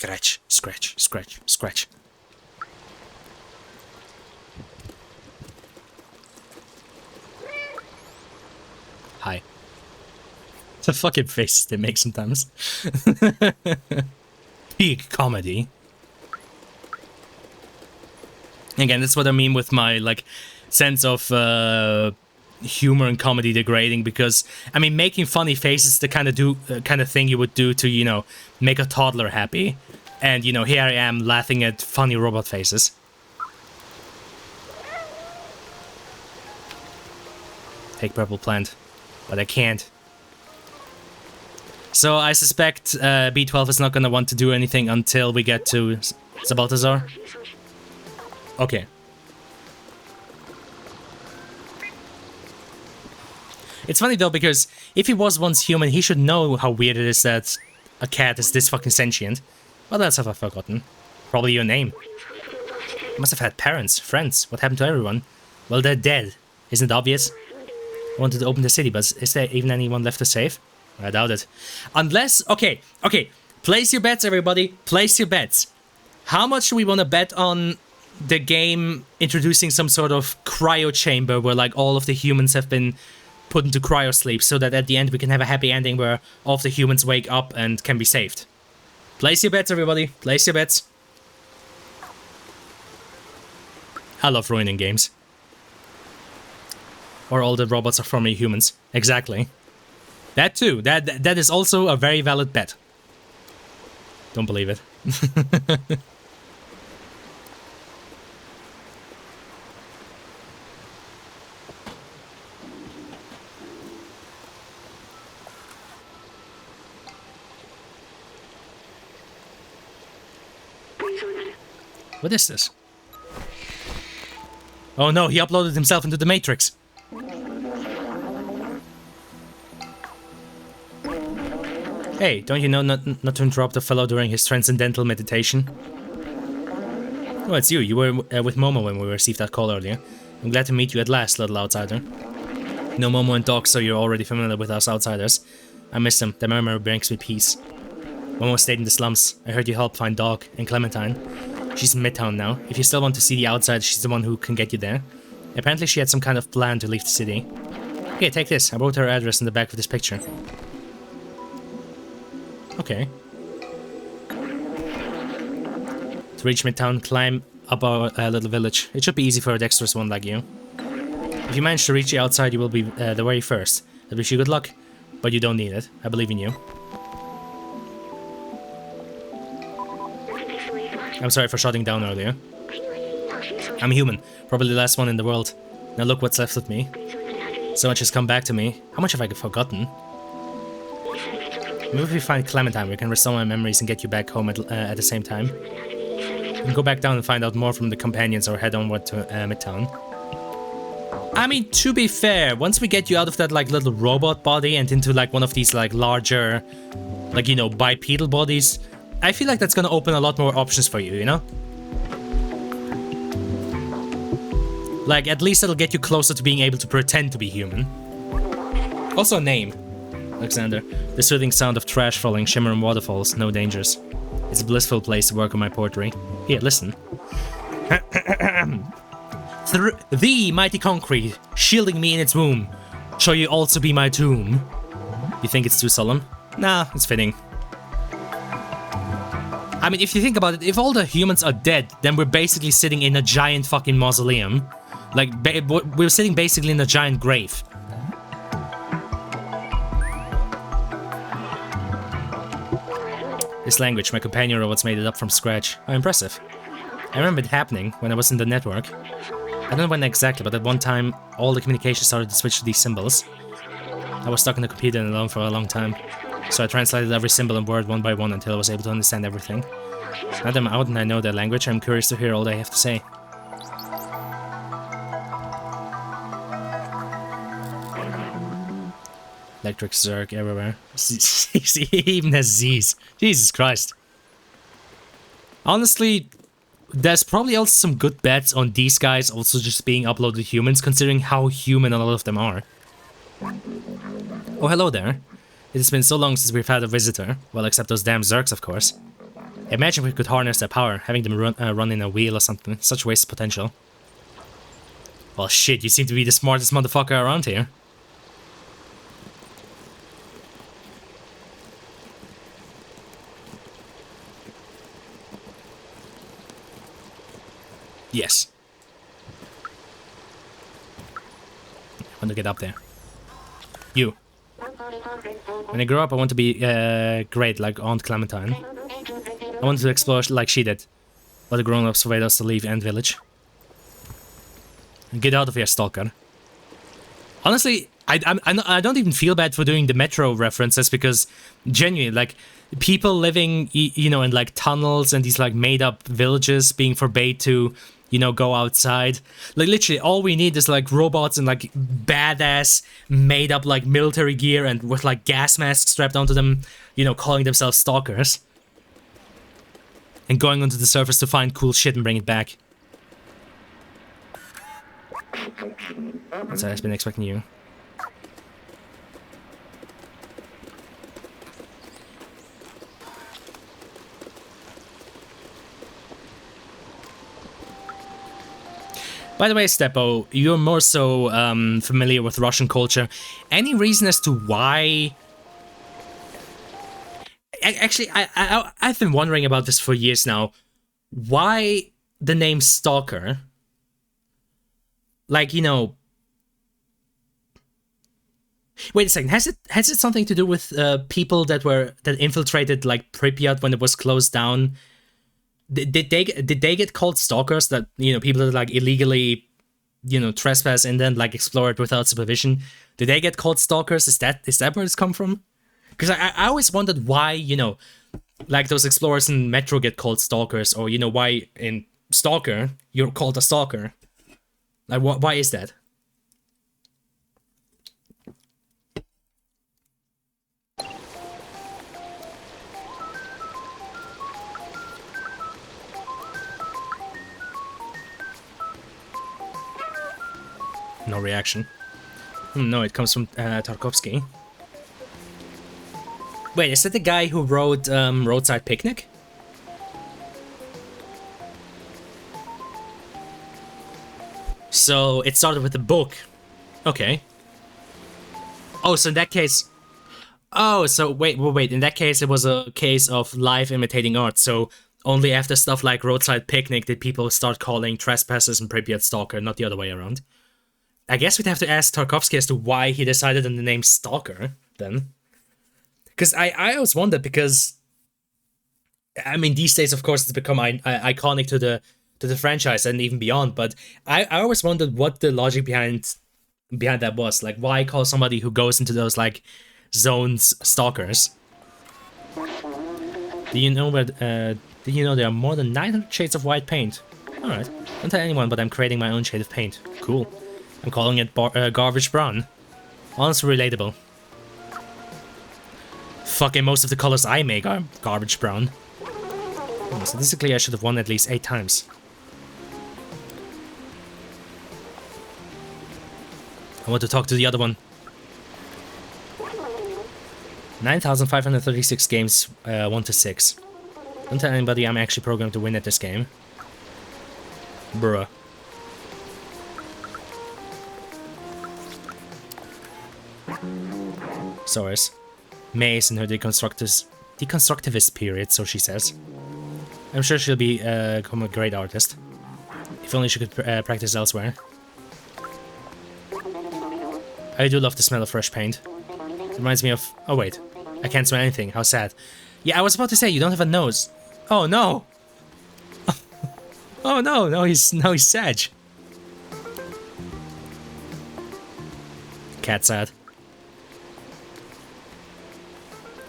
Scratch, scratch, scratch, scratch. Hi. The fucking faces they make sometimes. Peak comedy. Again, that's what I mean with my, like, sense of humor and comedy degrading, because, I mean, making funny faces is the kind of thing you would do to, you know, make a toddler happy. And, you know, here I am laughing at funny robot faces. Take purple plant. But I can't. So I suspect B12 is not gonna want to do anything until we get to Zabaltazar. Okay. It's funny though, because if he was once human, he should know how weird it is that a cat is this fucking sentient. What else have I forgotten? Probably your name. You must have had parents, friends. What happened to everyone? Well, they're dead. Isn't it obvious? I wanted to open the city, but is there even anyone left to save? I doubt it. Unless... Okay. Place your bets, everybody. Place your bets. How much do we want to bet on the game introducing some sort of cryo chamber where, like, all of the humans have been put into cryo sleep, so that at the end we can have a happy ending where all of the humans wake up and can be saved? Place your bets, everybody. Place your bets. I love ruining games. Or all the robots are formerly humans. Exactly. That too. That is also a very valid bet. Don't believe it. What is this? Oh no, he uploaded himself into the Matrix. Hey, don't you know not to interrupt a fellow during his transcendental meditation? Oh, it's you. You were with Momo when we received that call earlier. I'm glad to meet you at last, little outsider. No Momo and Doc, so you're already familiar with us outsiders. I miss them. Their memory brings me peace. Momo stayed in the slums. I heard you helped find Doc and Clementine. She's in Midtown now. If you still want to see the outside, she's the one who can get you there. Apparently she had some kind of plan to leave the city. Here, take this. I wrote her address in the back of this picture. Okay. To reach Midtown, climb up our little village. It should be easy for a dexterous one like you. If you manage to reach the outside, you will be the very first. I wish you good luck, but you don't need it. I believe in you. I'm sorry for shutting down earlier. I'm human, probably the last one in the world. Now look what's left of me. So much has come back to me. How much have I forgotten? Maybe if we find Clementine, we can restore my memories and get you back home at the same time. We can go back down and find out more from the companions or head onward to Midtown. I mean, to be fair, once we get you out of that, like, little robot body and into, like, one of these, like, larger, like, you know, bipedal bodies, I feel like that's gonna open a lot more options for you, you know? Like, at least it'll get you closer to being able to pretend to be human. Also a name. Alexander. The soothing sound of trash falling, shimmering waterfalls, no dangers. It's a blissful place to work on my poetry. Here, listen. The mighty concrete, shielding me in its womb. Shall you also be my tomb? You think it's too solemn? Nah, it's fitting. I mean, if you think about it, if all the humans are dead, then we're basically sitting in a giant fucking mausoleum. Like, we're sitting basically in a giant grave. This language, my companion robots made it up from scratch. How impressive. I remember it happening when I was in the network. I don't know when exactly, but at one time, all the communication started to switch to these symbols. I was stuck in the computer and alone for a long time, so I translated every symbol and word one by one until I was able to understand everything. Now that I'm out and I know their language, I'm curious to hear all they have to say. Electric Zerg everywhere. He even has Z's. Jesus Christ. Honestly, there's probably also some good bets on these guys also just being uploaded to humans, considering how human a lot of them are. Oh, hello there. It has been so long since we've had a visitor. Well, except those damn Zergs, of course. Imagine we could harness their power, having them run in a wheel or something. Such wasted potential. Well, shit, you seem to be the smartest motherfucker around here. Yes. I want to get up there. You. When I grow up, I want to be great, like Aunt Clementine. I want to explore like she did. But the grown-ups forbade us to leave Ant Village. Get out of here, stalker. Honestly, I don't even feel bad for doing the Metro references, because genuinely, like, people living, you know, in like tunnels and these like made-up villages being forbade to, you know, go outside. Like, literally, all we need is like robots and like badass made-up like military gear and with like gas masks strapped onto them, you know, calling themselves stalkers. And going onto the surface to find cool shit and bring it back. That's what I've been expecting you. By the way, Stepo, you're more so familiar with Russian culture. Any reason as to why... Actually, I've been wondering about this for years now. Why the name Stalker? Like, you know... Wait a second, has it something to do with people that infiltrated like Pripyat when it was closed down? Did they get called stalkers? That, you know, people that like illegally, you know, trespass and then like explore it without supervision? Did they get called stalkers? Is that where it's come from? Because I always wondered why, you know, like those explorers in Metro get called stalkers, or, you know, why in Stalker you're called a stalker. Like, why is that? No reaction. No, it comes from Tarkovsky. Wait, is that the guy who wrote Roadside Picnic? So it started with a book. Okay. Oh, so in that case... Oh, so wait. In that case, it was a case of life imitating art. So only after stuff like Roadside Picnic did people start calling trespassers and Pripyat Stalker, not the other way around. I guess we'd have to ask Tarkovsky as to why he decided on the name Stalker, then. Because I always wondered, because... I mean, these days, of course, it's become iconic to the franchise and even beyond, but I always wondered what the logic behind that was. Like, why call somebody who goes into those, like, zones stalkers? Do you know there are more than 900 shades of white paint? Alright. Don't tell anyone, but I'm creating my own shade of paint. Cool. I'm calling it garbage brown. Honestly relatable. Fucking most of the colors I make are garbage brown. Statistically, I should have won at least 8 times. I want to talk to the other one. 9,536 games, 1 to 6. Don't tell anybody I'm actually programmed to win at this game. Bruh. Source. May's in her deconstructivist period, so she says. I'm sure she'll become a great artist. If only she could practice elsewhere. I do love the smell of fresh paint. It reminds me of... Oh wait, I can't smell anything, how sad. Yeah, I was about to say, you don't have a nose. Oh no! Oh no, now he's sad. Cat sad.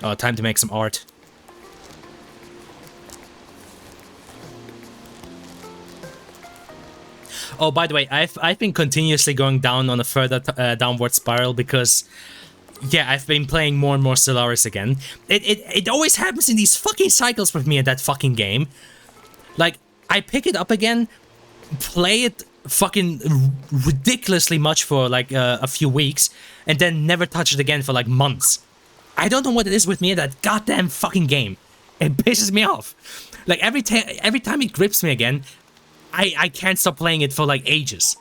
Oh, time to make some art. Oh, by the way, I've been continuously going down on a further downward spiral because, yeah, I've been playing more and more Stellaris again. It always happens in these fucking cycles with me in that fucking game. Like, I pick it up again, play it fucking ridiculously much for like a few weeks, and then never touch it again for like months. I don't know what it is with me in that goddamn fucking game. It pisses me off. Like every time it grips me again, I can't stop playing it for like ages.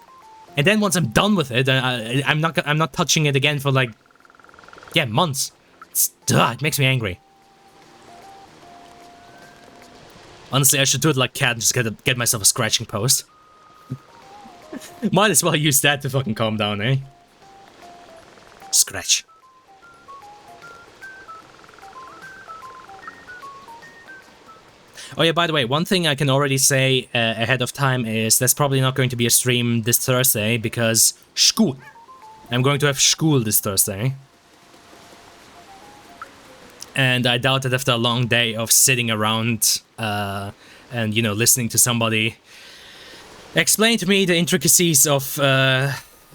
And then once I'm done with it, I'm not touching it again for like, yeah, months. It makes me angry. Honestly, I should do it like Cat and just get myself a scratching post. Might as well use that to fucking calm down, eh? Scratch. Oh yeah, by the way, one thing I can already say ahead of time is there's probably not going to be a stream this Thursday because school. I'm going to have school this Thursday. And I doubt that after a long day of sitting around and, you know, listening to somebody explain to me the intricacies of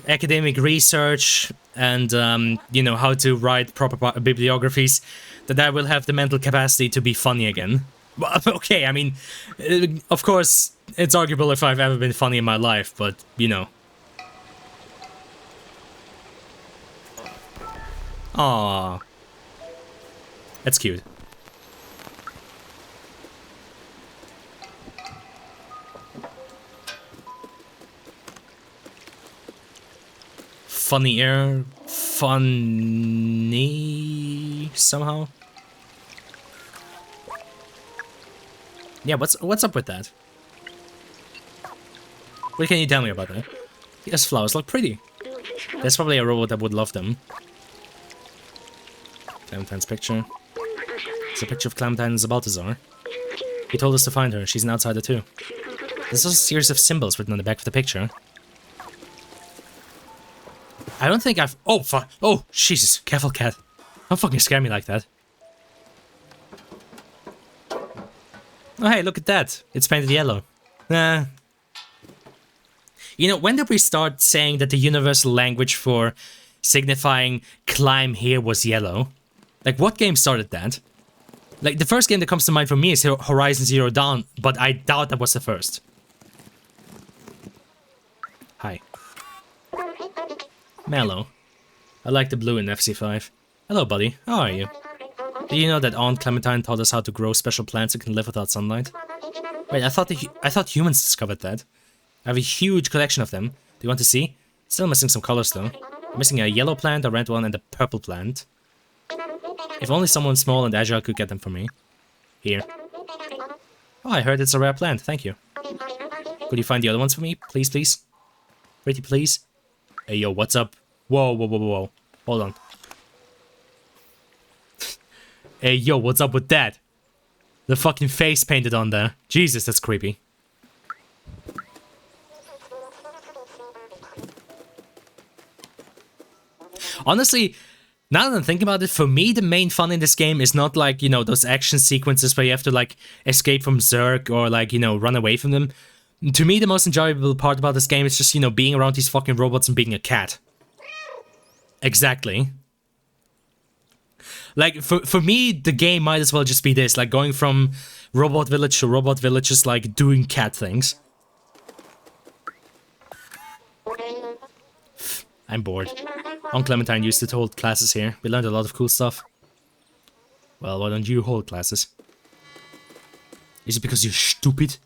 academic research and, you know, how to write proper bibliographies, that I will have the mental capacity to be funny again. Well, okay, I mean, of course, it's arguable if I've ever been funny in my life, but, you know. Aww. That's cute. Funnier, funny somehow. Yeah, what's up with that? What can you tell me about that? Yes, flowers look pretty. There's probably a robot that would love them. Clementine's picture. It's a picture of Clementine and Balthazar. He told us to find her. She's an outsider too. There's also a series of symbols written on the back of the picture. I don't think I've... Oh, fuck. Oh, Jesus. Careful, cat. Don't fucking scare me like that. Oh, hey, look at that. It's painted yellow. You know, when did we start saying that the universal language for signifying climb here was yellow? Like, what game started that? Like, the first game that comes to mind for me is Horizon Zero Dawn, but I doubt that was the first. Hi. Mellow. I like the blue in FC5. Hello, buddy. How are you? Do you know that Aunt Clementine taught us how to grow special plants that can live without sunlight? Wait, I thought humans discovered that. I have a huge collection of them. Do you want to see? Still missing some colors though. I'm missing a yellow plant, a red one, and a purple plant. If only someone small and agile could get them for me. Here. Oh, I heard it's a rare plant. Thank you. Could you find the other ones for me? Please, please? Pretty please? Hey, yo, what's up? Whoa, whoa, whoa, whoa, whoa. Hold on. Hey, yo, what's up with that? The fucking face painted on there. Jesus, that's creepy. Honestly, now that I'm thinking about it, for me, the main fun in this game is not like, you know, those action sequences where you have to, like, escape from Zerg or, like, you know, run away from them. To me, the most enjoyable part about this game is just, you know, being around these fucking robots and being a cat. Exactly. Like, for me, the game might as well just be this, like, going from robot village to robot village, just, like, doing cat things. I'm bored. Aunt Clementine used to hold classes here. We learned a lot of cool stuff. Well, why don't you hold classes? Is it because you're stupid?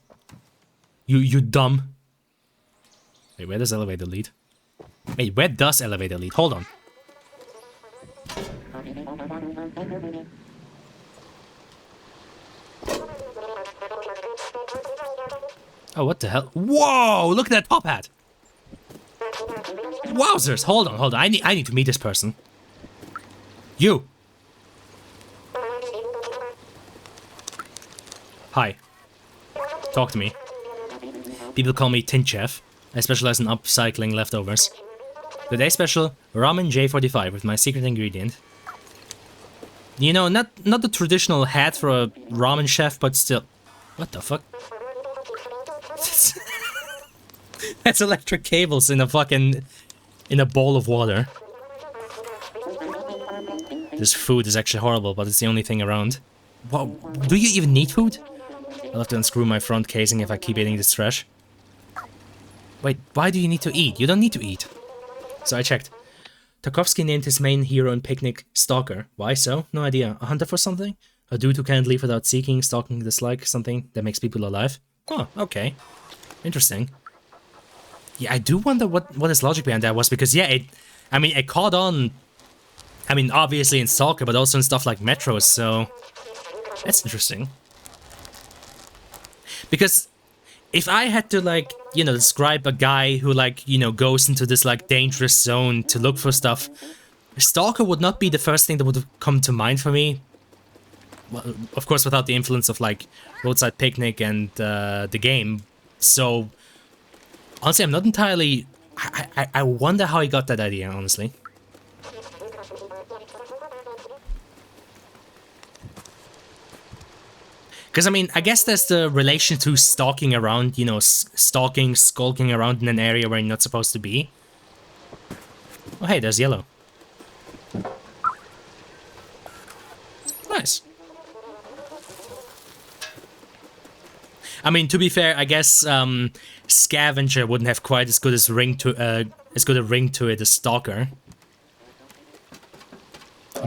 You dumb? Wait, where does elevator lead? Wait, where does elevator lead? Hold on. Oh, what the hell? Whoa! Look at that top hat! Wowzers! Hold on. I need to meet this person. You! Hi. Talk to me. People call me Tin Chef. I specialize in upcycling leftovers. Today's special, ramen J45 with my secret ingredient. You know, not the traditional hat for a ramen chef, but still... What the fuck? That's electric cables in a fucking... in a bowl of water. This food is actually horrible, but it's the only thing around. Wow, do you even need food? I'll have to unscrew my front casing if I keep eating this trash. Wait, why do you need to eat? You don't need to eat. So I checked. Tarkovsky named his main hero in Picnic Stalker. Why so? No idea. A hunter for something? A dude who can't leave without seeking, stalking, dislike, something that makes people alive. Oh, okay. Interesting. Yeah, I do wonder what his logic behind that was, because yeah, it caught on, I mean, obviously in Stalker, but also in stuff like Metro, so that's interesting. Because if I had to, like, you know, describe a guy who, like, you know, goes into this, like, dangerous zone to look for stuff, Stalker would not be the first thing that would have come to mind for me. Well, of course, without the influence of, like, Roadside Picnic and the game. So, honestly, I'm not entirely... I wonder how he got that idea, honestly. Because, I mean, I guess there's the relation to stalking around, you know, stalking, skulking around in an area where you're not supposed to be. Oh, hey, there's yellow. Nice. I mean, to be fair, I guess Scavenger wouldn't have quite as good as a ring to it as Stalker.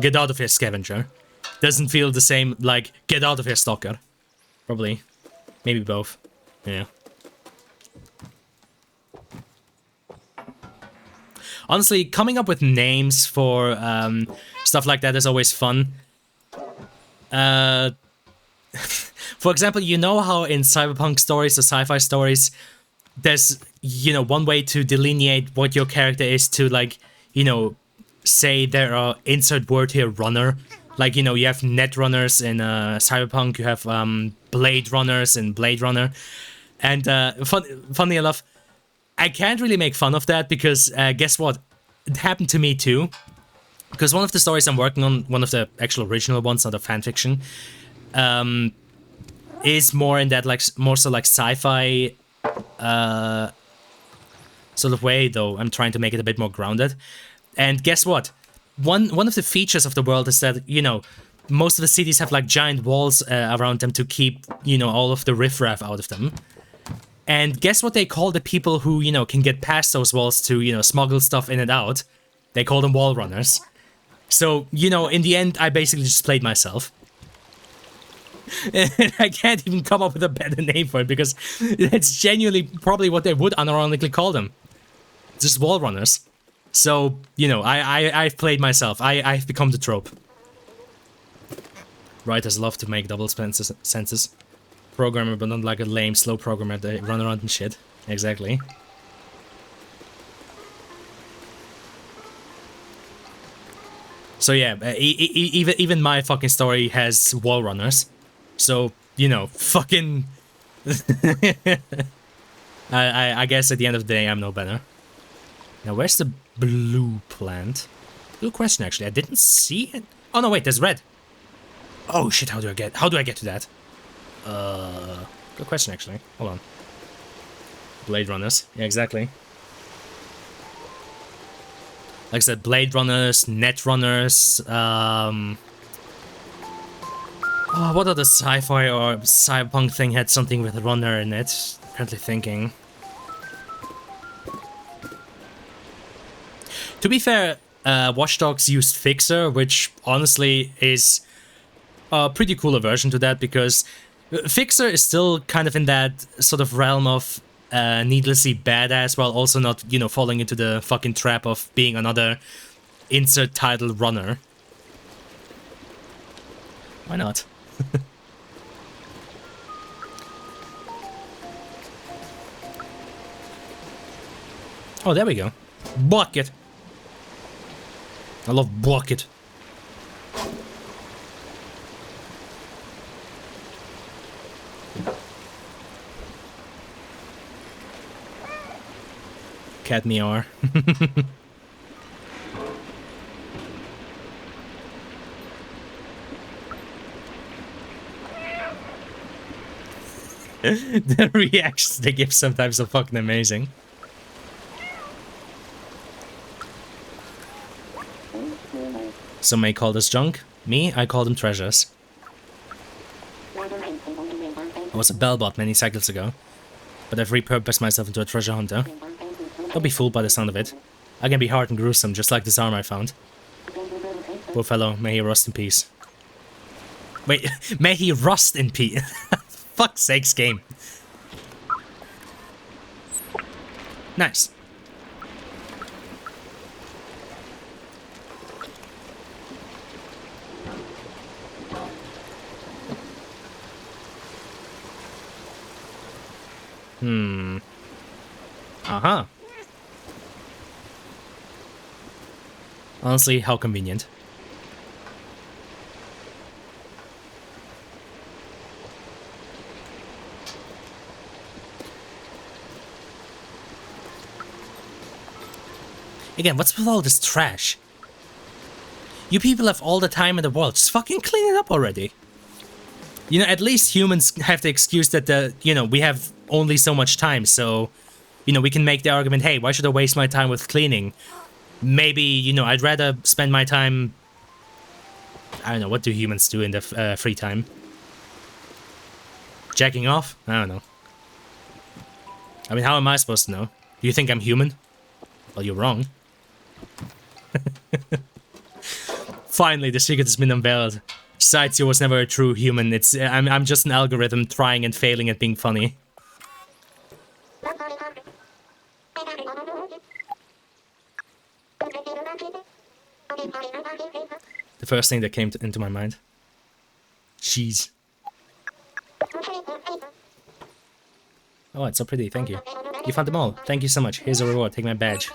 Get out of here, Scavenger. Doesn't feel the same like get out of here, Stalker. Probably, maybe both. Yeah. Honestly, coming up with names for stuff like that is always fun. For example, you know how in cyberpunk stories or sci-fi stories, there's, you know, one way to delineate what your character is to, like, you know, say there are insert word here, runner. Like, you know, you have net runners in cyberpunk, you have blade runners in Blade Runner. And funny enough, I can't really make fun of that because guess what? It happened to me too. Because one of the stories I'm working on, one of the actual original ones, not a fanfiction, is more in that, like, more so like sci-fi sort of way, though I'm trying to make it a bit more grounded. And guess what? One of the features of the world is that, you know, most of the cities have, like, giant walls around them to keep, you know, all of the riffraff out of them. And guess what they call the people who, you know, can get past those walls to, you know, smuggle stuff in and out? They call them wall runners. So, you know, in the end, I basically just played myself. And I can't even come up with a better name for it, because it's genuinely probably what they would unironically call them. Just wall runners. So, you know, I've played myself. I've become the trope. Writers love to make double senses. Programmer, but not like a lame, slow programmer. They run around and shit. Exactly. So yeah, even my fucking story has wall runners. So, you know, fucking... I guess at the end of the day, I'm no better. Now, where's the blue plant? Good question, actually. I didn't see it. Oh, no, wait, there's red. Oh, shit, how do I get to that? Good question, actually. Hold on. Blade runners. Yeah, exactly. Like I said, blade runners, net runners, oh, what other sci-fi or cyberpunk thing had something with a runner in it? Currently thinking. To be fair, Watch Dogs used Fixer, which honestly is a pretty cooler version to that, because Fixer is still kind of in that sort of realm of needlessly badass, while also not, you know, falling into the fucking trap of being another insert title runner. Why not? Oh, there we go. Bucket. I love bucket. Cat meow. The reactions they give sometimes are fucking amazing. Some may call this junk. Me, I call them treasures. I was a bellbot many cycles ago, but I've repurposed myself into a treasure hunter. Don't be fooled by the sound of it. I can be hard and gruesome, just like this arm I found. Poor fellow, may he rest in peace. Wait, may he rust in peace. Fuck's sakes, game. Nice. Uh-huh. Honestly, how convenient. Again, what's with all this trash? You people have all the time in the world. Just fucking clean it up already. You know, at least humans have the excuse that, you know, we have only so much time, so, you know, we can make the argument, hey, why should I waste my time with cleaning? Maybe, you know, I'd rather spend my time... I don't know, what do humans do in their free time? Jacking off? I don't know. I mean, how am I supposed to know? Do you think I'm human? Well, you're wrong. Finally, the secret has been unveiled. Sightseer was never a true human. I'm just an algorithm trying and failing at being funny. The first thing that came into my mind. Cheese. Oh, it's so pretty, thank you. You found them all. Thank you so much. Here's a reward. Take my badge.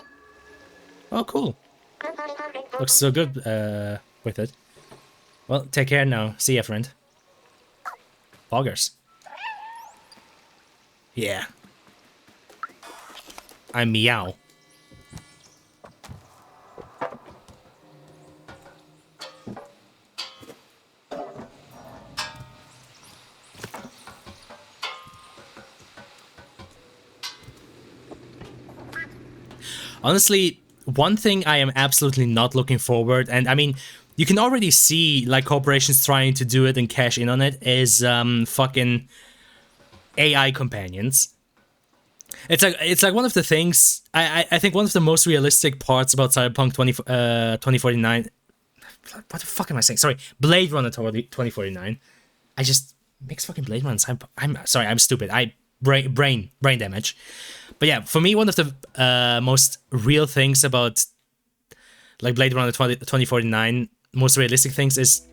Oh, cool. Looks so good with it. Well, take care now. See ya, friend. Poggers. Yeah. I'm Meow. Honestly, one thing I am absolutely not looking forward, and I mean, you can already see like corporations trying to do it and cash in on it, is fucking AI companions. It's like one of the things I think one of the most realistic parts about Cyberpunk 2049. What the fuck am I saying? Sorry, Blade Runner 2049. I just mix fucking Blade Runner. I'm sorry, I'm stupid. Brain damage. But yeah, for me, one of the most real things about like Blade Runner 2049, most realistic things, is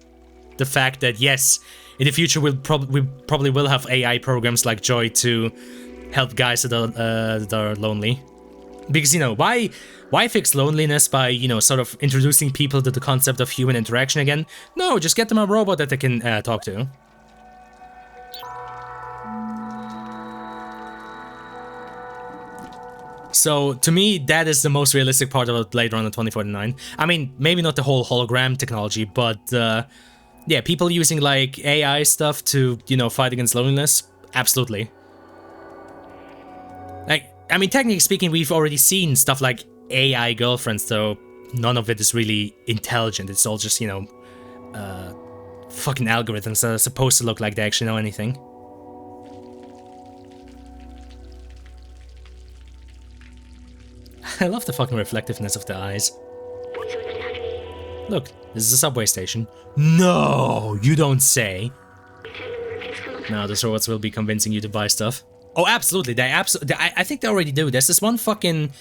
the fact that yes, in the future we probably will have AI programs like Joy to help guys that are lonely. Because, you know, why fix loneliness by, you know, sort of introducing people to the concept of human interaction again? No, just get them a robot that they can talk to. So, to me, that is the most realistic part about Blade Runner 2049. I mean, maybe not the whole hologram technology, but, yeah, people using, like, AI stuff to, you know, fight against loneliness? Absolutely. Like, I mean, technically speaking, we've already seen stuff like AI girlfriends, though none of it is really intelligent. It's all just, you know, fucking algorithms that are supposed to look like they actually know anything. I love the fucking reflectiveness of the eyes. Look, this is a subway station. No, you don't say. Now the robots will be convincing you to buy stuff. Oh, absolutely. I think they already do. There's this one fucking...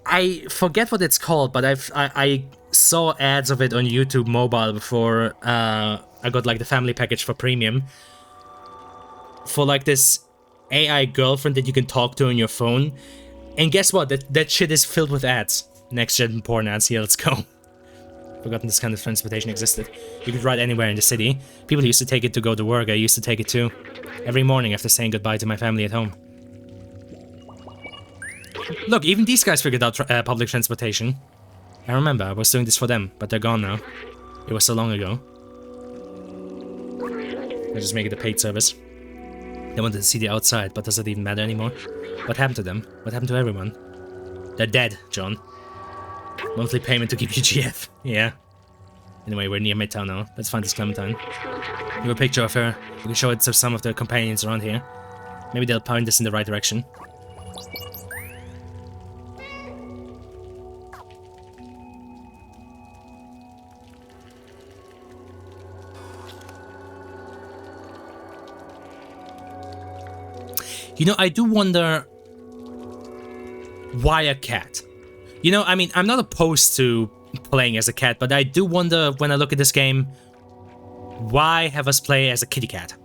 I forget what it's called, but I saw ads of it on YouTube Mobile before I got like the family package for premium. For like this AI girlfriend that you can talk to on your phone. And guess what? That shit is filled with ads. Next gen porn ads. Here, let's go. Forgotten this kind of transportation existed. You could ride anywhere in the city. People used to take it to go to work. I used to take it too. Every morning after saying goodbye to my family at home. Look, even these guys figured out public transportation. I remember, I was doing this for them, but they're gone now. It was so long ago. I just make it a paid service. They wanted to see the outside, but does it even matter anymore? What happened to them? What happened to everyone? They're dead, John. Monthly payment to keep you GF. Yeah. Anyway, we're near Midtown now. Let's find this Clementine. Give a picture of her. We can show it to some of the companions around here. Maybe they'll point us in the right direction. You know, I do wonder why a cat? You know, I mean, I'm not opposed to playing as a cat, but I do wonder when I look at this game, why have us play as a kitty cat?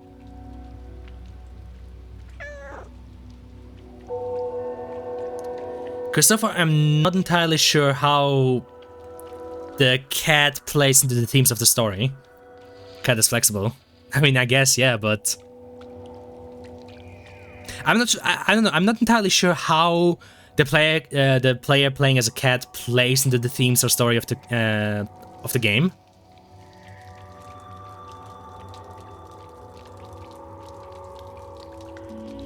Because so far I'm not entirely sure how the cat plays into the themes of the story. Cat is flexible. I mean, I guess, yeah, but I'm not. I don't know. I'm not entirely sure how the player playing as a cat plays into the themes or story of the game.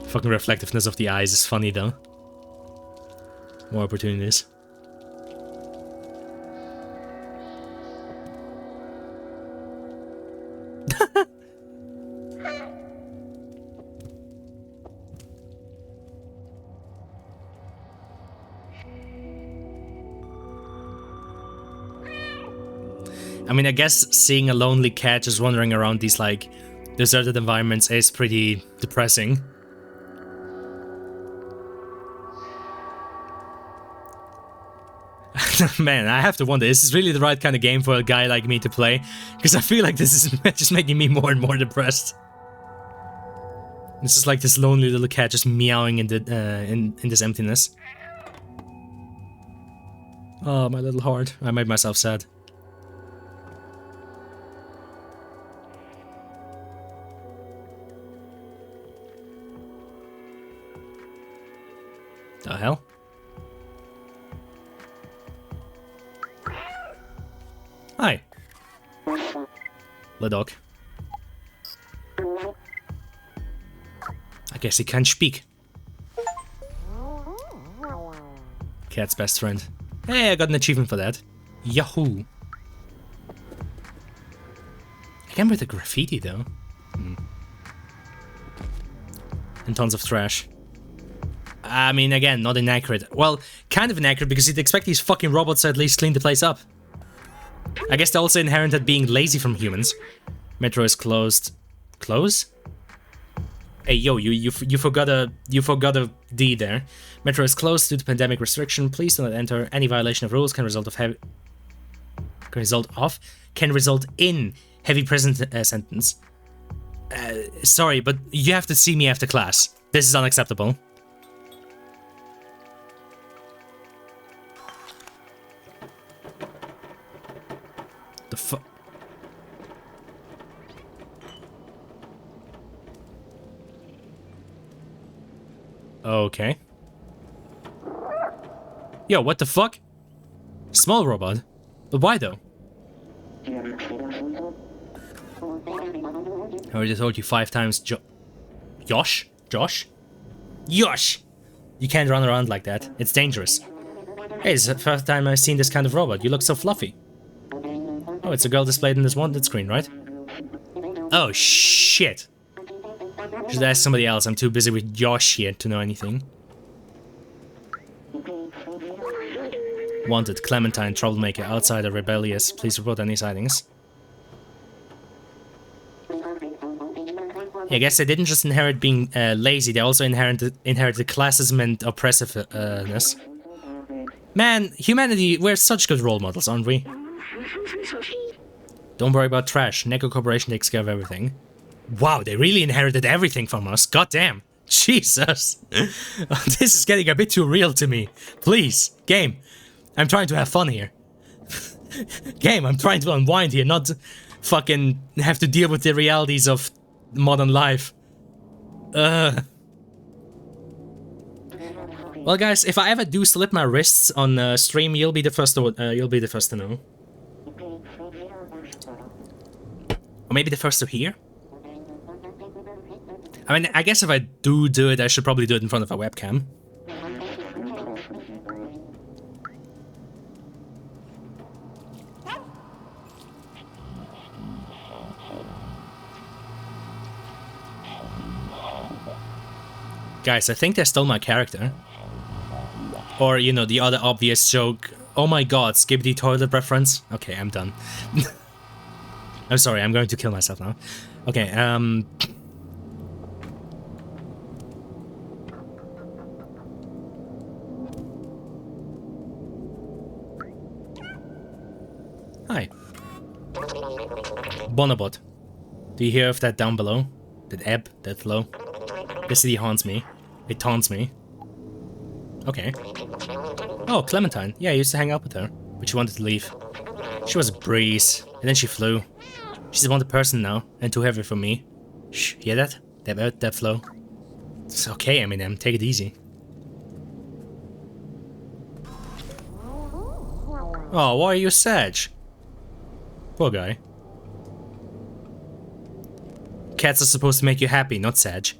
Fucking reflectiveness of the eyes is funny though. More opportunities. I mean, I guess seeing a lonely cat just wandering around these, like, deserted environments is pretty depressing. Man, I have to wonder, is this really the right kind of game for a guy like me to play? Because I feel like this is just making me more and more depressed. This is like this lonely little cat just meowing in the in this emptiness. Oh, my little heart. I made myself sad. The hell? Hi. Ledok. I guess he can't speak. Cat's best friend. Hey, I got an achievement for that. Yahoo! I can't read the graffiti though. And tons of trash. I mean, again, not inaccurate. Well, kind of inaccurate because you'd expect these fucking robots to at least clean the place up. I guess they're also inherent at being lazy from humans. Metro is closed. Close? Hey, yo, you forgot a D there. Metro is closed due to pandemic restriction. Please do not enter. Any violation of rules can result in heavy prison sentence. Sorry, but you have to see me after class. This is unacceptable. The fuck? Okay. Yo, what the fuck? Small robot? But why though? I already told you 5 times, Josh? Josh? Yosh! You can't run around like that. It's dangerous. Hey, it's the first time I've seen this kind of robot. You look so fluffy. Oh, it's a girl displayed in this wanted screen, right? Oh, shit. Should ask somebody else. I'm too busy with Josh here to know anything. Wanted, Clementine, troublemaker, outsider, rebellious. Please report any sightings. Yeah, I guess they didn't just inherit being lazy, they also inherited classism and oppressiveness. Man, humanity, we're such good role models, aren't we? Don't worry about trash. Neko Corporation takes care of everything. Wow, they really inherited everything from us. God damn. Jesus. This is getting a bit too real to me. Please, game. I'm trying to have fun here. Game, I'm trying to unwind here, not fucking have to deal with the realities of modern life. Well, guys, if I ever do slip my wrists on stream, you'll be the first to know. Or maybe the first to hear? I mean, I guess if I do it, I should probably do it in front of a webcam. Guys, I think they stole my character. Or, you know, the other obvious joke. Oh my god, Skibbity toilet reference. Okay, I'm done. I'm sorry, I'm going to kill myself now. Okay, Hi. Bonobot. Do you hear of that down below? That ebb, that flow? The city haunts me. It taunts me. Okay. Oh, Clementine. Yeah, I used to hang out with her, but she wanted to leave. She was a breeze, and then she flew. She's a wanted person now, and too heavy for me. Shh, hear that? That flow. It's okay, Eminem, take it easy. Oh, why are you sad? Poor guy. Cats are supposed to make you happy, not sad.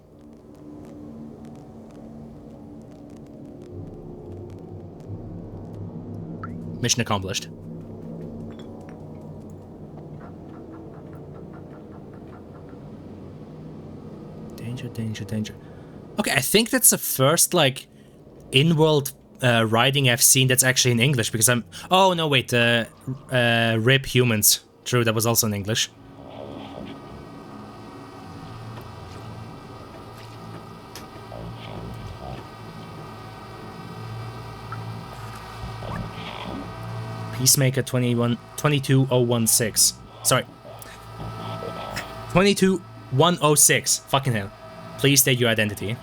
Mission accomplished. Danger, danger, danger. Okay, I think that's the first, like, in-world writing I've seen that's actually in English, because I'm... Oh, no, wait, RIP Humans. True, that was also in English. Peacemaker 22016. Sorry. 22106. Fucking hell. Please state your identity.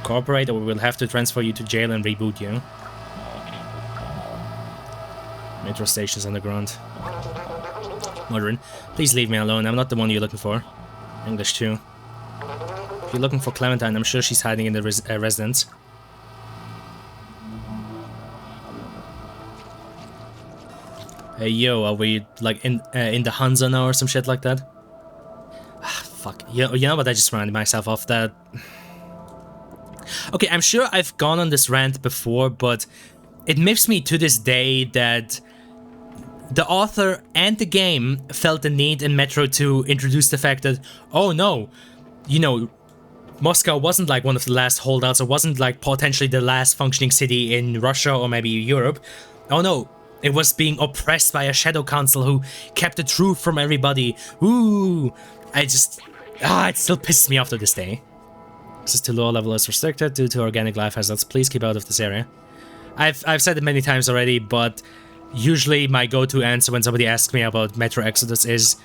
Cooperate or we will have to transfer you to jail and reboot you. Metro stations underground. Modern. Please leave me alone. I'm not the one you're looking for. English too. If you're looking for Clementine, I'm sure she's hiding in the residence. Hey yo, are we like in the Hansa now or some shit like that? Ah, fuck. You know what? I just reminded myself of that. Okay, I'm sure I've gone on this rant before, but it miffs me to this day that the author and the game felt the need in Metro to introduce the fact that, oh no, you know, Moscow wasn't like one of the last holdouts, or wasn't like potentially the last functioning city in Russia or maybe Europe. Oh no. It was being oppressed by a shadow council who kept the truth from everybody. Ooh, it still pisses me off to this day. Access to lower level is restricted due to organic life hazards. Please keep out of this area. I've said it many times already, but usually my go-to answer when somebody asks me about Metro Exodus is,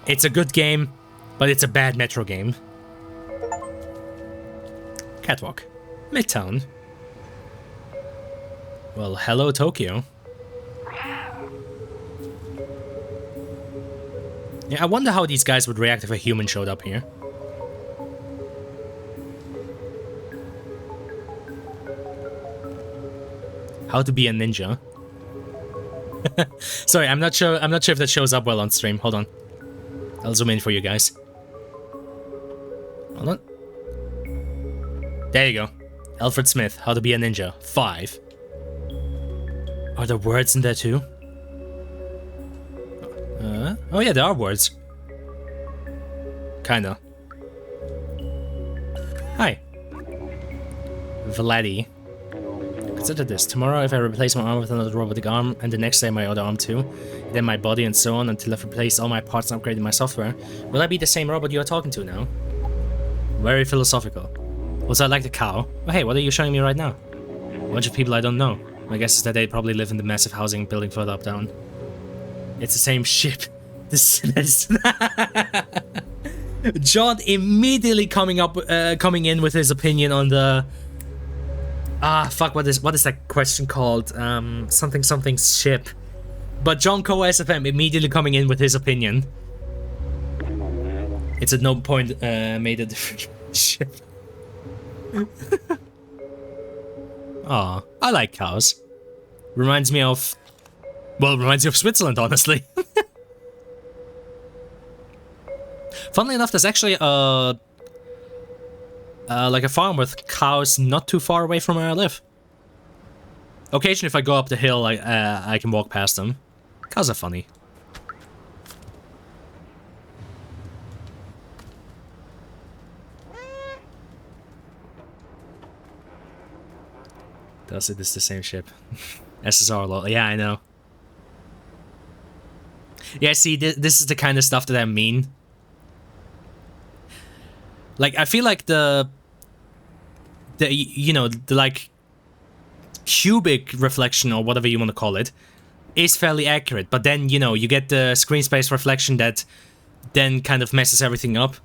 it's a good game, but it's a bad Metro game. Catwalk. Midtown. Well, hello Tokyo. Yeah, I wonder how these guys would react if a human showed up here. How to be a ninja. Sorry, I'm not sure if that shows up well on stream. Hold on. I'll zoom in for you guys. Hold on. There you go. Alfred Smith, How to be a Ninja. 5. Are there words in there too? Oh yeah, there are words. Kinda. Hi. Vladi. Consider this. Tomorrow, if I replace my arm with another robotic arm, and the next day my other arm too, then my body and so on until I've replaced all my parts and upgraded my software, will I be the same robot you are talking to now? Very philosophical. Also, I like the cow. Oh hey, what are you showing me right now? A bunch of people I don't know. My guess is that they probably live in the massive housing building further up down. It's the same ship. John immediately coming in with his opinion on the fuck, what is that question called? Something ship. But John Co SFM immediately coming in with his opinion. It's at no point made a different ship. Aw, I like cows. Reminds me of Switzerland, honestly. Funnily enough, there's actually like a farm with cows not too far away from where I live. Occasionally, if I go up the hill, I can walk past them. Cows are funny. Does it? It's the same ship. SSR lol. Yeah, I know. Yeah, see, this is the kind of stuff that I mean. Like, I feel like the like cubic reflection or whatever you want to call it is fairly accurate, but then, you know, you get the screen space reflection that then kind of messes everything up.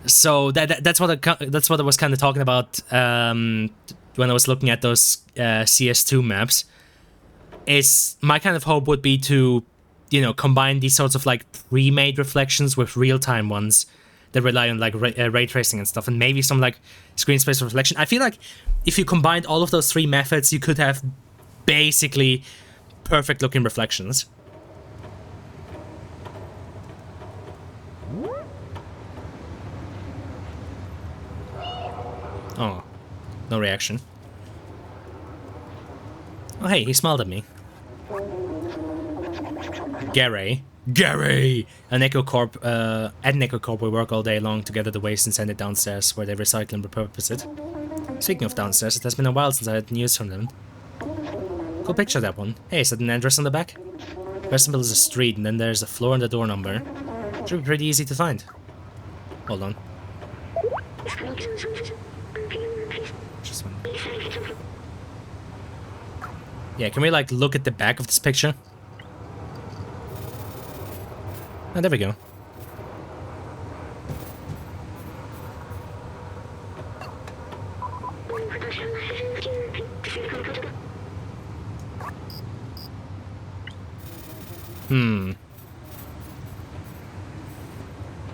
So that's what I was kind of talking about when I was looking at those CS2 maps. Is my kind of hope would be to, you know, combine these sorts of like pre-made reflections with real-time ones that rely on like ray tracing and stuff, and maybe some like screen space reflection. I feel like if you combined all of those three methods, you could have basically perfect looking reflections. Oh, no reaction. Oh hey, he smiled at me. Gary. At NecoCorp we work all day long to gather the waste and send it downstairs where they recycle and repurpose it. Speaking of downstairs, it has been a while since I had news from them. Cool picture, that one. Hey, is that an address on the back? First symbol is a street, and then there's a floor and a door number. Should be pretty easy to find. Hold on. Just one. Yeah, can we like look at the back of this picture? Oh, there we go.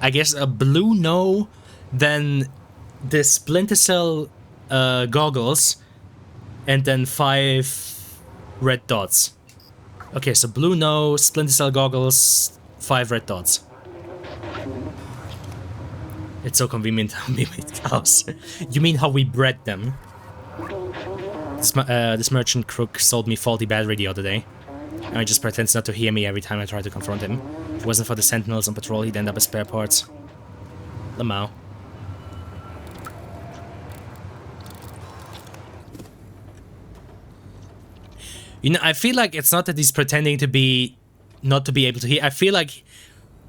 I guess a blue no, then the Splinter Cell goggles, and then 5 red dots. Okay, so blue no, Splinter Cell goggles, 5 red dots. It's so convenient how we made cows. You mean how we bred them? This merchant crook sold me faulty battery the other day. And he just pretends not to hear me every time I try to confront him. If it wasn't for the sentinels on patrol, he'd end up as spare parts. Lamau. You know, I feel like it's not that he's pretending to be... not to be able to hear. I feel like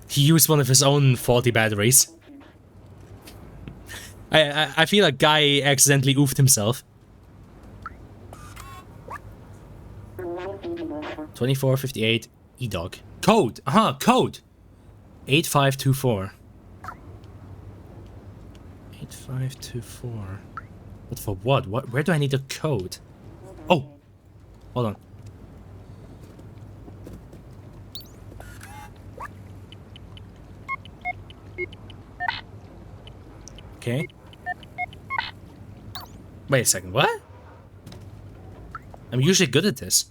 he used one of his own faulty batteries. I feel like Guy accidentally oofed himself. 2458 E-Dog. Code! Code! 8524. 8524. But for what? Where do I need a code? Oh! Hold on. Okay. Wait a second, what? I'm usually good at this.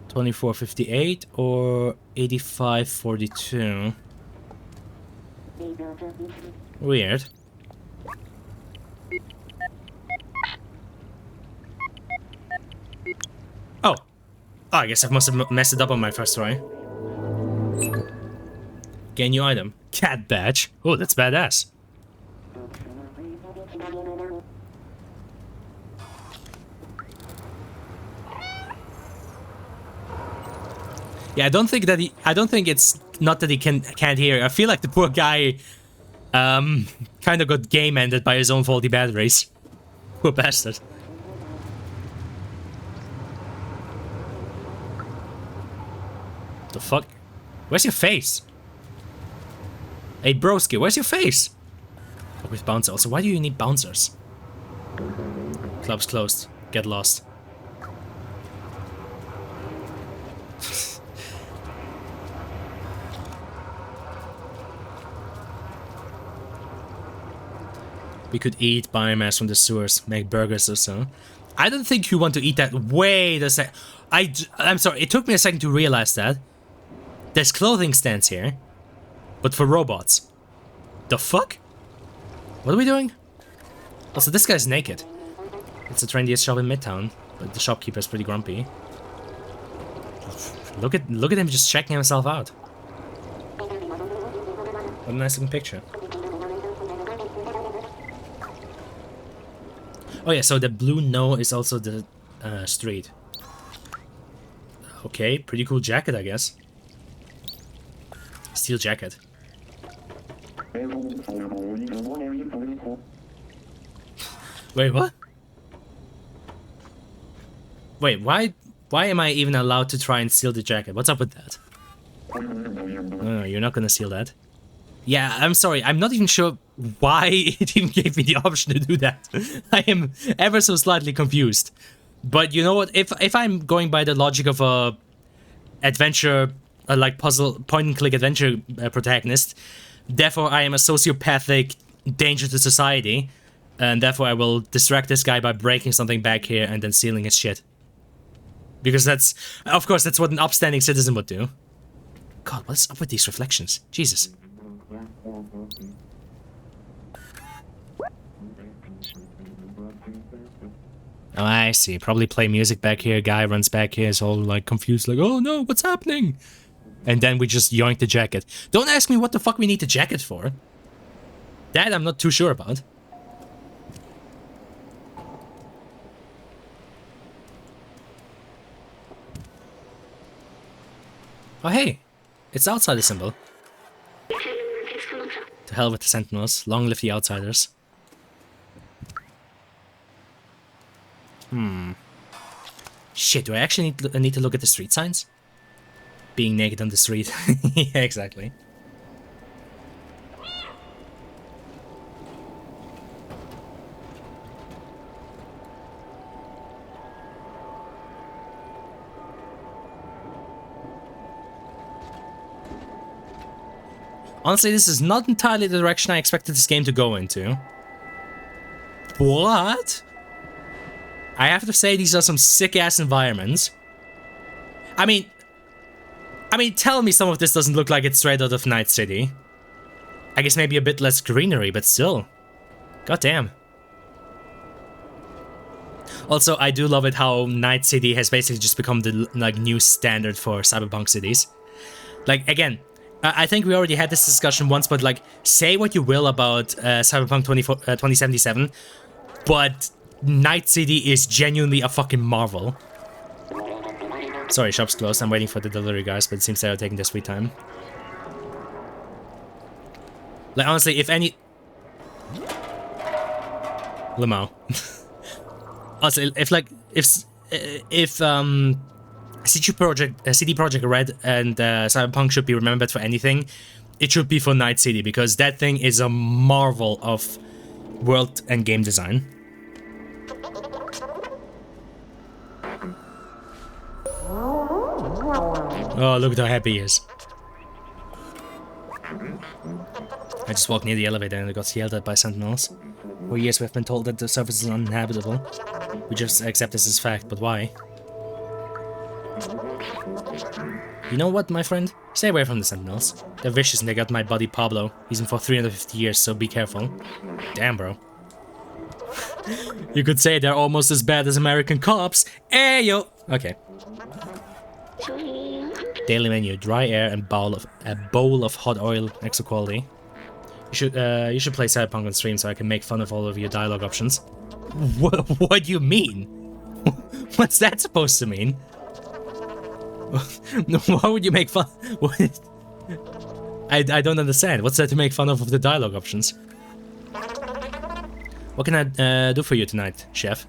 2458 or 8542. Weird. Oh. I guess I must have messed it up on my first try. Gain new item. Cat badge. Oh, that's badass. Yeah, I don't think it's not that he can't hear. I feel like the poor guy kind of got game ended by his own faulty batteries. Poor bastard. The fuck? Where's your face? Hey broski, where's your face? Fuck with bouncer. Also, why do you need bouncers? Club's closed. Get lost. We could eat biomass from the sewers, make burgers or so. I don't think you want to eat that. Wait a sec. I'm sorry, it took me a second to realize that. There's clothing stands here, but for robots. The fuck? What are we doing? Also, this guy's naked. It's the trendiest shop in Midtown, but the shopkeeper's pretty grumpy. Look at him just checking himself out. What a nice looking picture. Oh yeah, so the blue no is also the street. Okay, pretty cool jacket, I guess. Steel jacket. Wait, what? Wait, why Why am I even allowed to try and steal the jacket? What's up with that? No, you're not gonna steal that. Yeah, I'm sorry, I'm not even sure why it even gave me the option to do that. I am ever so slightly confused. But you know what, if I'm going by the logic of a adventure, like puzzle, point-and-click adventure protagonist, therefore I am a sociopathic danger to society, and therefore I will distract this guy by breaking something back here and then stealing his shit. Because that's, of course, that's what an upstanding citizen would do. God, what's up with these reflections? Jesus. Oh, I see. Probably play music back here. Guy runs back here, is all like confused, like, oh no, what's happening? And then we just yoink the jacket. Don't ask me what the fuck we need the jacket for. That I'm not too sure about. Oh hey, it's the outsider symbol. To hell with the sentinels. Long live the outsiders. Shit, do I actually need to look at the street signs? Being naked on the street. Yeah, exactly. Honestly, this is not entirely the direction I expected this game to go into. What? I have to say, these are some sick-ass environments. I mean, tell me some of this doesn't look like it's straight out of Night City. I guess maybe a bit less greenery, but still. Goddamn. Also, I do love it how Night City has basically just become the like new standard for cyberpunk cities. Like, again, I think we already had this discussion once, but like, say what you will about Cyberpunk 2077, but Night City is genuinely a fucking marvel. Sorry, shop's closed. I'm waiting for the delivery guys, but it seems they're taking their sweet time. Like, honestly, if any... Limo. Honestly, if CD Projekt Red and Cyberpunk should be remembered for anything, it should be for Night City, because that thing is a marvel of world and game design. Oh, look at how happy he is. I just walked near the elevator and I got yelled at by sentinels. For years we've been told that the surface is uninhabitable. We just accept this as fact, but why? You know what, my friend? Stay away from the sentinels. They're vicious and they got my buddy Pablo. He's in for 350 years, so be careful. Damn, bro. You could say they're almost as bad as American cops. Hey, yo! Okay. Daily menu, dry air and a bowl of hot oil, extra quality. You should play Cyberpunk on stream so I can make fun of all of your dialogue options. What do you mean? What's that supposed to mean? Why would you make fun? I don't understand. What's that to make fun of the dialogue options? What can I do for you tonight, chef?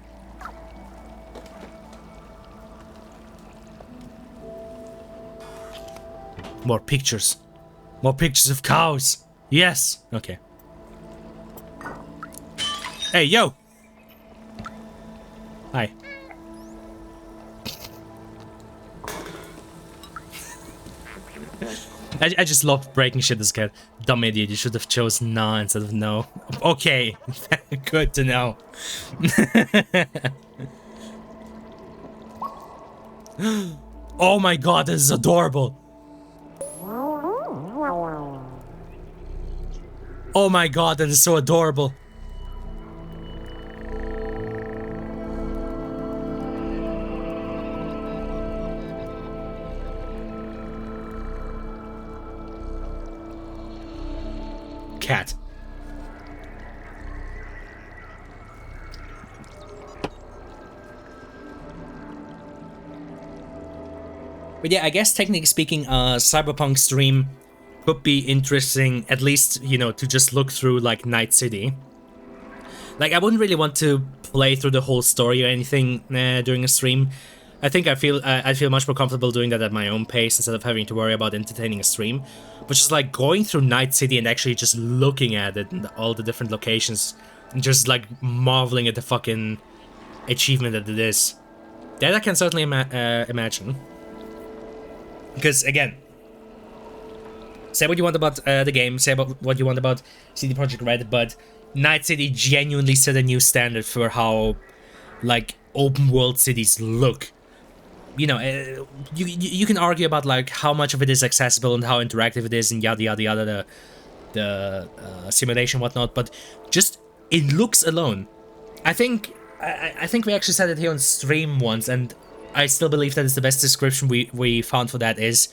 More pictures. More pictures of cows. Yes. Okay. Hey, yo. Hi. I just love breaking shit this kid. Dumb idiot, you should have chosen no instead of no. Okay. Good to know. Oh my god, this is adorable. Oh my god, that is so adorable. Cat. But yeah, I guess technically speaking, Cyberpunk stream could be interesting, at least, you know, to just look through, like, Night City. Like, I wouldn't really want to play through the whole story or anything during a stream, I think I feel much more comfortable doing that at my own pace instead of having to worry about entertaining a stream. But just like going through Night City and actually just looking at it and all the different locations and just like marveling at the fucking achievement that it is. That I can certainly imagine. Because again, say what you want about the game, say about what you want about CD Projekt Red, but Night City genuinely set a new standard for how like open world cities look. You know, you can argue about like how much of it is accessible and how interactive it is and yada yada yada, the simulation whatnot, but just in looks alone, I think we actually said it here on stream once, and I still believe that is the best description we found for that is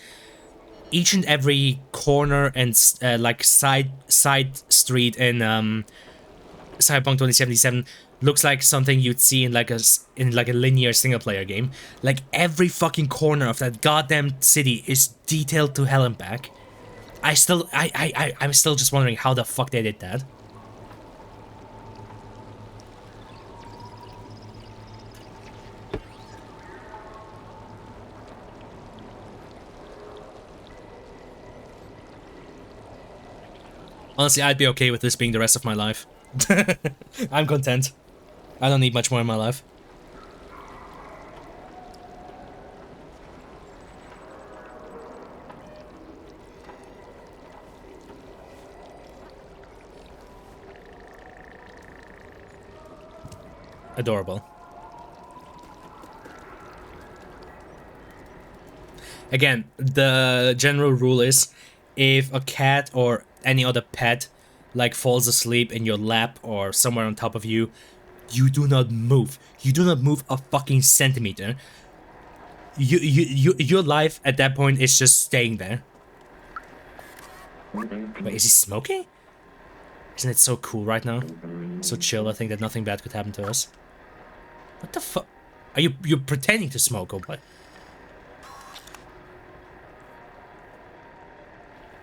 each and every corner and like side street in Cyberpunk 2077 looks like something you'd see in like a linear single player game. Like every fucking corner of that goddamn city is detailed to hell and back. I'm still just wondering how the fuck they did that. Honestly, I'd be okay with this being the rest of my life. I'm content. I don't need much more in my life. Adorable. Again, the general rule is if a cat or any other pet like falls asleep in your lap or somewhere on top of you, you do not move. You do not move a fucking centimeter. Your life at that point is just staying there. Wait, is he smoking? Isn't it so cool right now? So chill, I think that nothing bad could happen to us. What the fuck? Are you're pretending to smoke or what?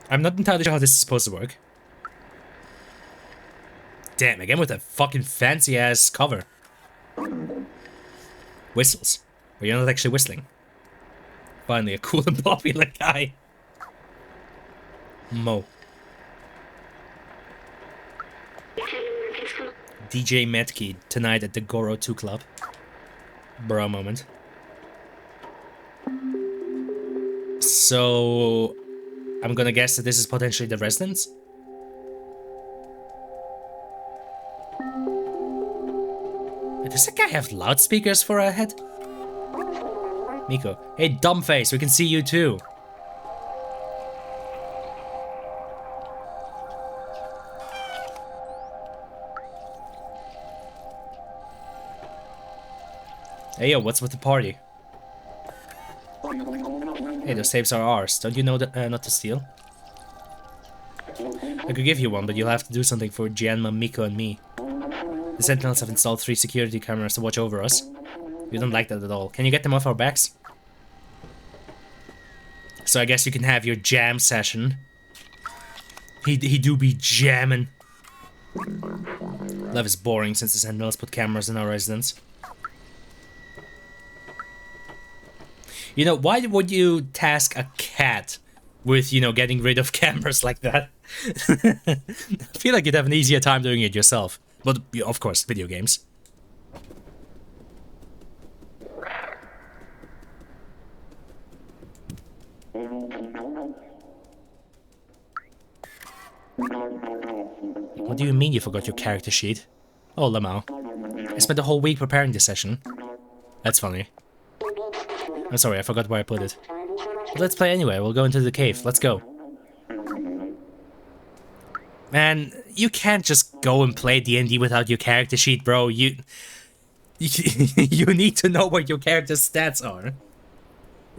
I'm not entirely sure how this is supposed to work. Damn, again with that fucking fancy-ass cover. Whistles. But you're not actually whistling. Finally, a cool and popular guy. Mo. DJ Metki, tonight at the Goro 2 Club. Bro moment. So... I'm gonna guess that this is potentially the residence? Does that guy have loudspeakers for a head? Miko. Hey, dumbface, we can see you too. Hey, yo, what's with the party? Hey, those tapes are ours. Don't you know that not to steal? I could give you one, but you'll have to do something for Gianma, Miko, and me. The Sentinels have installed 3 security cameras to watch over us. We don't like that at all. Can you get them off our backs? So I guess you can have your jam session. He do be jamming. Life is boring since the Sentinels put cameras in our residence. You know, why would you task a cat with, you know, getting rid of cameras like that? I feel like you'd have an easier time doing it yourself. But, of course, video games. What do you mean you forgot your character sheet? Oh, Lamau. I spent the whole week preparing this session. That's funny. I'm sorry, I forgot where I put it. But let's play anyway, we'll go into the cave. Let's go. Man, you can't just go and play D&D without your character sheet, bro. You need to know what your character's stats are.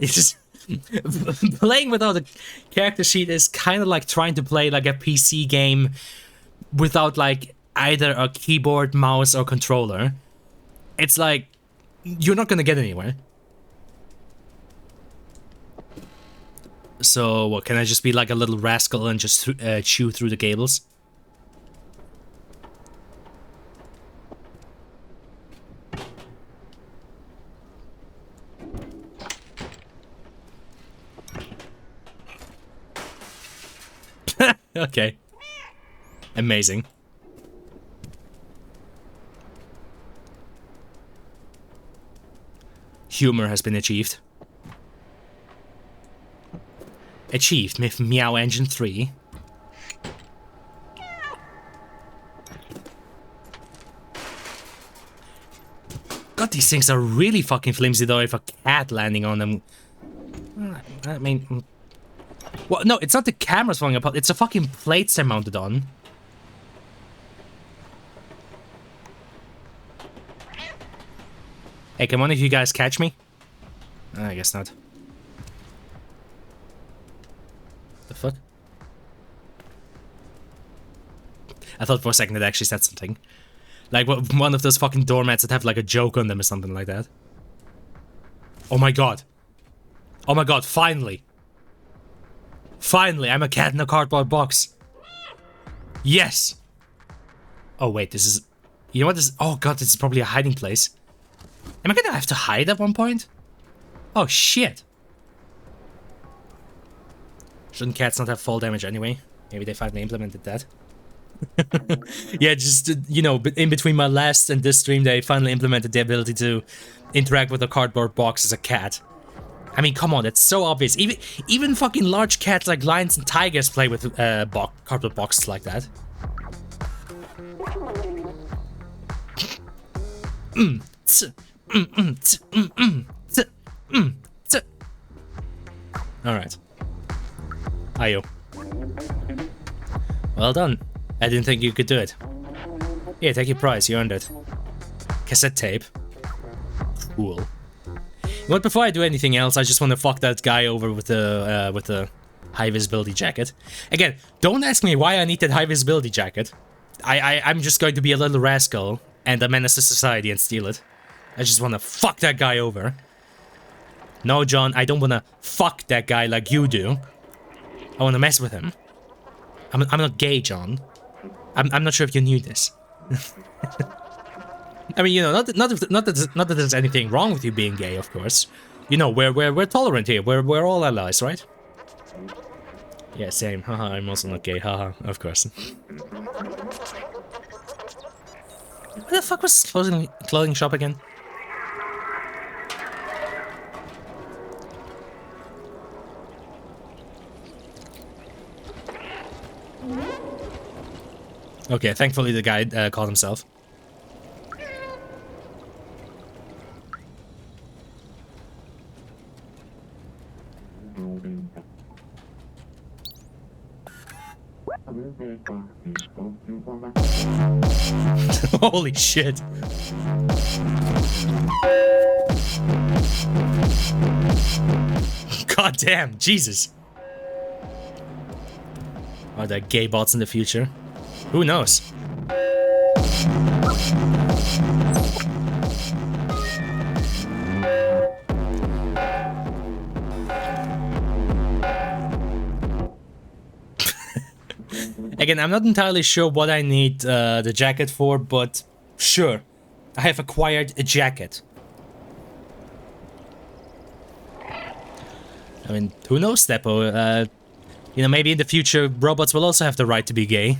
It's just... playing without a character sheet is kind of like trying to play like a PC game without like either a keyboard, mouse, or controller. It's like, you're not gonna get anywhere. So, what, can I just be like a little rascal and just chew through the cables? Okay. Amazing. Humor has been achieved. Achieved with Meow Engine 3. God, these things are really fucking flimsy though if a cat landing on them. I mean... Well, no, it's not the cameras falling apart, it's the fucking plates they're mounted on. Hey, can one of you guys catch me? I guess not. The fuck? I thought for a second it actually said something. Like one of those fucking doormats that have like a joke on them or something like that. Oh my god. Oh my god, finally. Finally, I'm a cat in a cardboard box. Yes! Oh wait, this is... You know what this is? Oh god, this is probably a hiding place. Am I gonna have to hide at one point? Oh shit. Shouldn't cats not have fall damage anyway? Maybe they finally implemented that. Yeah, just, you know, in between my last and this stream, they finally implemented the ability to interact with a cardboard box as a cat. I mean, come on, it's so obvious. Even fucking large cats like lions and tigers play with cardboard boxes like that. Alright. Ayo. Well done. I didn't think you could do it. Here, take your prize, you earned it. Cassette tape. Cool. But before I do anything else, I just want to fuck that guy over with the high visibility jacket. Again, don't ask me why I need that high visibility jacket. I'm just going to be a little rascal and a menace to society and steal it. I just want to fuck that guy over. No, John, I don't want to fuck that guy like you do. I want to mess with him. I'm not gay, John. I'm not sure if you knew this. I mean, you know, not that there's anything wrong with you being gay, of course. You know, we're tolerant here. We're all allies, right? Yeah, same. Haha, I'm also not gay. Haha, of course. Where the fuck was this clothing shop again? Okay, thankfully the guy called himself. Holy shit. God damn, Jesus. Are there gay bots in the future? Who knows? Again, I'm not entirely sure what I need the jacket for, but sure. I have acquired a jacket. I mean, who knows, Steppo? You know, maybe in the future robots will also have the right to be gay.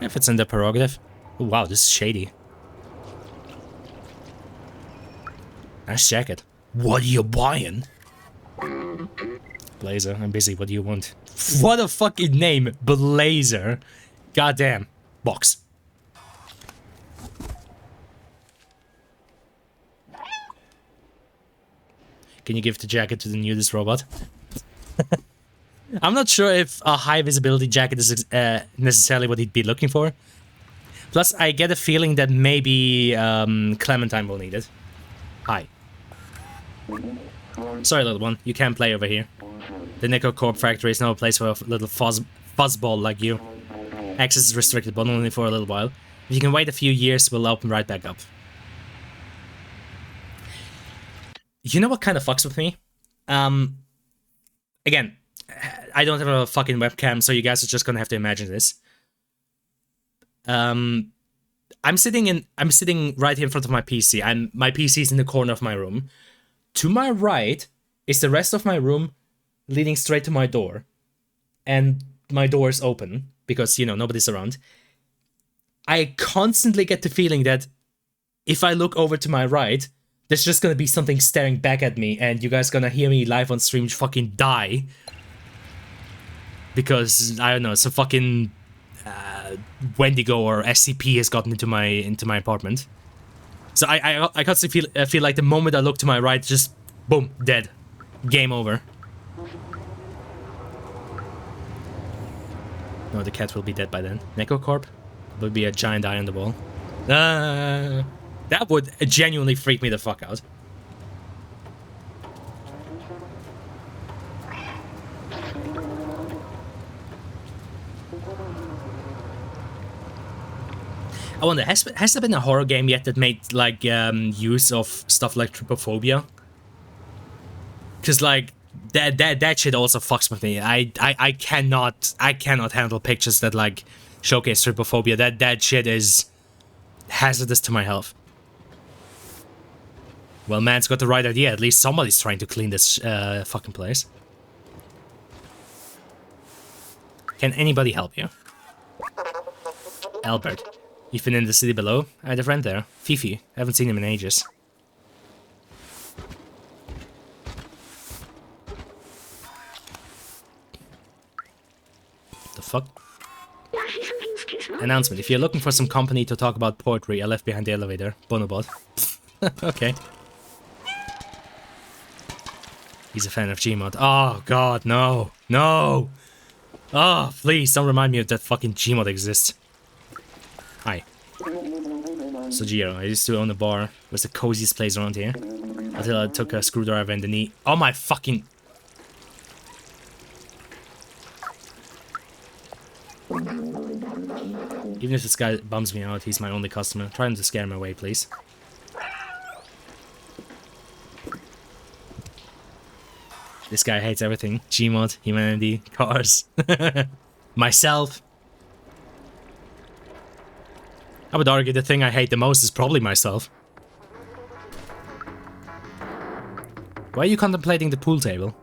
If it's in the prerogative. Ooh, wow, this is shady. Nice jacket. What are you buying? Blazer, I'm busy, what do you want? What a fucking name, Blazer. Goddamn. Box. Can you give the jacket to the nudist robot? I'm not sure if a high visibility jacket is necessarily what he'd be looking for. Plus, I get a feeling that maybe Clementine will need it. Hi. Sorry, little one. You can't play over here. The Nickel Corp factory is no place for a little fuzzball like you. Access is restricted, but only for a little while. If you can wait a few years, we'll open right back up. You know what kind of fucks with me? Again, I don't have a fucking webcam, so you guys are just gonna have to imagine this. I'm sitting right here in front of my PC. My PC is in the corner of my room. To my right is the rest of my room, leading straight to my door. And my doors open, because, you know, nobody's around, I constantly get the feeling that if I look over to my right, there's just gonna be something staring back at me, and you guys gonna hear me live on stream fucking die. Because, I don't know, some fucking Wendigo or SCP has gotten into my apartment. So I constantly feel like the moment I look to my right, just boom, dead. Game over. No, the cat will be dead by then. Necrocorp would be a giant eye on the wall. That would genuinely freak me the fuck out. I wonder, has there been a horror game yet that made, like, use of stuff like trypophobia? Because, like, that shit also fucks with me. I cannot handle pictures that, like, showcase trypophobia. That shit is hazardous to my health. Well, man's got the right idea. At least somebody's trying to clean this fucking place. Can anybody help you? Albert. You've been in the city below? I had a friend there. Fifi. I haven't seen him in ages. The fuck? Announcement. If you're looking for some company to talk about poetry, I left behind the elevator. Bonobot. Okay. He's a fan of Gmod. Oh god, no. No! Oh, please, don't remind me of that fucking Gmod exists. Hi. So Giro, I used to own a bar. It was the coziest place around here. Until I took a screwdriver in the knee. Oh my fucking... Even if this guy bums me out, he's my only customer. Try not to scare him away, please. This guy hates everything. Gmod, humanity, cars. Myself. I would argue the thing I hate the most is probably myself. Why are you contemplating the pool table?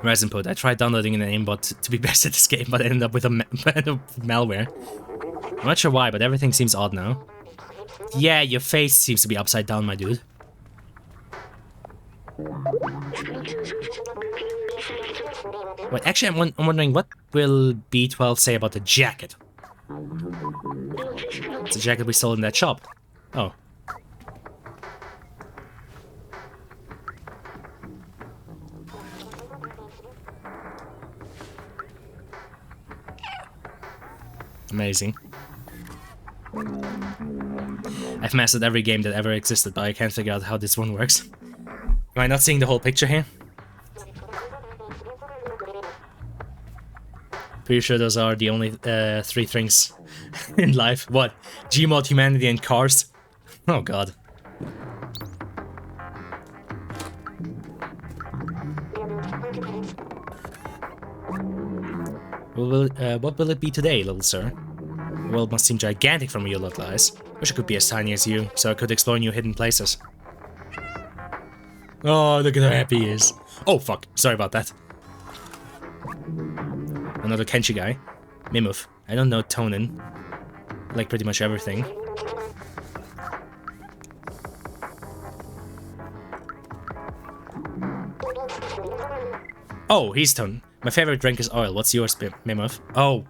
Res input. I tried downloading an aimbot to be best at this game, but I ended up with a malware. I'm not sure why, but everything seems odd now. Yeah, your face seems to be upside down, my dude. Wait, actually, I'm wondering, what will B12 say about the jacket? It's a jacket we sold in that shop. Oh. Amazing. I've mastered every game that ever existed, but I can't figure out how this one works. Am I not seeing the whole picture here? Pretty sure those are the only 3 things in life. What? Gmod, humanity, and cars? Oh god. What will it be today, little sir? The world must seem gigantic from your little eyes. Wish I could be as tiny as you, so I could explore new hidden places. Oh, look at how happy he is. Oh, fuck. Sorry about that. Another Kenshi guy. Mimuf. I don't know Tonin. Like pretty much everything. Oh, he's Tonin. My favorite drink is oil. What's yours, Mimuf? Oh.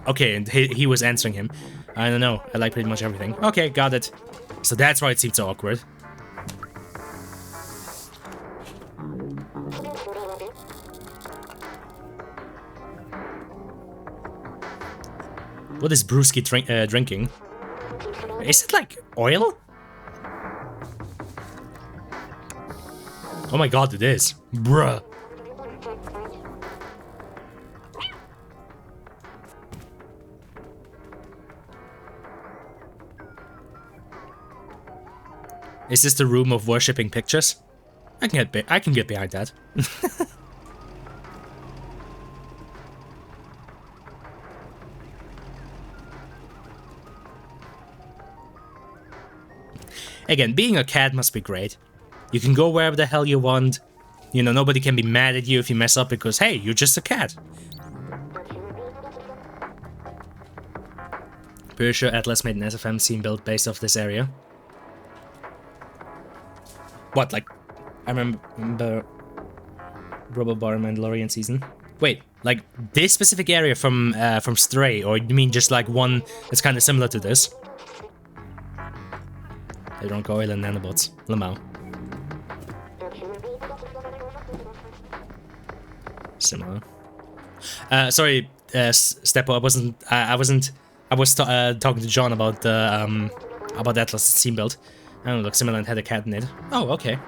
Okay, and he was answering him. I don't know. I like pretty much everything. Okay, got it. So that's why it seemed so awkward. What is Brewski drinking? Is it like oil? Oh my god, it is. Bruh. Is this the room of worshipping pictures? I can get behind that. Again, being a cat must be great. You can go wherever the hell you want. You know, nobody can be mad at you if you mess up because, hey, you're just a cat. Pretty sure Atlas made an SFM scene built based off this area. What, like, I remember Robobar Mandalorian season. Wait, like this specific area from Stray, or you mean just like one that's kind of similar to this? They don't go and nanobots. Lamau. Similar. Sorry, Steppo. I was talking to John about the about Atlas scene build. I don't look similar and had a cat in it. Oh, okay.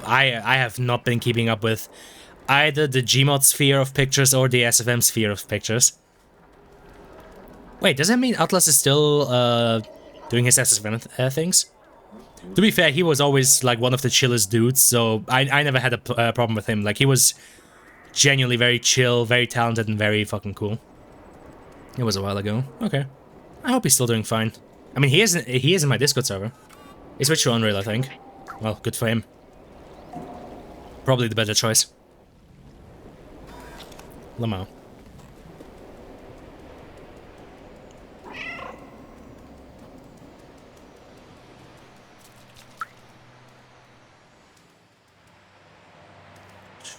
I have not been keeping up with either the Gmod sphere of pictures or the SFM sphere of pictures. Wait, does that mean Atlas is still doing his SFM things? To be fair, he was always like one of the chillest dudes, so I never had a problem with him. Like, he was genuinely very chill, very talented, and very fucking cool. It was a while ago. Okay. I hope he's still doing fine. I mean, he is in my Discord server. He switched to Unreal, I think. Well, good for him. Probably the better choice. Lamau.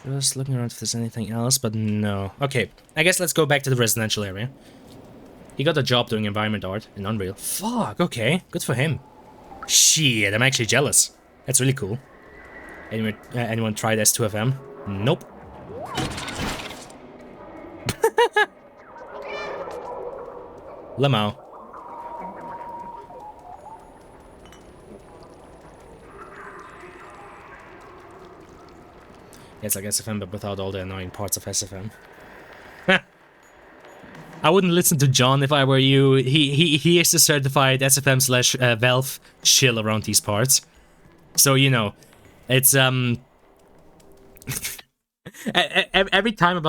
Just looking around if there's anything else, but no. Okay, I guess let's go back to the residential area. He got a job doing environment art in Unreal. Fuck, okay. Good for him. Shit, I'm actually jealous. That's really cool. Anyone tried S2FM? Nope. Lamau. Yeah, it's like SFM, but without all the annoying parts of SFM. I wouldn't listen to John if I were you. He is the certified SFM slash Valve chill around these parts. So, you know, it's every time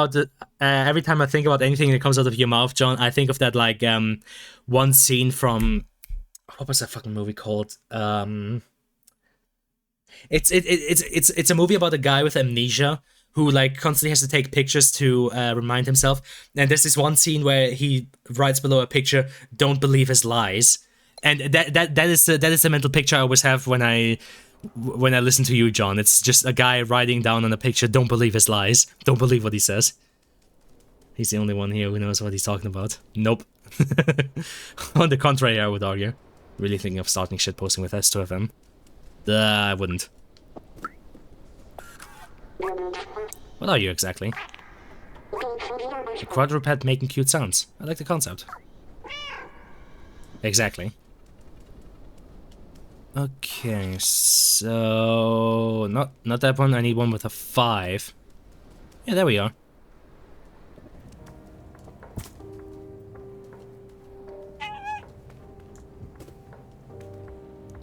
I think about anything that comes out of your mouth, John, I think of that like one scene from, what was that fucking movie called? It's a movie about a guy with amnesia who like constantly has to take pictures to remind himself. And there's this one scene where he writes below a picture, "Don't believe his lies," and that is the mental picture I always have when I listen to you, John. It's just a guy writing down on a picture, "Don't believe his lies. Don't believe what he says." He's the only one here who knows what he's talking about. Nope. On the contrary, I would argue. Really thinking of starting shitposting with S2FM. I wouldn't. What are you exactly? A quadruped making cute sounds. I like the concept. Exactly. Okay, so not that one. I need one with a 5. Yeah, there we are.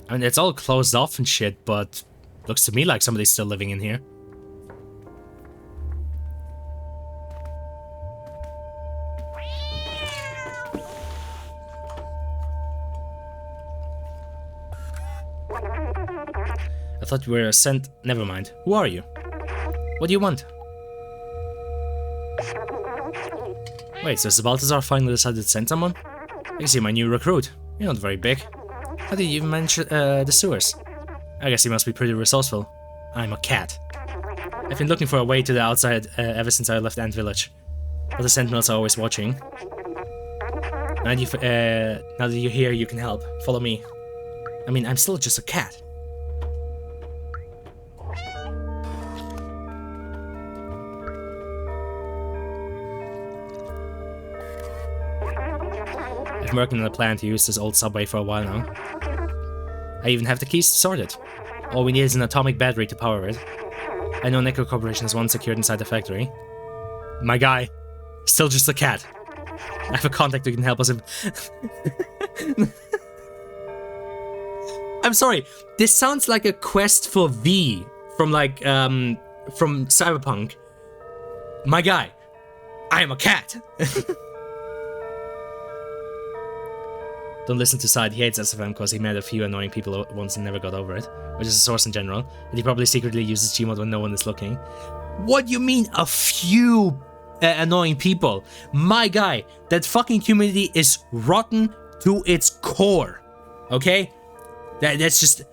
I mean, it's all closed off and shit, but looks to me like somebody's still living in here. I thought you were sent. Never mind. Who are you? What do you want? Wait, so Balthazar finally decided to send someone? I can see my new recruit. You're not very big. How did you even manage the sewers? I guess he must be pretty resourceful. I'm a cat. I've been looking for a way to the outside ever since I left Ant Village. But the sentinels are always watching. Now that you're here, you can help. Follow me. I mean, I'm still just a cat. I've been working on a plan to use this old subway for a while now. I even have the keys to sort it. All we need is an atomic battery to power it. I know Necro Corporation has one secured inside the factory. My guy, still just a cat. I have a contact who can help us. I'm sorry, this sounds like a quest for V from like, from Cyberpunk. My guy, I am a cat. Don't listen to Side, he hates SFM because he met a few annoying people once and never got over it, which is a source in general, and he probably secretly uses Gmod when no one is looking. What do you mean, a few annoying people? My guy, that fucking community is rotten to its core, okay? That's just...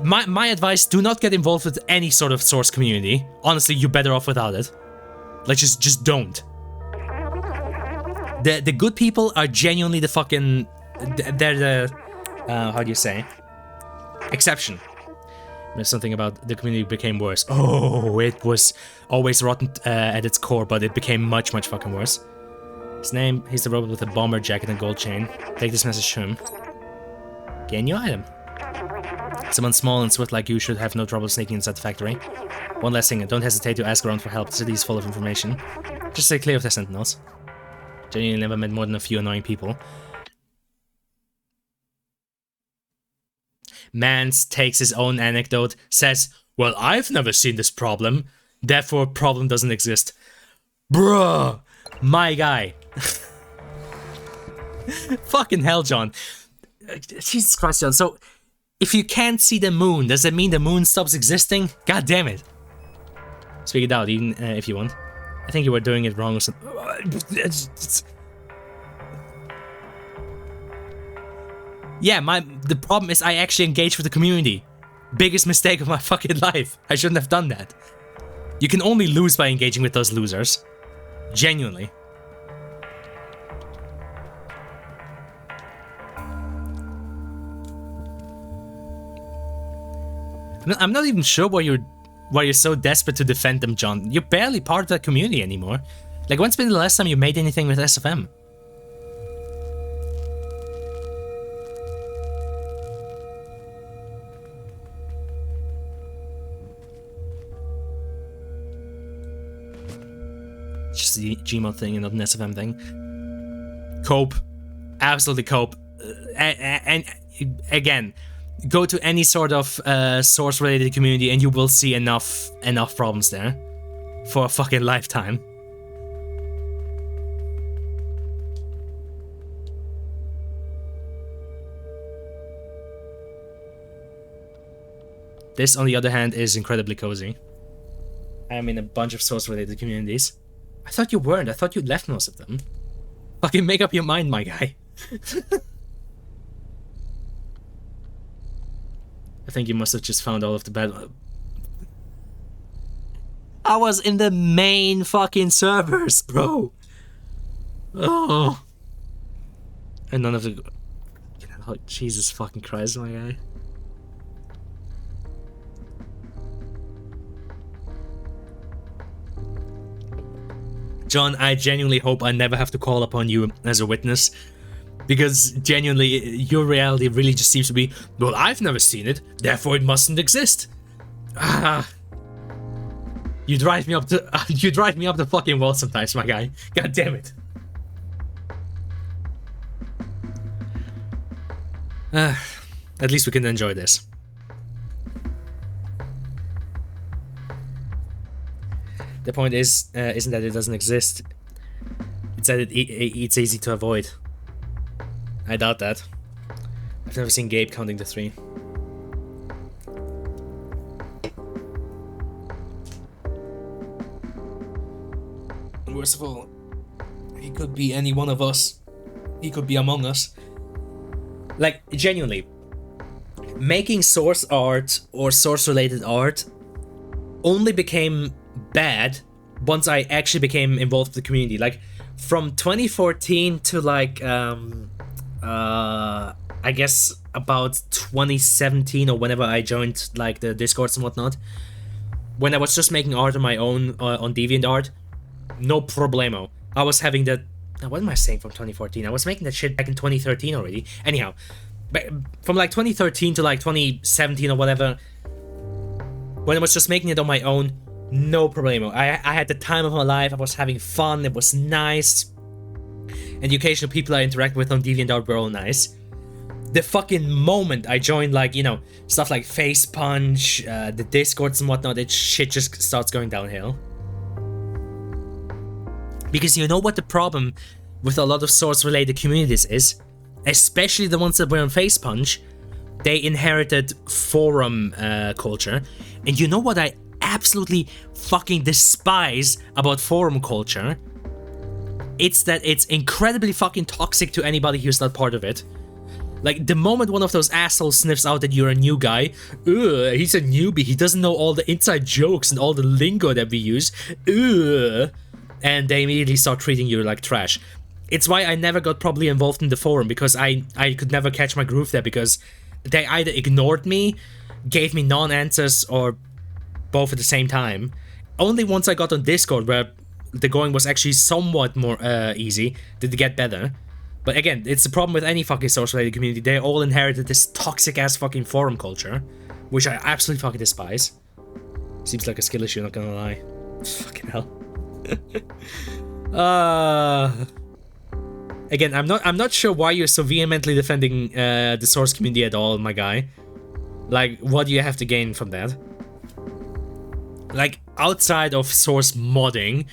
My advice, do not get involved with any sort of source community. Honestly, you're better off without it. Like, just don't. The good people are genuinely the fucking... They're the... how do you say? Exception. There's something about the community became worse. Oh, it was always rotten at its core, but it became much fucking worse. His name, he's the robot with a bomber jacket and gold chain. Take this message to him. Gain new item. Someone small and swift like you should have no trouble sneaking inside the factory. One last thing, don't hesitate to ask around for help. The city is full of information. Just stay clear of the sentinels. Genuinely never met more than a few annoying people. Mans takes his own anecdote, says, well, I've never seen this problem, therefore problem doesn't exist. Bruh, my guy. Fucking hell, John. Jesus Christ, John. So, if you can't see the moon, does that mean the moon stops existing? God damn it. Speak it out, even if you want. I think you were doing it wrong or something. Yeah, the problem is I actually engaged with the community. Biggest mistake of my fucking life. I shouldn't have done that. You can only lose by engaging with those losers. Genuinely. I'm not even sure why you're so desperate to defend them, John. You're barely part of that community anymore. Like, when's been the last time you made anything with SFM? Just the Gmod thing and not an SFM thing. Cope. Absolutely cope. And again, go to any sort of source-related community and you will see enough problems there. For a fucking lifetime. This, on the other hand, is incredibly cozy. I'm in a bunch of source-related communities. I thought you weren't. I thought you'd left most of them. Fucking make up your mind, my guy. I think you must have just found all of the bad... I was in the main fucking servers, bro. Oh. And none of the... Oh, Jesus fucking Christ, my guy. John, I genuinely hope I never have to call upon you as a witness. Because, genuinely, your reality really just seems to be, well, I've never seen it, therefore it mustn't exist. Ah. You drive me up the fucking wall sometimes, my guy. God damn it. At least we can enjoy this. The point is, isn't that it doesn't exist. It's that it's easy to avoid. I doubt that. I've never seen Gabe counting to 3. Worst of all, he could be any one of us. He could be among us. Like, genuinely, making source art or source-related art only became bad once I actually became involved with the community. Like, from 2014 to like, I guess about 2017 or whenever I joined like the Discords and whatnot, when I was just making art on my own on DeviantArt, no problemo. I was having that... What am I saying from 2014? I was making that shit back in 2013 already. Anyhow, from like 2013 to like 2017 or whatever, when I was just making it on my own, no problemo. I had the time of my life. I was having fun. It was nice. And the occasional people I interact with on DeviantArt were all nice. The fucking moment I joined, like, you know, stuff like Face Punch, the Discords and whatnot, shit just starts going downhill. Because you know what the problem with a lot of source-related communities is? especially the ones that were on Face Punch, they inherited forum culture. And you know what I absolutely fucking despise about forum culture? It's that it's incredibly fucking toxic to anybody who's not part of it. Like, the moment one of those assholes sniffs out that you're a new guy, ugh, he's a newbie, he doesn't know all the inside jokes and all the lingo that we use, ugh, and they immediately start treating you like trash. It's why I never got properly involved in the forum, because I could never catch my groove there, because they either ignored me, gave me non-answers, or both at the same time. Only once I got on Discord, where the going was actually somewhat more easy, did it get better. But again, it's the problem with any fucking social-related community. They all inherited this toxic-ass fucking forum culture, which I absolutely fucking despise. Seems like a skill issue, not gonna lie. Fucking hell. Again, I'm not sure why you're so vehemently defending the Source community at all, my guy. Like, what do you have to gain from that? Like, outside of Source modding,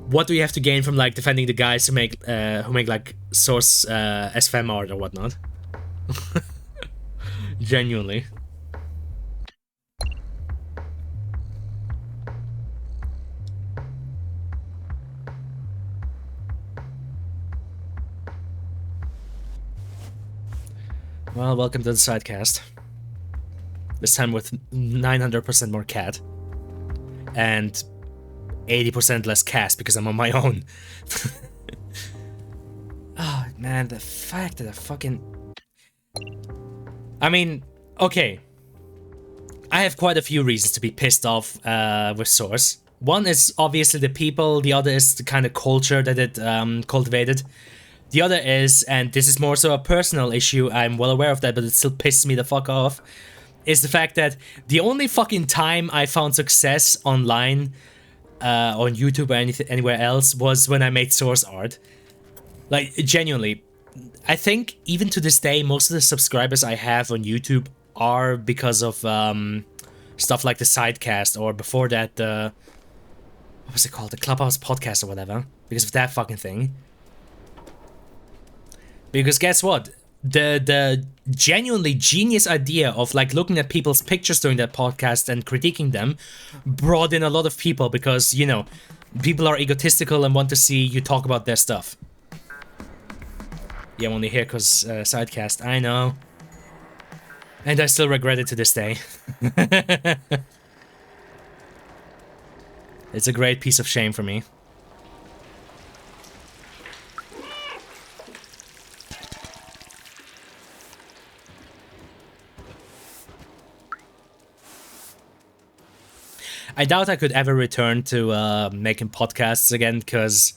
what do you have to gain from, like, defending the guys who make like Source SFM art or whatnot? Genuinely. Well, welcome to the sidecast. This time with 900% more cat. And 80% less cast because I'm on my own. Oh, man, the fact that I fucking... I mean, okay. I have quite a few reasons to be pissed off with Source. One is obviously the people, the other is the kind of culture that it cultivated. The other is, and this is more so a personal issue, I'm well aware of that, but it still pisses me the fuck off, is the fact that the only fucking time I found success online on YouTube or anywhere else was when I made Source art. Like, genuinely, I think even to this day, most of the subscribers I have on YouTube are because of stuff like the Sidecast, or before that, what was it called? The Clubhouse podcast or whatever. Because of that fucking thing. Because guess what? The genuinely genius idea of, like, looking at people's pictures during that podcast and critiquing them brought in a lot of people because, you know, people are egotistical and want to see you talk about their stuff. Yeah, I'm only here because Sidecast, I know. And I still regret it to this day. It's a great piece of shame for me. I doubt I could ever return to making podcasts again because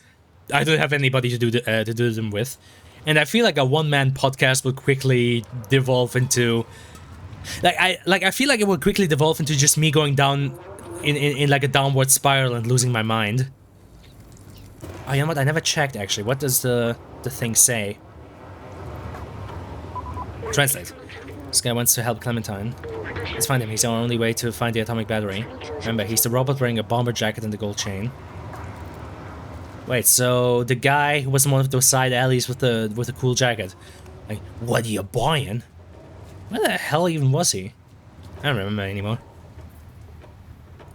I don't have anybody to do them with, and I feel like a one-man podcast would quickly devolve into, I feel like it would quickly devolve into just me going down in like a downward spiral and losing my mind. Oh, you know what? I never checked actually. What does the thing say? Translate. This guy wants to help Clementine. Let's find him. He's our only way to find the atomic battery. Remember, he's the robot wearing a bomber jacket and the gold chain. Wait, so the guy who was in one of those side alleys with the cool jacket. Like, what are you buying? Where the hell even was he? I don't remember anymore.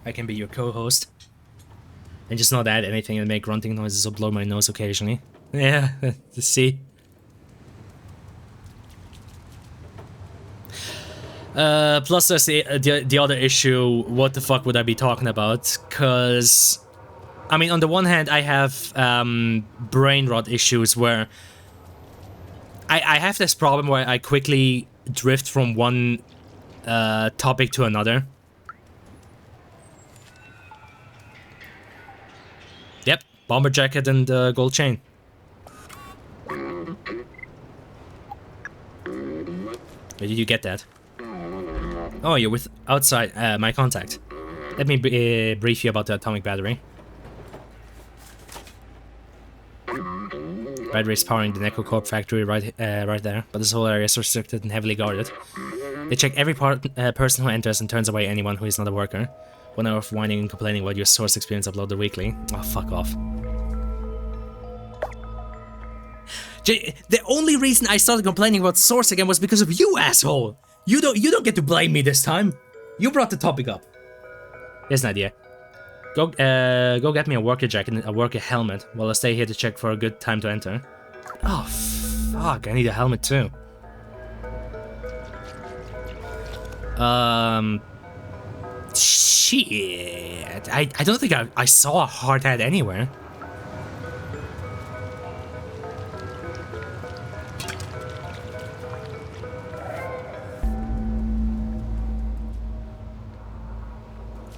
I can be your co-host. And just not add anything and make grunting noises or blow my nose occasionally. Yeah, see? Plus there's the other issue, what the fuck would I be talking about? Cause, I mean, on the one hand, I have brain rot issues where I have this problem where I quickly drift from one topic to another. Yep, bomber jacket and gold chain. Where did you get that? Oh, you're with outside my contact. Let me brief you about the atomic battery. Battery is powering the Necrocorp factory right there, but this whole area is restricted and heavily guarded. They check every person who enters and turns away anyone who is not a worker. 1 hour of whining and complaining about your Source experience uploaded weekly. Oh, fuck off. The only reason I started complaining about Source again was because of you, asshole! You don't get to blame me this time. You brought the topic up. Here's an idea. Go get me a worker jacket and a worker helmet while I stay here to check for a good time to enter. Oh, fuck, I need a helmet too. Shit. I don't think I saw a hard hat anywhere.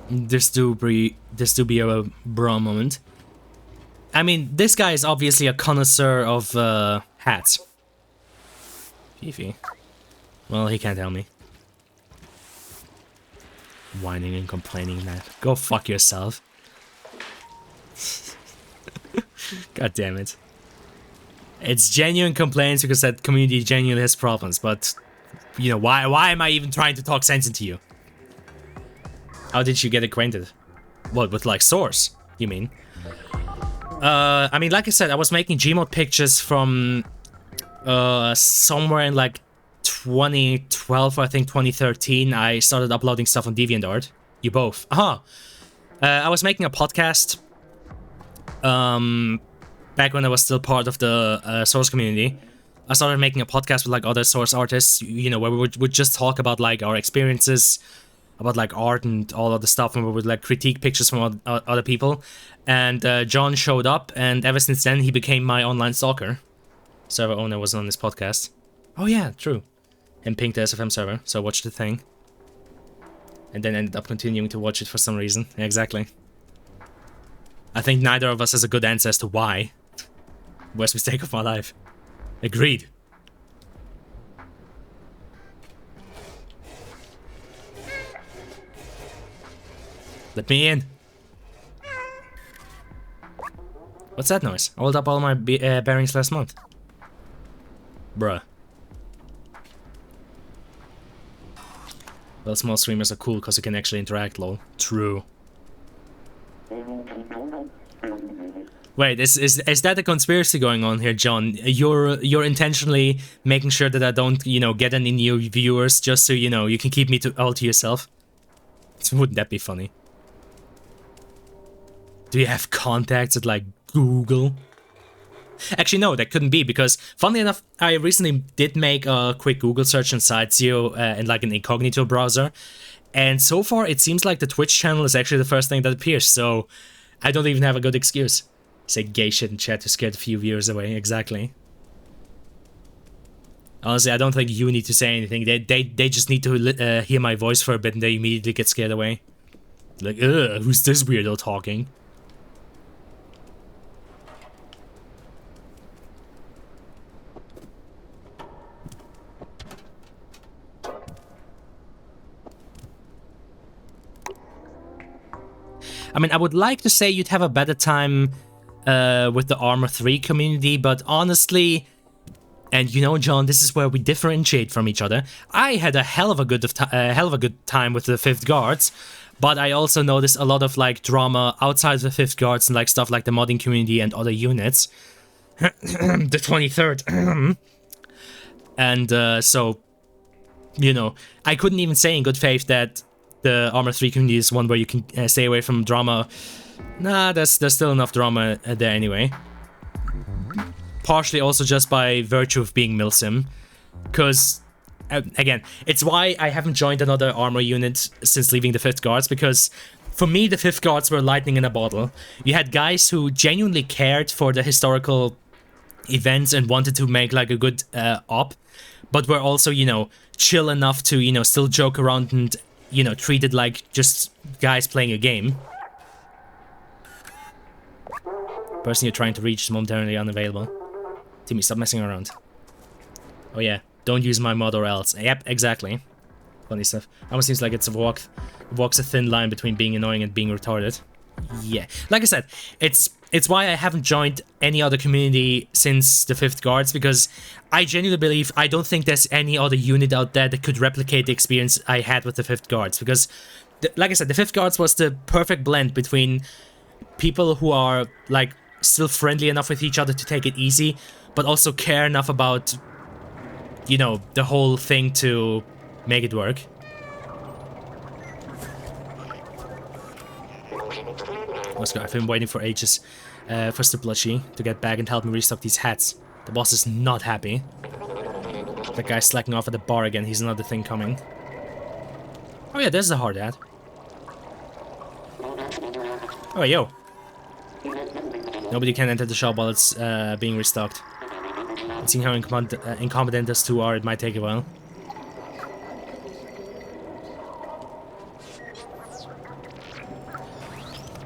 This do be a bra moment. I mean, this guy is obviously a connoisseur of hats. Fifi. Well, he can't tell me. Whining and complaining, man. Go fuck yourself. God damn it. It's genuine complaints because that community genuinely has problems, but you know, why am I even trying to talk sense into you? How did you get acquainted? What, with like Source, you mean? I mean, like I said, I was making Gmod pictures from somewhere in like 2012, I think 2013. I started uploading stuff on DeviantArt. You both. Aha! I was making a podcast back when I was still part of the Source community. I started making a podcast with like other Source artists, you know, where we would just talk about like our experiences, about like art and all of the stuff, and we would like critique pictures from other people. And John showed up, and ever since then he became my online stalker. Server owner was on this podcast. Oh yeah, true. And pinged the SFM server, so I watched the thing. And then ended up continuing to watch it for some reason. Exactly. I think neither of us has a good answer as to why. Worst mistake of my life. Agreed. Let me in. What's that noise? I rolled up all my bearings last month. Bruh. Well, small streamers are cool because you can actually interact, lol. True. Wait, is that a conspiracy going on here, John? You're intentionally making sure that I don't, you know, get any new viewers just so, you know, you can keep me all to yourself? Wouldn't that be funny? Do you have contacts at, like, Google? Actually, no, that couldn't be, because, funnily enough, I recently did make a quick Google search on SiteZero in, like, an incognito browser, and so far, it seems like the Twitch channel is actually the first thing that appears, so I don't even have a good excuse. Say gay shit in chat to scare the few viewers away, exactly. Honestly, I don't think you need to say anything, they just need to hear my voice for a bit and they immediately get scared away. Like, ugh, who's this weirdo talking? I mean, I would like to say you'd have a better time with the Armor 3 community, but honestly, and you know, John, this is where we differentiate from each other. I had a hell of a good time with the 5th Guards, but I also noticed a lot of like drama outside of the 5th Guards and like stuff like the modding community and other units. The 23rd. And so, you know, I couldn't even say in good faith that the Armor 3 community is one where you can stay away from drama. Nah, there's still enough drama there anyway. Partially also just by virtue of being Milsim. Because, again, it's why I haven't joined another armor unit since leaving the 5th Guards, because for me, the 5th Guards were lightning in a bottle. You had guys who genuinely cared for the historical events and wanted to make like a good op, but were also, you know, chill enough to, you know, still joke around and, you know, treat it like just guys playing a game. Person you're trying to reach is momentarily unavailable. Timmy, stop messing around. Oh yeah, don't use my mod or else. Yep, exactly. Funny stuff. Almost seems like it walks a thin line between being annoying and being retarded. Yeah, like I said, it's why I haven't joined any other community since the 5th Guards, because I genuinely believe I don't think there's any other unit out there that could replicate the experience I had with the 5th Guards, because, like I said, the 5th Guards was the perfect blend between people who are, like, still friendly enough with each other to take it easy, but also care enough about, you know, the whole thing to make it work. Let's go. I've been waiting for ages for Stipluchy to get back and help me restock these hats. The boss is not happy. That guy's slacking off at the bar again. He's another thing coming. Oh yeah, there's the hard hat. Oh, yo. Nobody can enter the shop while it's being restocked. And seeing how incompetent those two are, it might take a while.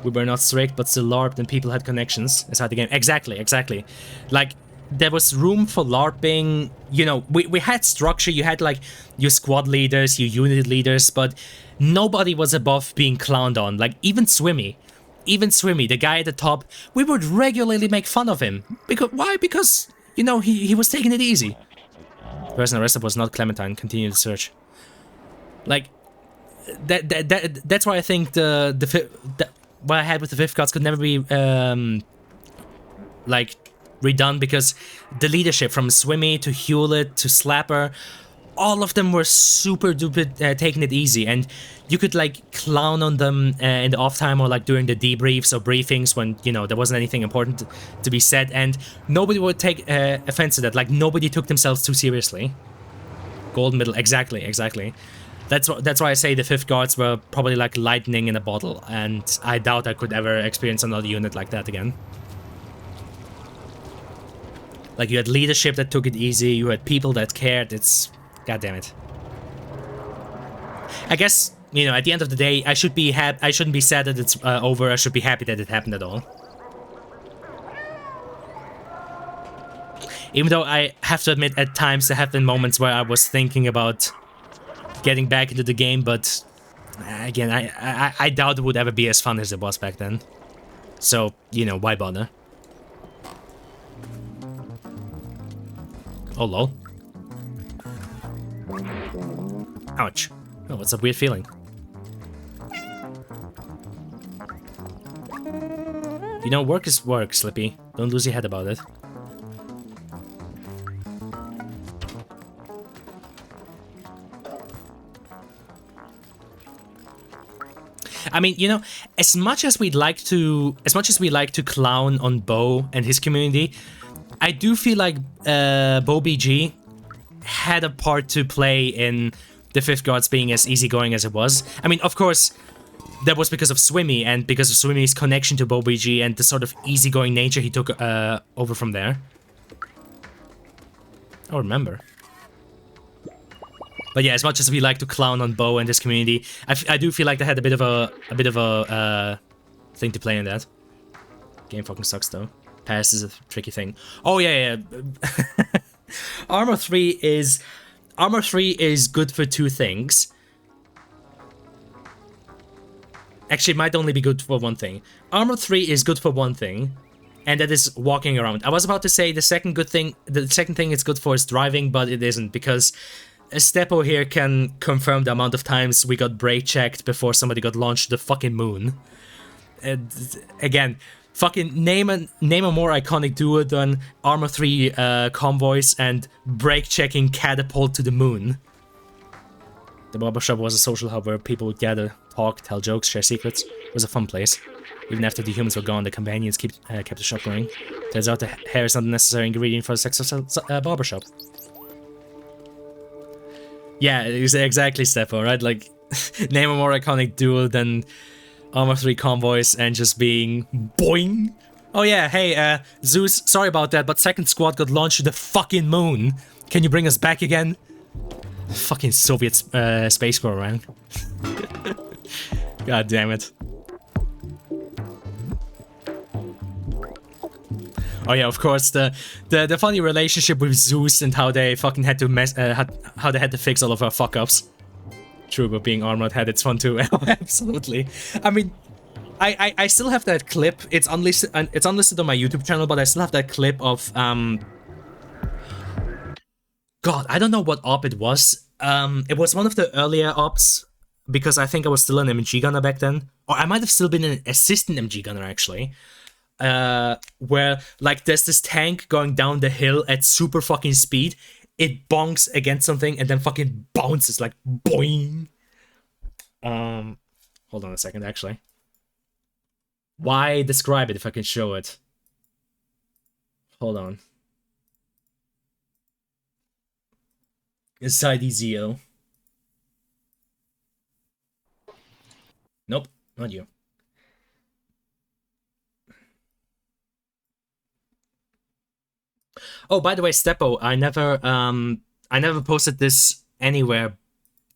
We were not strict, but still LARPed and people had connections inside the game. Exactly, exactly. Like, there was room for LARPing. You know, we had structure. You had, like, your squad leaders, your unit leaders, but nobody was above being clowned on. Like, even Swimmy, the guy at the top, we would regularly make fun of him. Why? Because, you know, he was taking it easy. The person arrested was not Clementine. Continue the search. Like, that's why I think what I had with the fifth gods could never be like redone, because the leadership from Swimmy to Hewlett to Slapper, all of them were super duper taking it easy, and you could like clown on them in the off time or like during the debriefs or briefings when, you know, there wasn't anything important to be said, and nobody would take offense to that. Like, nobody took themselves too seriously. Golden middle, exactly. That's why I say the fifth guards were probably like lightning in a bottle, and I doubt I could ever experience another unit like that again. Like, you had leadership that took it easy, you had people that cared. It's... God damn it. I guess, you know, at the end of the day, I shouldn't be sad that it's over. I should be happy that it happened at all. Even though I have to admit, at times there have been moments where I was thinking about getting back into the game, but again, I doubt it would ever be as fun as it was back then. So, you know, why bother? Oh, lol. Ouch. Oh, what's that weird feeling? You know, work is work, Slippy. Don't lose your head about it. I mean, you know, as much as we like to clown on Bo and his community, I do feel like Bo BG had a part to play in the Fifth Guards being as easygoing as it was. I mean, of course, that was because of Swimmy and because of Swimmy's connection to Bo BG and the sort of easygoing nature he took over from there. I remember. But yeah, as much as we like to clown on Bo and his community, I do feel like they had a bit of a thing to play in that. Game fucking sucks though. Pass is a tricky thing. Oh yeah. Armor 3 is good for two things. Actually, it might only be good for one thing. Armor 3 is good for one thing, and that is walking around. I was about to say the second thing it's good for is driving, but it isn't, because Steppo here can confirm the amount of times we got brake checked before somebody got launched to the fucking moon. And again, fucking name a more iconic duo than Armor 3 convoys and brake checking catapult to the moon. The barbershop was a social hub where people would gather, talk, tell jokes, share secrets. It was a fun place. Even after the humans were gone, the companions kept the shop going. Turns out the hair is not a necessary ingredient for a successful barbershop. Yeah, exactly, Steppo, right? Like, name a more iconic duo than Armor 3 convoys and just being boing. Oh yeah, hey, Zeus, sorry about that, but second squad got launched to the fucking moon. Can you bring us back again? Fucking Soviet space go around. God damn it. Oh yeah, of course, the funny relationship with Zeus and how they fucking had to how they had to fix all of our fuck-ups. True, but being armored had its fun too. Absolutely. I mean, I still have that clip. It's unlisted on my YouTube channel, but I still have that clip of God, I don't know what op it was. It was one of the earlier ops, because I think I was still an MG gunner back then, or I might have still been an assistant MG gunner actually. where like there's this tank going down the hill at super fucking speed. It bonks against something and then fucking bounces like boing. Hold on a second, actually. Why describe it if I can show it? Hold on. Inside Ezio. Nope, not you. Oh, by the way, Steppo, I never posted this anywhere,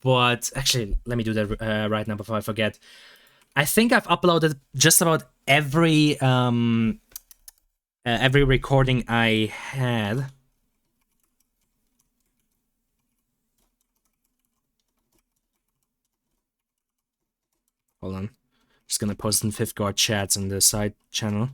but actually, let me do that right now before I forget. I think I've uploaded just about every recording I had. Hold on. Just gonna post some Fifth Guard chats on the side channel.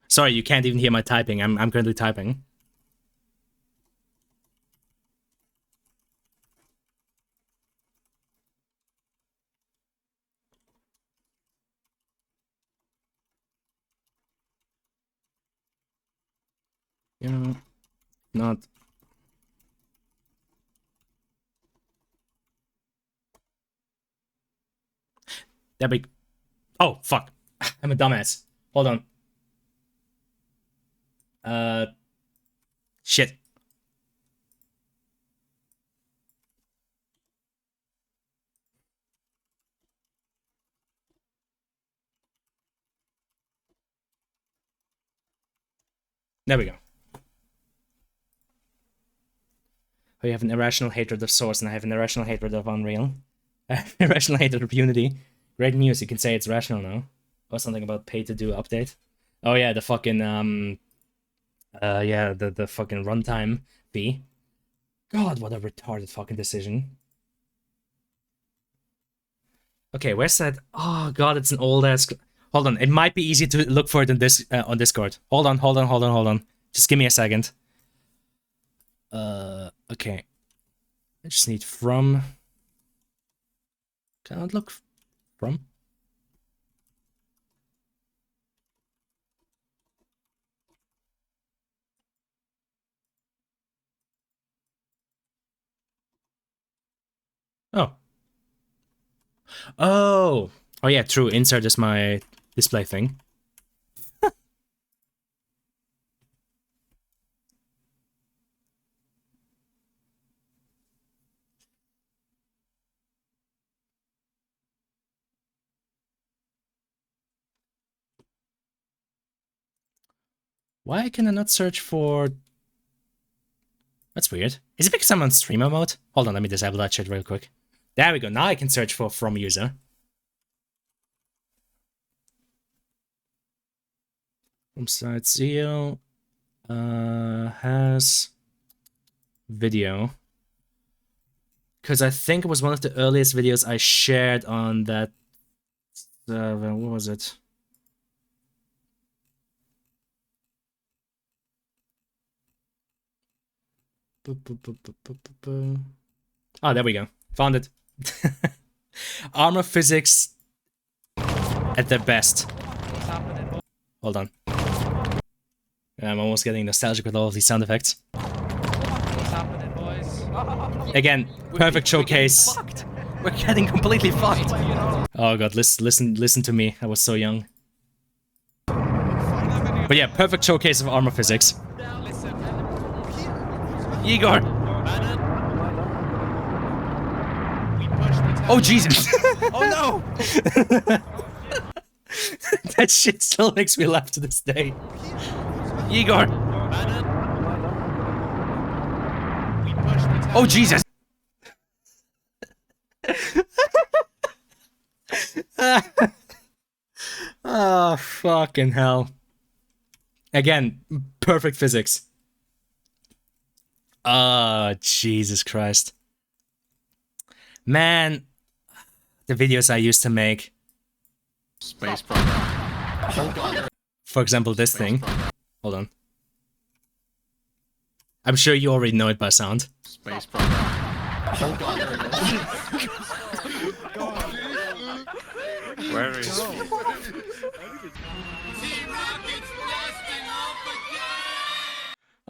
Sorry, you can't even hear my typing. I'm currently typing. You know, not. That big. Oh fuck! I'm a dumbass. Hold on. Shit. There we go. Oh, you have an irrational hatred of Source, and I have an irrational hatred of Unreal. Irrational hatred of Unity. Great news, you can say it's rational now. Or something about pay-to-do update. Oh yeah, the fucking, yeah, the fucking runtime fee. God, what a retarded fucking decision. Okay, where's that? Oh god, it's an old-ass... Hold on, it might be easy to look for it in this on Discord. Hold on. Just give me a second. Okay. I just need from... Cannot look from? Oh. Oh! Oh yeah, true. Insert is my display thing. Why can I not search for... That's weird. Is it because I'm on streamer mode? Hold on, let me disable that shit real quick. There we go, now I can search for from user. From site CEO has video. Because I think it was one of the earliest videos I shared on that... what was it? Oh, there we go. Found it. Armor physics at their best. Hold on. I'm almost getting nostalgic with all of these sound effects. Again, perfect showcase. We're getting completely fucked. Oh god, listen to me. I was so young. But yeah, perfect showcase of armor physics. Igor! Oh Jesus! Oh no! That shit still makes me laugh to this day. Igor! Oh Jesus! Oh fucking hell. Again, Perfect physics. Oh, Jesus Christ. Man, the videos I used to make. Space program. For example, this thing. Hold on. I'm sure you already know it by sound. Space program. Where is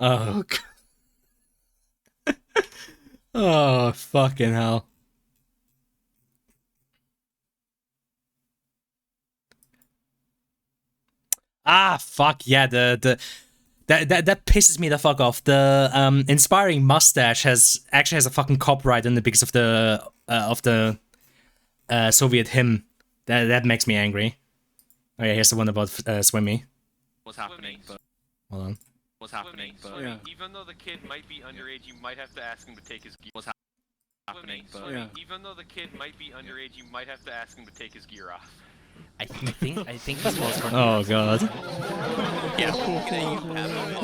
Oh, oh, fucking hell. Ah, fuck yeah, that pisses me the fuck off. The inspiring mustache actually has a fucking copyright in it because of the Soviet hymn. That makes me angry. Oh yeah, here's the one about Swimmy. What's happening? But Hold on. what's happening? But Yeah. Even though the kid might be underage, you might have to ask him to take his gear. what's happening? But Yeah. Even though the kid might be underage, you might have to ask him to take his gear off. I think this was. Oh god. Yeah, you have him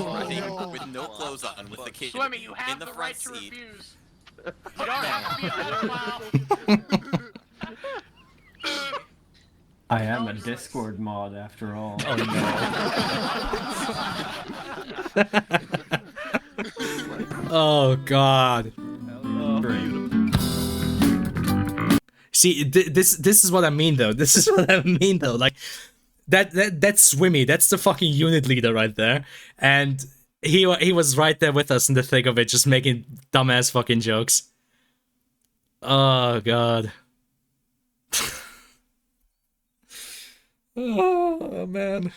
running with no clothes on, with the kid Swimmy, you have in the front right to seat. refuse. You don't have to be a pedophile. I am a Discord mod after all. Oh no. Oh god. See, this is what I mean though. This is what I mean though. Like that's Swimmy. That's the fucking unit leader right there, and he was right there with us in the thick of it, just making dumbass fucking jokes. Oh god. Oh man.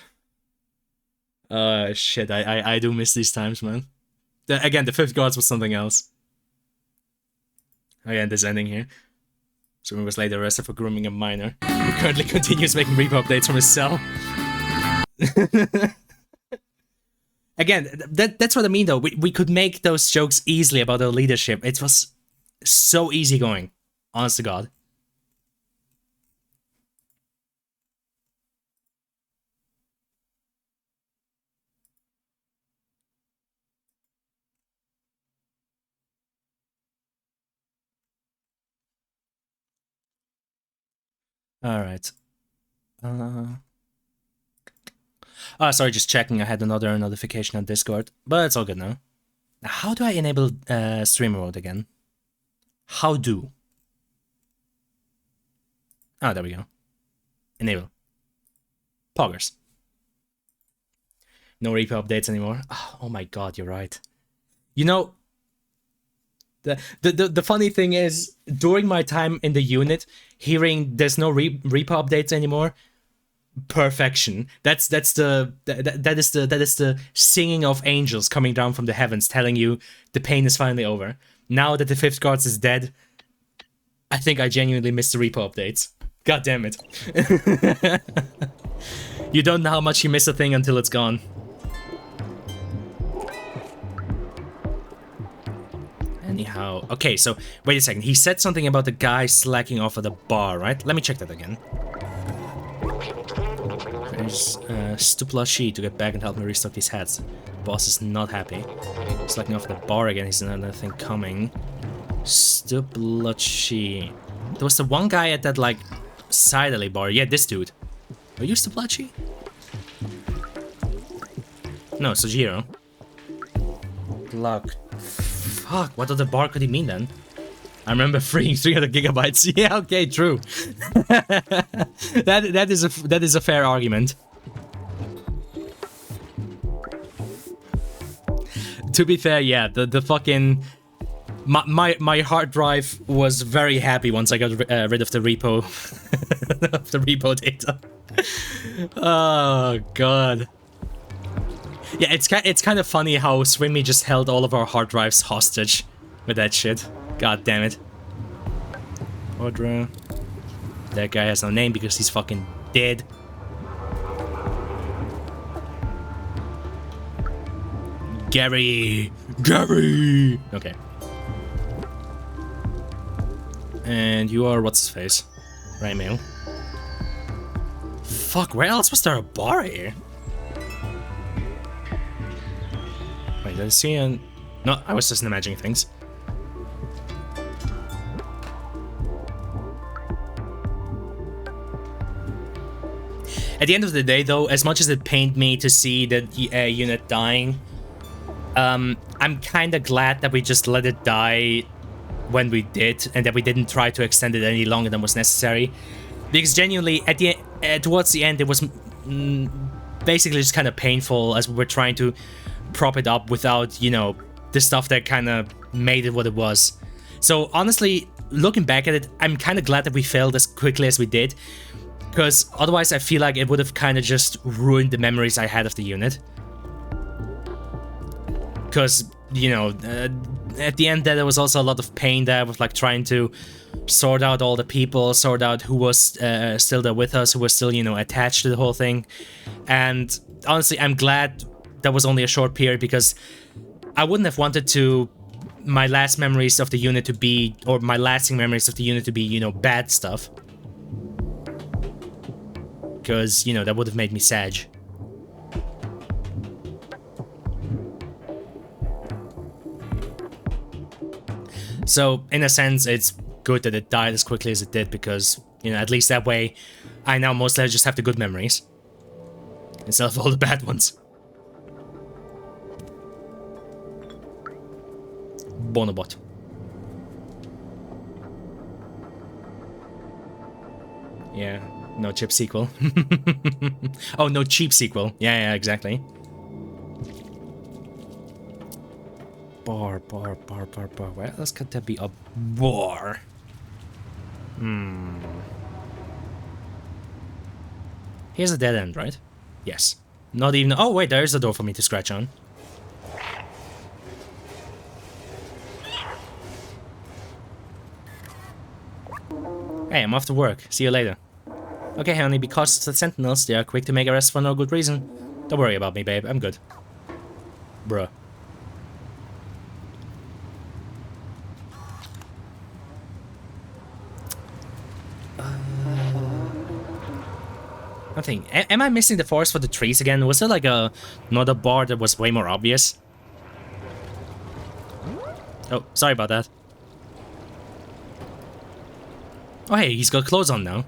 Shit. I do miss these times, man. Again, the Fifth Gods was something else. Again, this ending here. Swimmy was later arrested for grooming a minor, who currently continues making repo updates from his cell. Again, that's what I mean though. We could make those jokes easily about our leadership. It was so easygoing. Honest to God. Alright. Sorry, just checking. I had another notification on Discord, but it's all good now. Now, how do I enable streamer mode again? How do? Oh, there we go. Enable. Poggers. No repo updates anymore. Oh my god, you're right. You know, the funny thing is, during my time in the unit, hearing there's no repo updates anymore, perfection. That is the singing of angels coming down from the heavens, telling you the pain is finally over. Now that the Fifth Guards is dead, I think I genuinely miss the repo updates. God damn it. You don't know how much you miss a thing until it's gone. Anyhow, okay, so wait a second. He said something about the guy slacking off at the bar, right? Let me check that again. There's Stuplashy to get back and help me restock these hats. Boss is not happy. Slacking off at the bar again. He's another thing coming. Stuplashy. There was the one guy at that like side alley bar. Yeah, this dude. Are you Stuplashy? No, Sojiro. Luck. Fuck, what other bar could he mean then? I remember freeing 300 gigabytes. Yeah, okay, true. that is a fair argument. To be fair, yeah, the fucking my hard drive was very happy once I got rid of the repo of the repo data. Oh god. Yeah, it's kind of funny how Swimmy just held all of our hard drives hostage with that shit. God damn it. Order. That guy has no name because he's fucking dead. Gary! Gary! Okay. And you are what's his face? Right, Mail. Fuck, where else was there a bar here? did I see an... No, I was just imagining things. At the end of the day, though, as much as it pained me to see the unit dying, I'm kind of glad that we just let it die when we did, and that we didn't try to extend it any longer than was necessary. Because genuinely, at the towards the end, it was basically just kind of painful as we were trying to prop it up without, you know, the stuff that kind of made it what it was. So honestly, looking back at it, I'm kind of glad that we failed as quickly as we did, because otherwise I feel like it would have kind of just ruined the memories I had of the unit. Because, you know, at the end there was also a lot of pain there with like trying to sort out all the people, sort out who was still there with us, who was still, you know, attached to the whole thing. And honestly, I'm glad that was only a short period, because I wouldn't have wanted to my last memories of the unit to be, or my lasting memories of the unit to be, you know, bad stuff. Because, you know, that would have made me sad. So, in a sense, it's good that it died as quickly as it did, because, you know, at least that way, I now mostly just have the good memories, instead of all the bad ones. Bonobot. Yeah, no chip sequel. Oh, no cheap sequel. Yeah, exactly. Bar. Where else could there be a bar? Here's a dead end, right? Yes. Not even... Oh, wait, there's a door for me to scratch on. Hey, I'm off to work. See you later. Okay, honey, because the sentinels, they are quick to make arrests for no good reason. Don't worry about me, babe. I'm good. Bruh. I think, am I missing the forest for the trees again? Was there like another bar that was way more obvious? Oh, sorry about that. Oh hey, he's got clothes on now.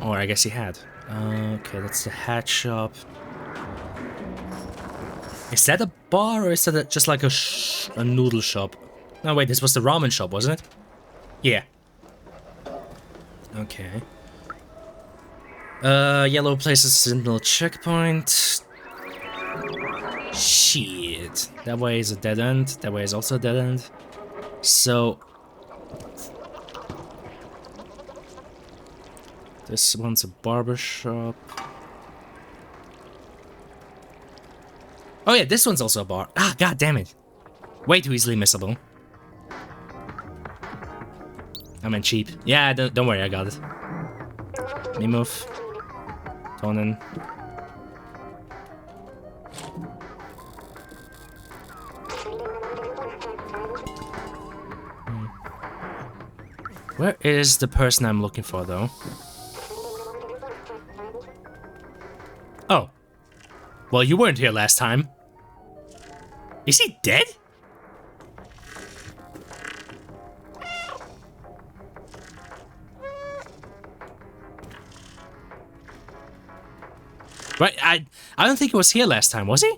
Or I guess he had. Okay, that's the hat shop. Is that a bar or is that just like a noodle shop? No, wait, this was the ramen shop, wasn't it? Yeah. Okay. Yellow places sentinel checkpoint. Shit. That way is a dead end. That way is also a dead end. So... this one's a barber shop. Oh yeah, this one's also a bar. Ah, god damn it. Way too easily missable. I meant cheap. Yeah, don't worry, I got it. Let me move. Tonen. Where is the person I'm looking for, though? Oh. Well, you weren't here last time. Is he dead? Right, I don't think he was here last time, was he?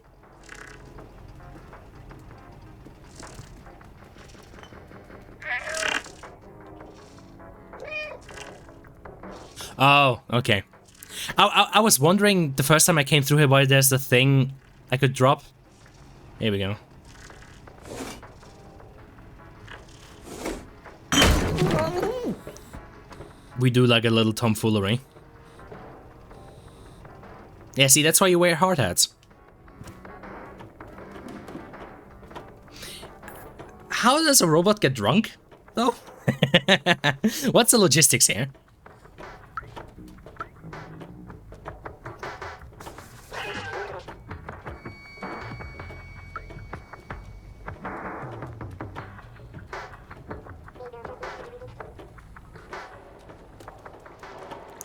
Oh, okay. I was wondering the first time I came through here why there's the thing I could drop. Here we go. We do like a little tomfoolery. Yeah, see, that's why you wear hard hats. How does a robot get drunk, though? What's the logistics here?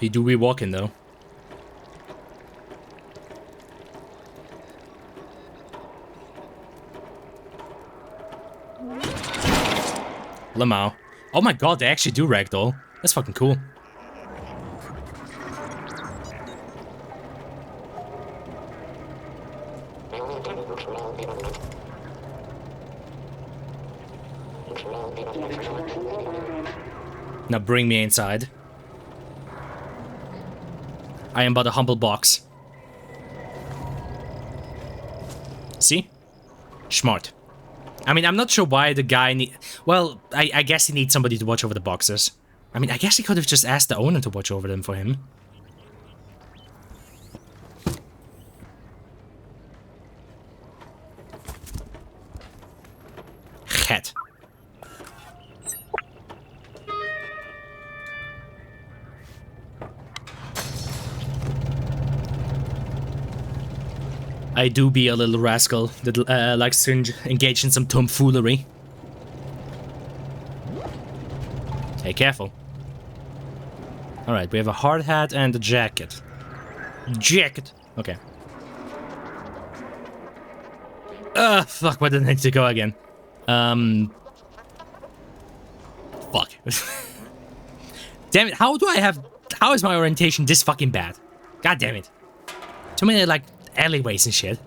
He do be walking, though. Lamau. Oh my god, they actually do ragdoll. That's fucking cool. Now bring me inside. I am but a humble box. See? Smart. I mean, I'm not sure why the guy well, I guess he needs somebody to watch over the boxes. I mean, I guess he could have just asked the owner to watch over them for him. Hat. I do be a little rascal that likes to engage in some tomfoolery. Hey, careful. Alright, we have a hard hat and a jacket. Jacket! Okay. Fuck, where did I need to go again? Fuck. Damn it, how is my orientation this fucking bad? God damn it. Too many, like, alleyways and shit.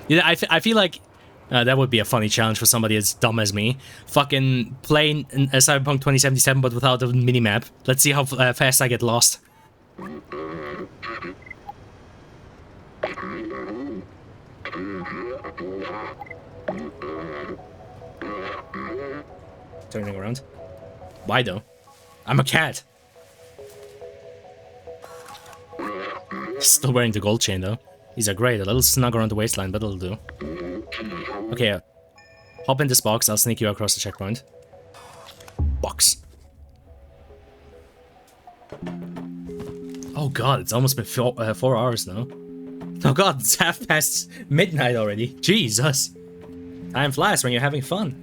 Yeah, I feel like that would be a funny challenge for somebody as dumb as me. Fucking playing Cyberpunk 2077 but without a minimap. Let's see how fast I get lost. Turning around. Why though? I'm a cat. Still wearing the gold chain though. These are great. A little snug around the waistline, but it'll do. Okay, hop in this box. I'll sneak you across the checkpoint. Box. Oh god, it's almost been 4 hours now. Oh god, it's half past midnight already. Jesus. Time flies when you're having fun.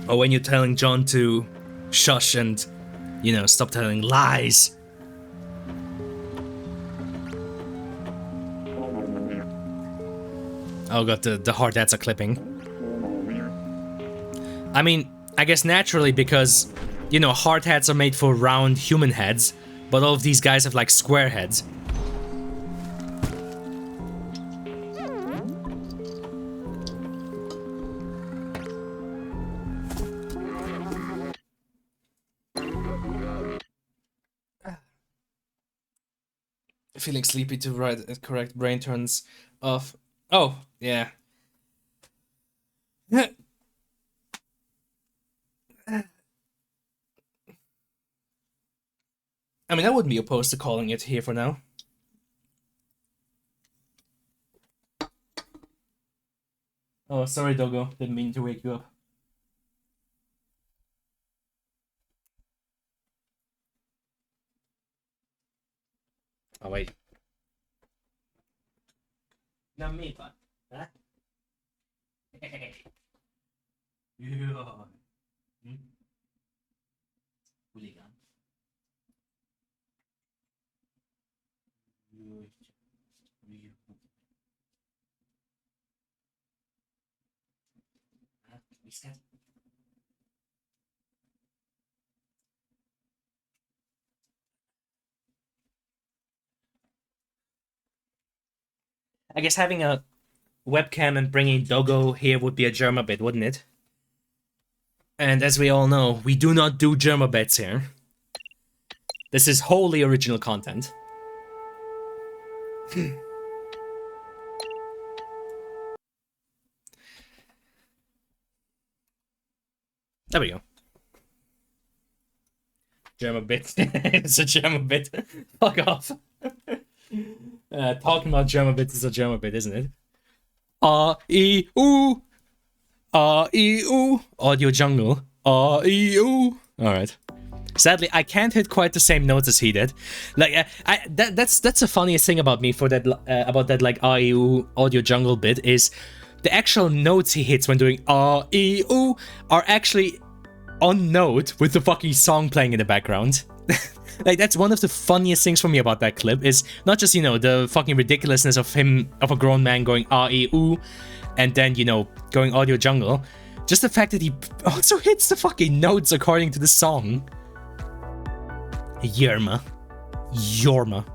Or when you're telling John to shush and, you know, stop telling lies. Oh god, the hard hats are clipping. I mean, I guess naturally because, you know, hard hats are made for round human heads, but all of these guys have like square heads. Feeling sleepy to write correct brain turns off. Oh, yeah. I mean, I wouldn't be opposed to calling it here for now. Oh, sorry, Doggo. Didn't mean to wake you up. Oh, wait. Not me, but. Huh? Yeah. Hooligan. I guess having a webcam and bringing Doggo here would be a Germa bit, wouldn't it? And as we all know, we do not do Germa bits here. This is wholly original content. There we go. Germa bit. It's a Germa bit. Fuck off. Talking about Germa bits is a Germa bit, isn't it? A-E-U. A-E-U. Audio jungle. A-E-U. Alright. Sadly, I can't hit quite the same notes as he did. Like, that's the funniest thing about me for that about that like A-E-U audio jungle bit is the actual notes he hits when doing A-E-U are actually on note with the fucking song playing in the background. Like, that's one of the funniest things for me about that clip, is not just, you know, the fucking ridiculousness of him, of a grown man going R-E-U, and then, you know, going audio jungle. Just the fact that he also hits the fucking notes according to the song. Yerma. Yorma.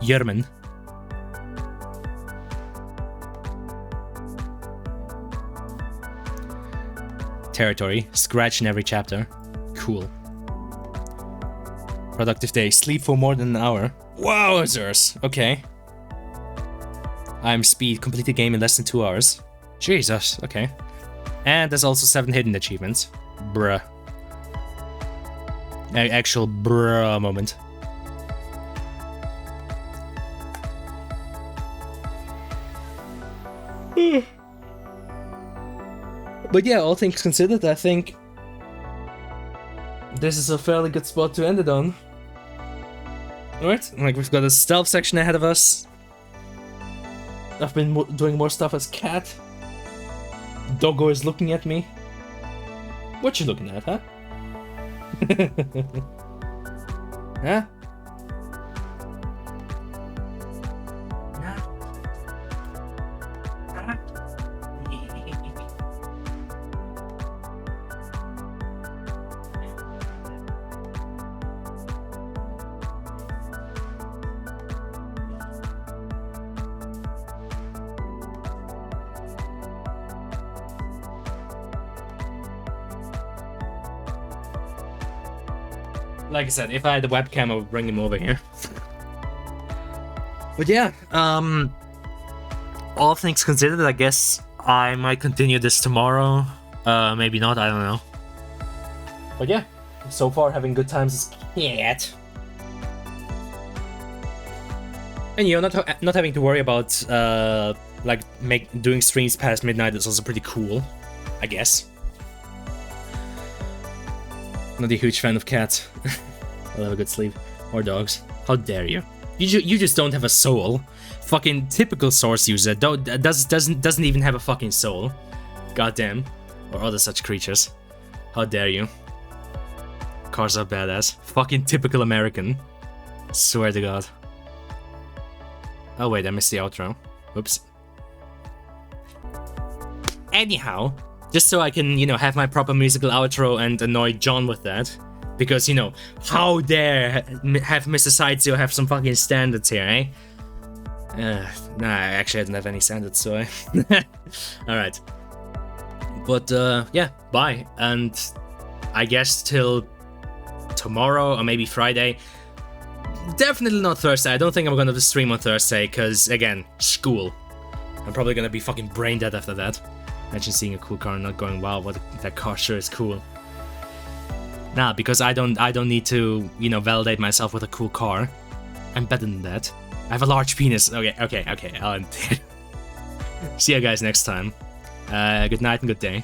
Yerman. Territory. Scratch in every chapter. Cool. Productive day. Sleep for more than an hour. Wowzers. Okay. I'm speed. Complete the game in less than 2 hours. Jesus. Okay. And there's also 7 hidden achievements. Bruh. Actual bruh moment. But yeah, all things considered, I think this is a fairly good spot to end it on. Alright, like we've got a stealth section ahead of us. I've been doing more stuff as Cat. Doggo is looking at me. What you looking at, huh? Huh? Like I said, if I had the webcam, I would bring him over here. But yeah, all things considered, I guess I might continue this tomorrow. Maybe not, I don't know. But yeah, so far having good times as Cat. And you know, not having to worry about like doing streams past midnight is also pretty cool, I guess. Not a huge fan of cats. I'll have a good sleep. Or dogs. How dare you? You just don't have a soul. Fucking typical Source user doesn't even have a fucking soul. Goddamn. Or other such creatures. How dare you? Cars are badass. Fucking typical American. Swear to God. Oh wait, I missed the outro. Oops. Anyhow, just so I can, you know, have my proper musical outro and annoy John with that. Because, you know, how dare have Mr. Sideshow have some fucking standards here, eh? Nah, actually I don't have any standards, so I... Alright. But, yeah, bye. And I guess till tomorrow, or maybe Friday. Definitely not Thursday. I don't think I'm gonna stream on Thursday, because, again, school. I'm probably gonna be fucking brain dead after that. Imagine seeing a cool car and not going, wow, that car sure is cool. Nah, because I don't need to, you know, validate myself with a cool car. I'm better than that. I have a large penis. Okay, I'll end it. See you guys next time. Good night and good day.